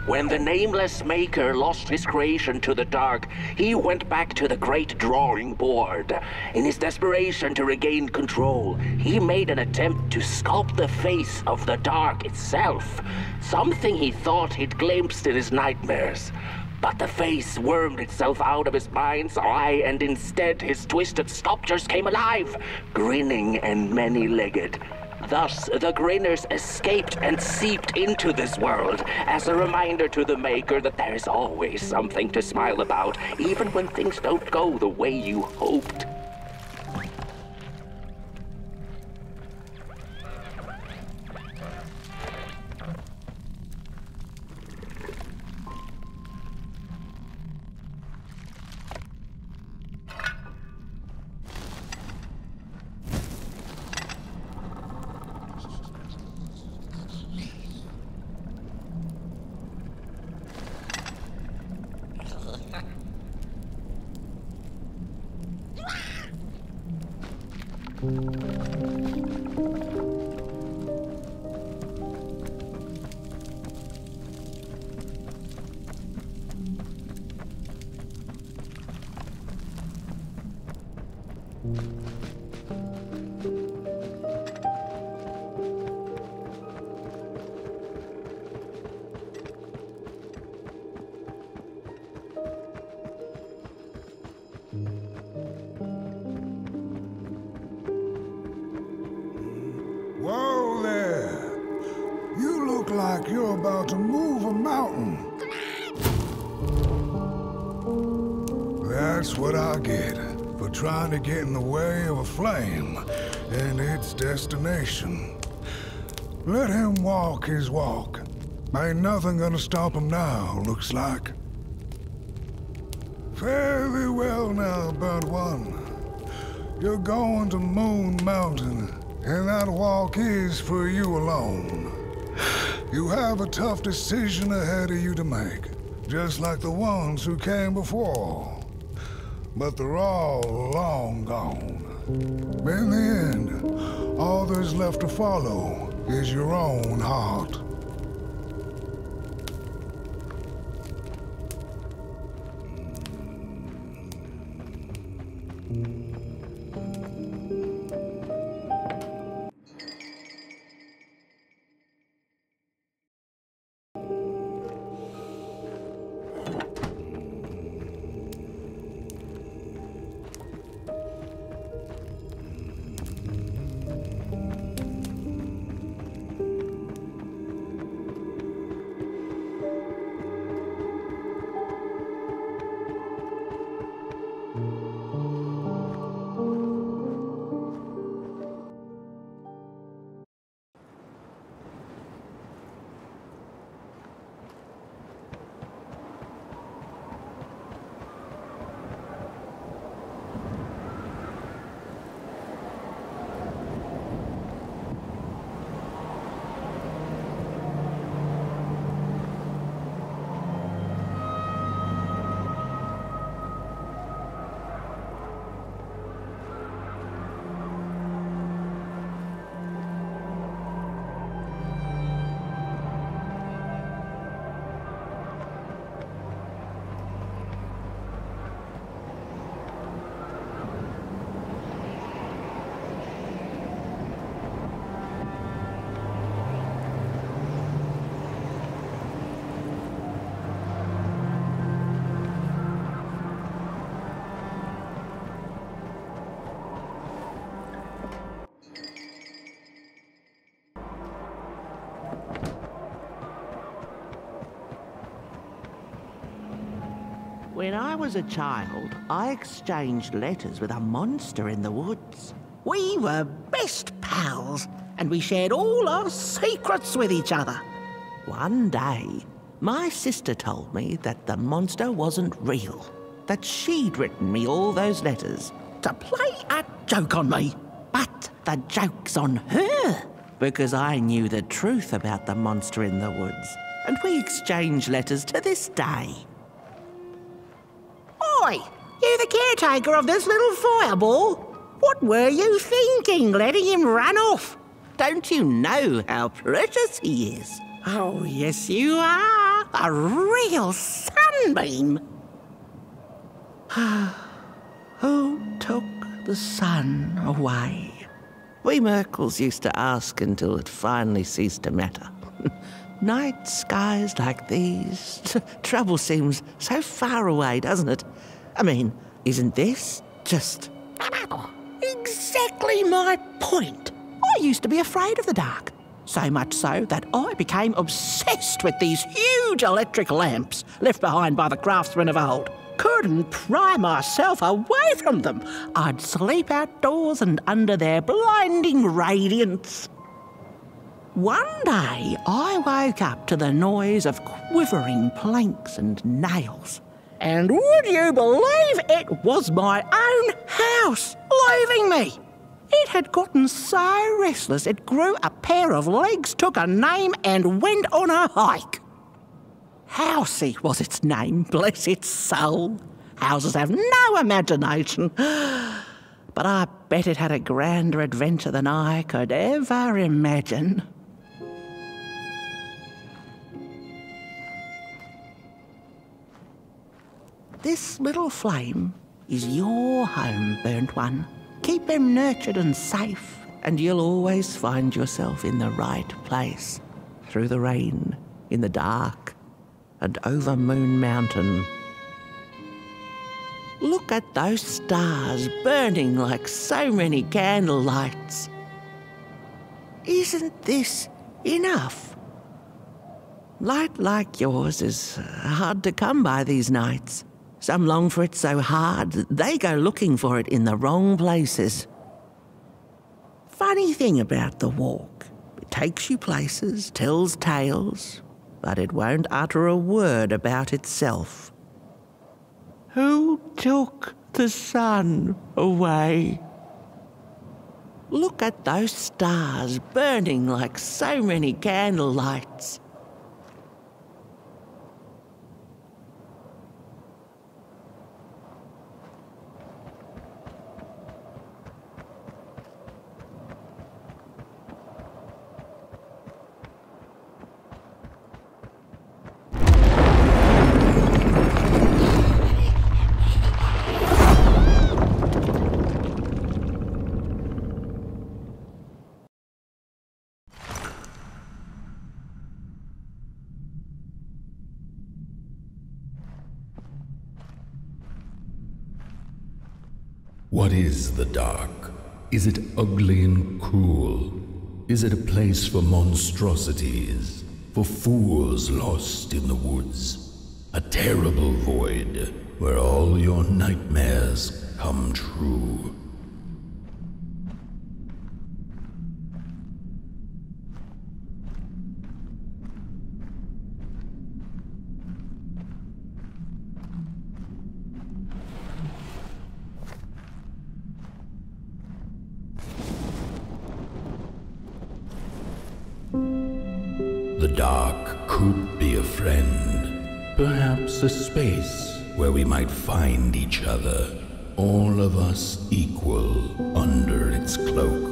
When the nameless maker lost his creation to the dark, he went back to the great drawing board. In his desperation to regain control, he made an attempt to sculpt the face of the dark itself, something he thought he'd glimpsed in his nightmares. But the face wormed itself out of his mind's eye, and instead his twisted sculptures came alive, grinning and many-legged. Thus, the grinners escaped and seeped into this world as a reminder to the maker that there is always something to smile about, even when things don't go the way you hoped. Whoa there! You look like you're about to move a mountain. That's what I get for trying to get in the way of a flame and its destination. Let him walk his walk. Ain't nothing gonna stop him now, looks like. Fare thee well now, burnt one. You're going to Moon Mountain, and that walk is for you alone. You have a tough decision ahead of you to make, just like the ones who came before. But they're all long gone. In the end, all there's left to follow is your own heart. When I was a child, I exchanged letters with a monster in the woods. We were best pals, and we shared all our secrets with each other. One day, my sister told me that the monster wasn't real, that she'd written me all those letters to play a joke on me. But the joke's on her, because I knew the truth about the monster in the woods, and we exchange letters to this day. Oi! You the caretaker of this little fireball? What were you thinking, letting him run off? Don't you know how precious he is? Oh, yes you are. A real sunbeam. Who took the sun away? We Merkles used to ask until it finally ceased to matter. Night skies like these. Trouble seems so far away, doesn't it? I mean, isn't this just exactly my point? I used to be afraid of the dark. So much so that I became obsessed with these huge electric lamps left behind by the craftsmen of old. Couldn't pry myself away from them. I'd sleep outdoors and under their blinding radiance. One day, I woke up to the noise of quivering planks and nails. And would you believe it was my own house leaving me? It had gotten so restless it grew a pair of legs, took a name and went on a hike. Housey was its name, bless its soul. Houses have no imagination. But I bet it had a grander adventure than I could ever imagine. This little flame is your home, burnt one. Keep him nurtured and safe, and you'll always find yourself in the right place. Through the rain, in the dark, and over Moon Mountain. Look at those stars burning like so many candle lights. Isn't this enough? Light like yours is hard to come by these nights. Some long for it so hard, they go looking for it in the wrong places. Funny thing about the walk, it takes you places, tells tales, but it won't utter a word about itself. Who took the sun away? Look at those stars burning like so many candle lights. What is the dark? Is it ugly and cruel? Is it a place for monstrosities, for fools lost in the woods? A terrible void where all your nightmares come true. The dark could be a friend, perhaps a space where we might find each other, all of us equal under its cloak.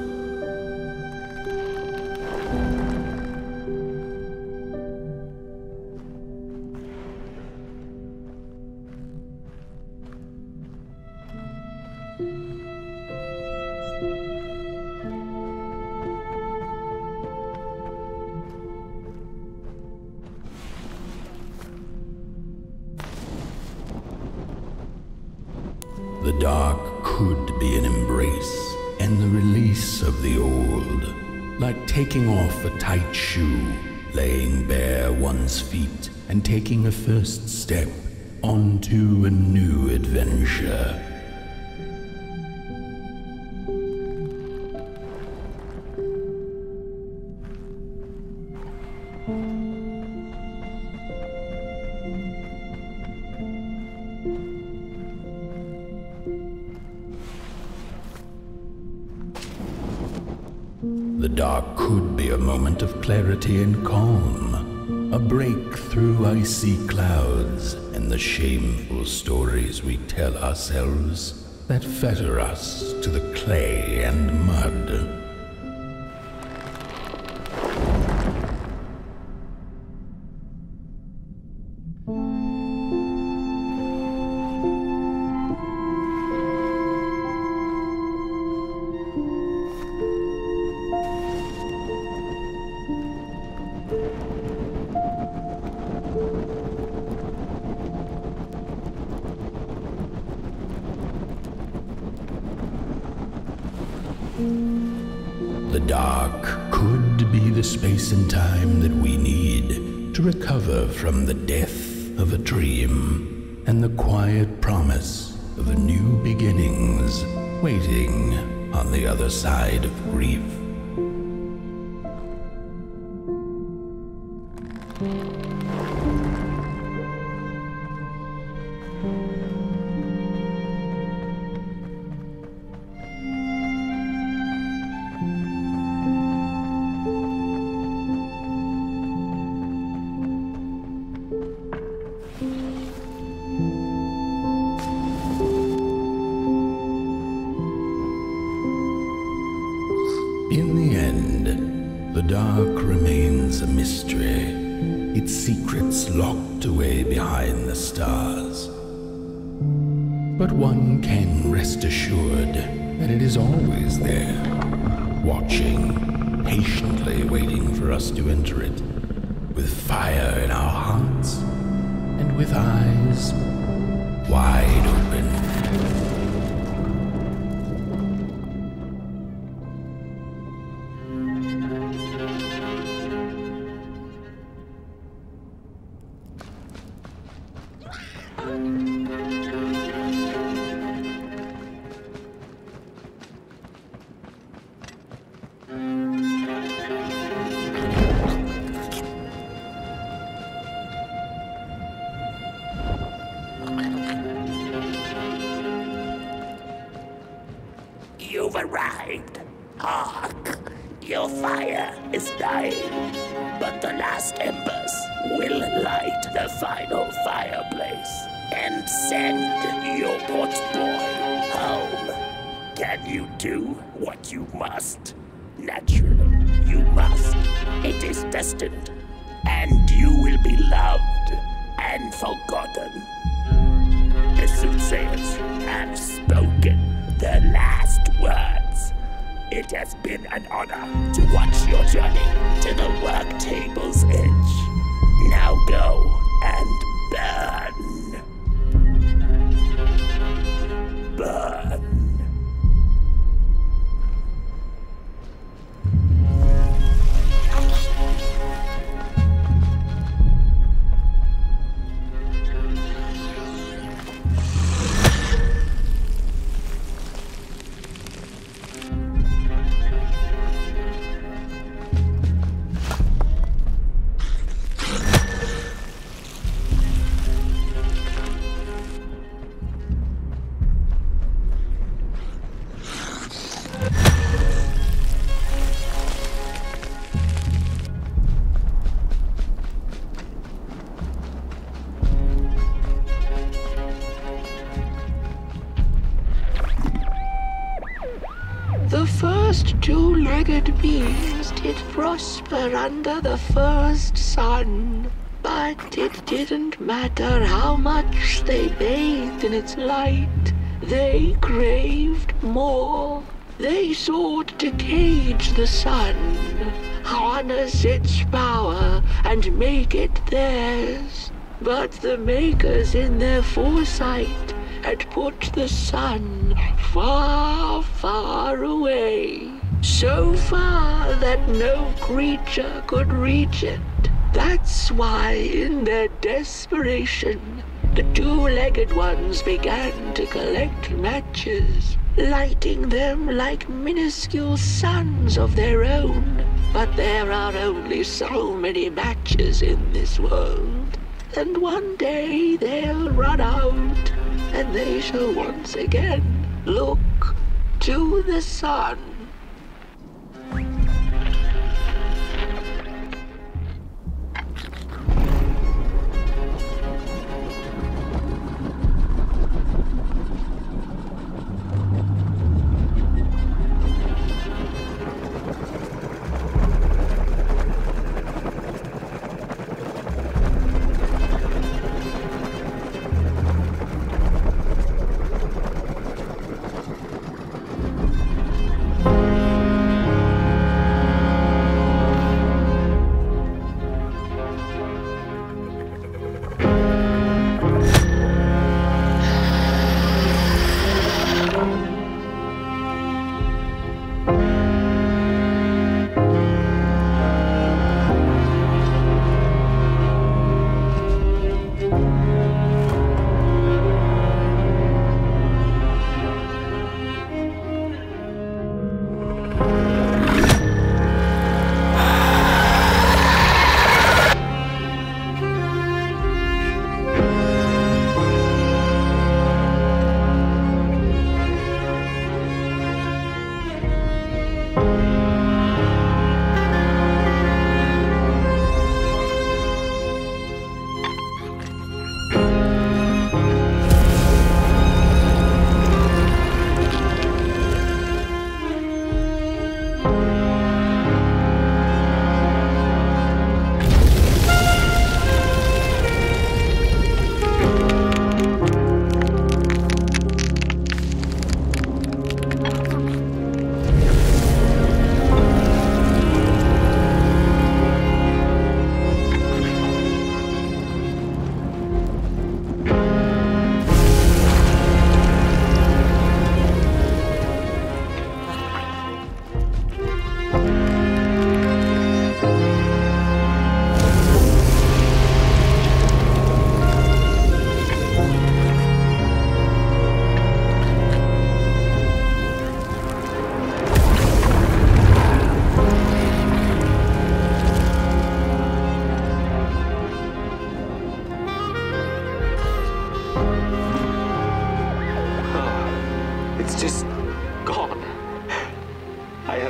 The dark could be an embrace and the release of the old, like taking off a tight shoe, laying bare one's feet and taking a first step onto a new adventure. The dark could be a moment of clarity and calm, a break through icy clouds and the shameful stories we tell ourselves that fetter us to the clay and mud. The dark could be the space and time that we need to recover from the death of a dream and the quiet promise of new beginnings waiting on the other side of grief. In the end, the dark remains a mystery, its secrets locked away behind the stars. But one can rest assured that it is always there, watching, patiently waiting for us to enter it, with fire in our hearts and with eyes wide open. You've arrived. Hark! Your fire is dying, but the last embers will light the final fireplace and send your poor boy home. Can you do what you must? Naturally, you must. It is destined, and you will be loved and forgotten. The soothsayers have spoken the last words. It has been an honor to watch your journey to the work table's edge. Now go and burn. Burn. The first two-legged beings did prosper under the first sun, but it didn't matter how much they bathed in its light. They craved more. They sought to cage the sun, harness its power, and make it theirs. But the makers in their foresight had put the sun far, far away. So far that no creature could reach it. That's why, in their desperation, the two-legged ones began to collect matches, lighting them like minuscule suns of their own. But there are only so many matches in this world, and one day they'll run out, and they shall once again look to the sun.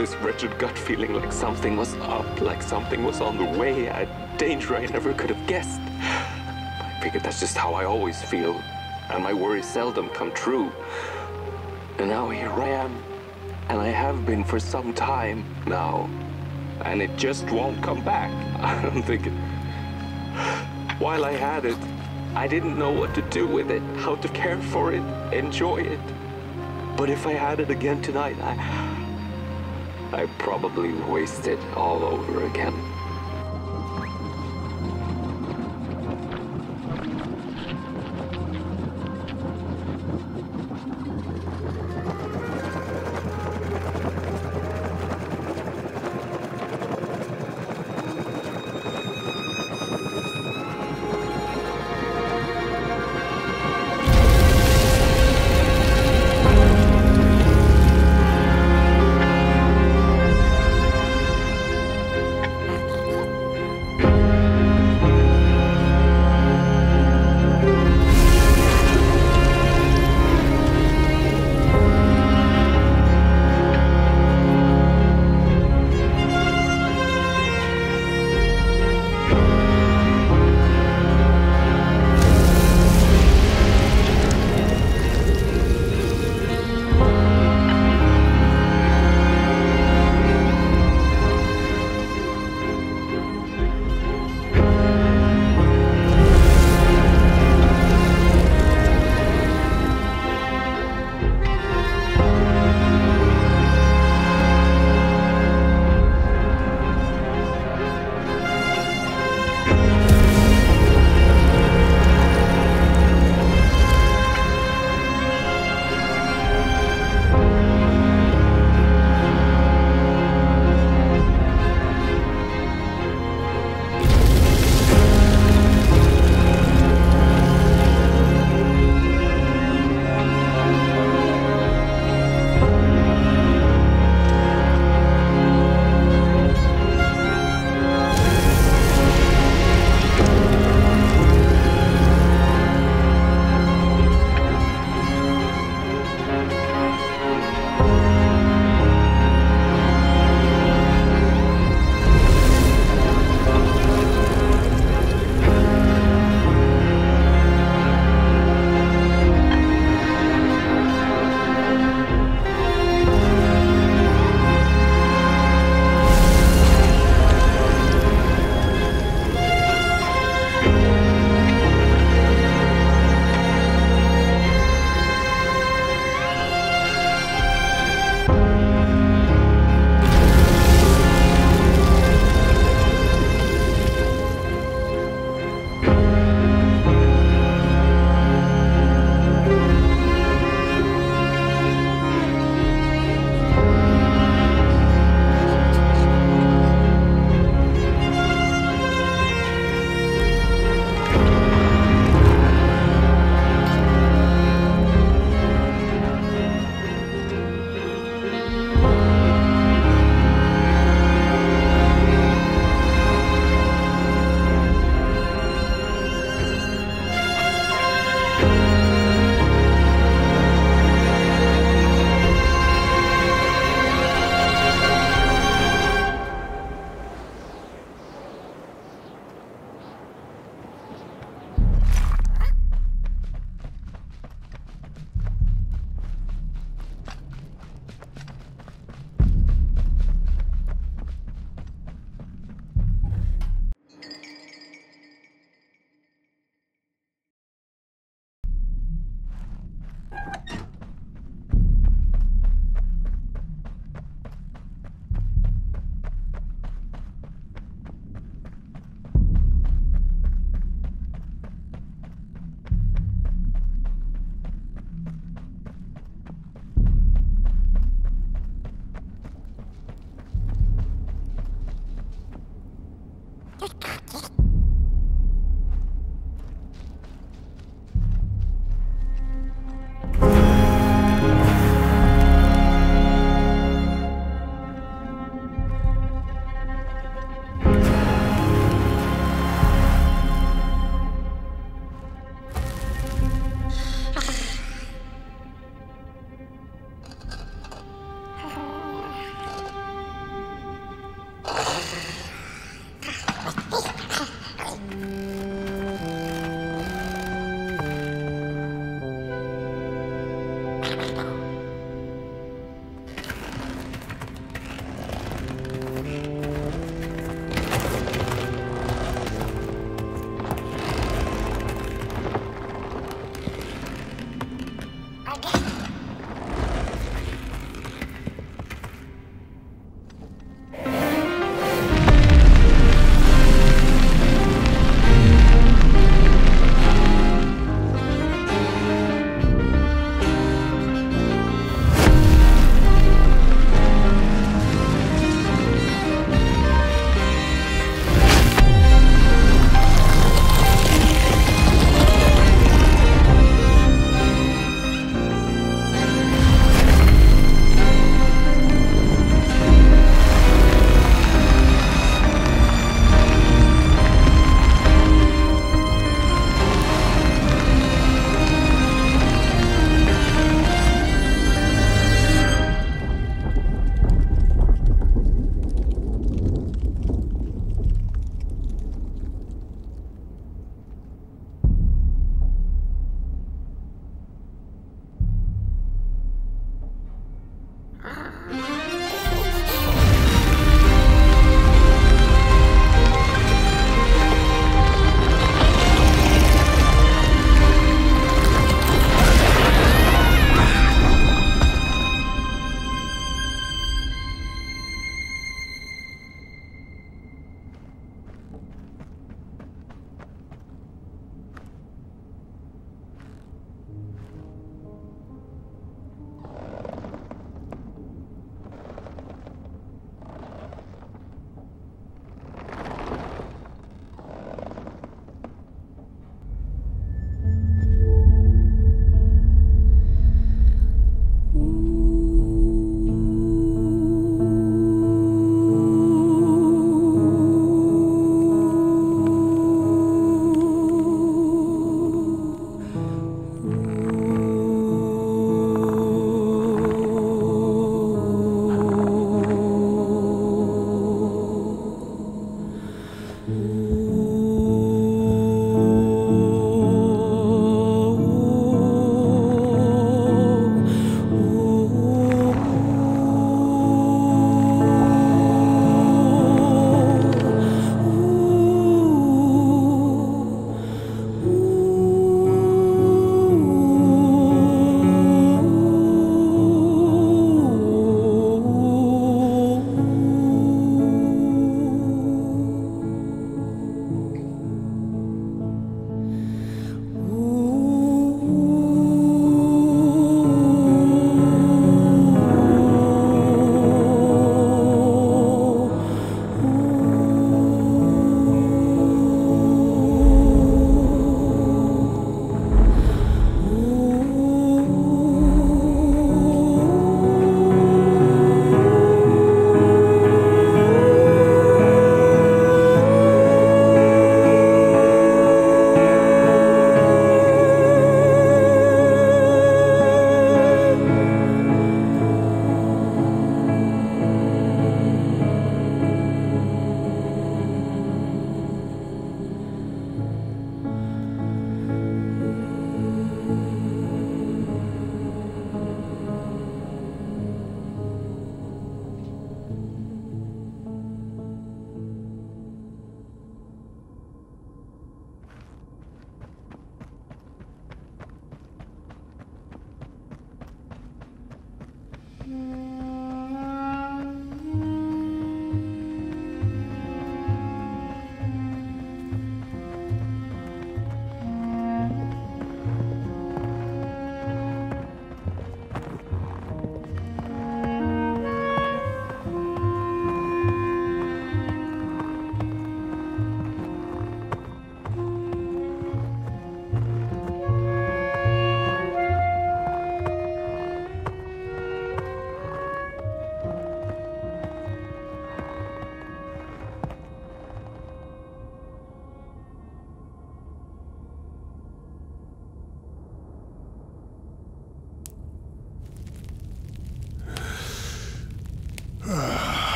this wretched gut feeling like something was up, like something was on the way, a danger I never could have guessed. I figured that's just how I always feel, and my worries seldom come true. And now here I am, and I have been for some time now, and it just won't come back. I'm thinking, while I had it, I didn't know what to do with it, how to care for it, enjoy it. But if I had it again tonight, I'd probably waste it all over again.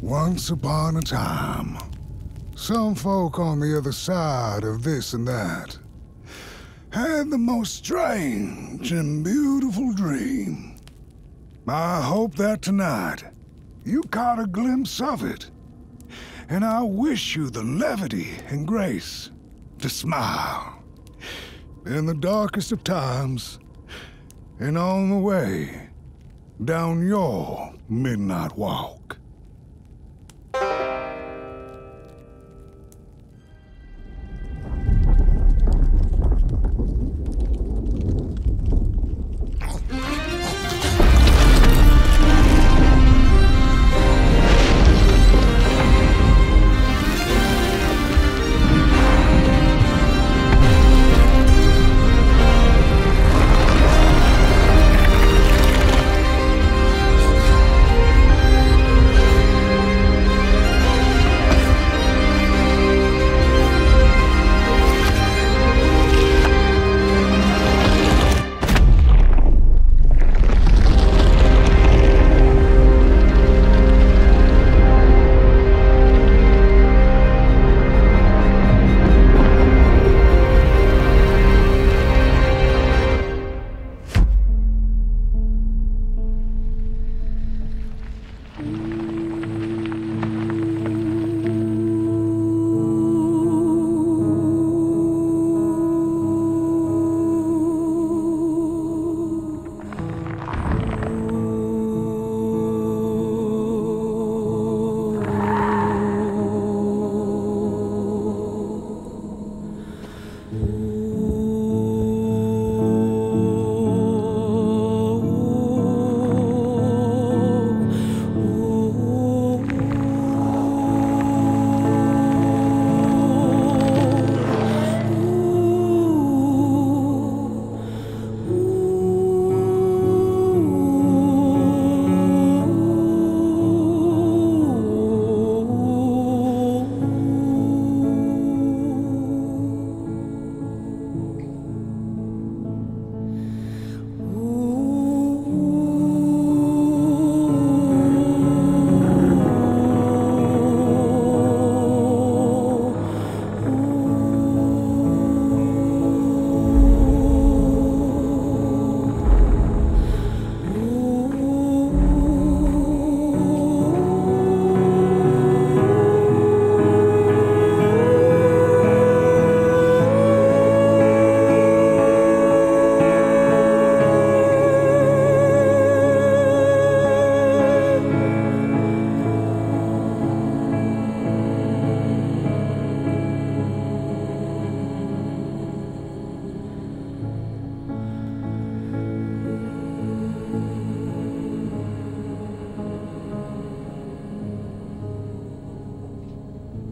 Once upon a time, some folk on the other side of this and that had the most strange and beautiful dream. I hope that tonight you caught a glimpse of it, and I wish you the levity and grace to smile in the darkest of times and on the way down your midnight walk.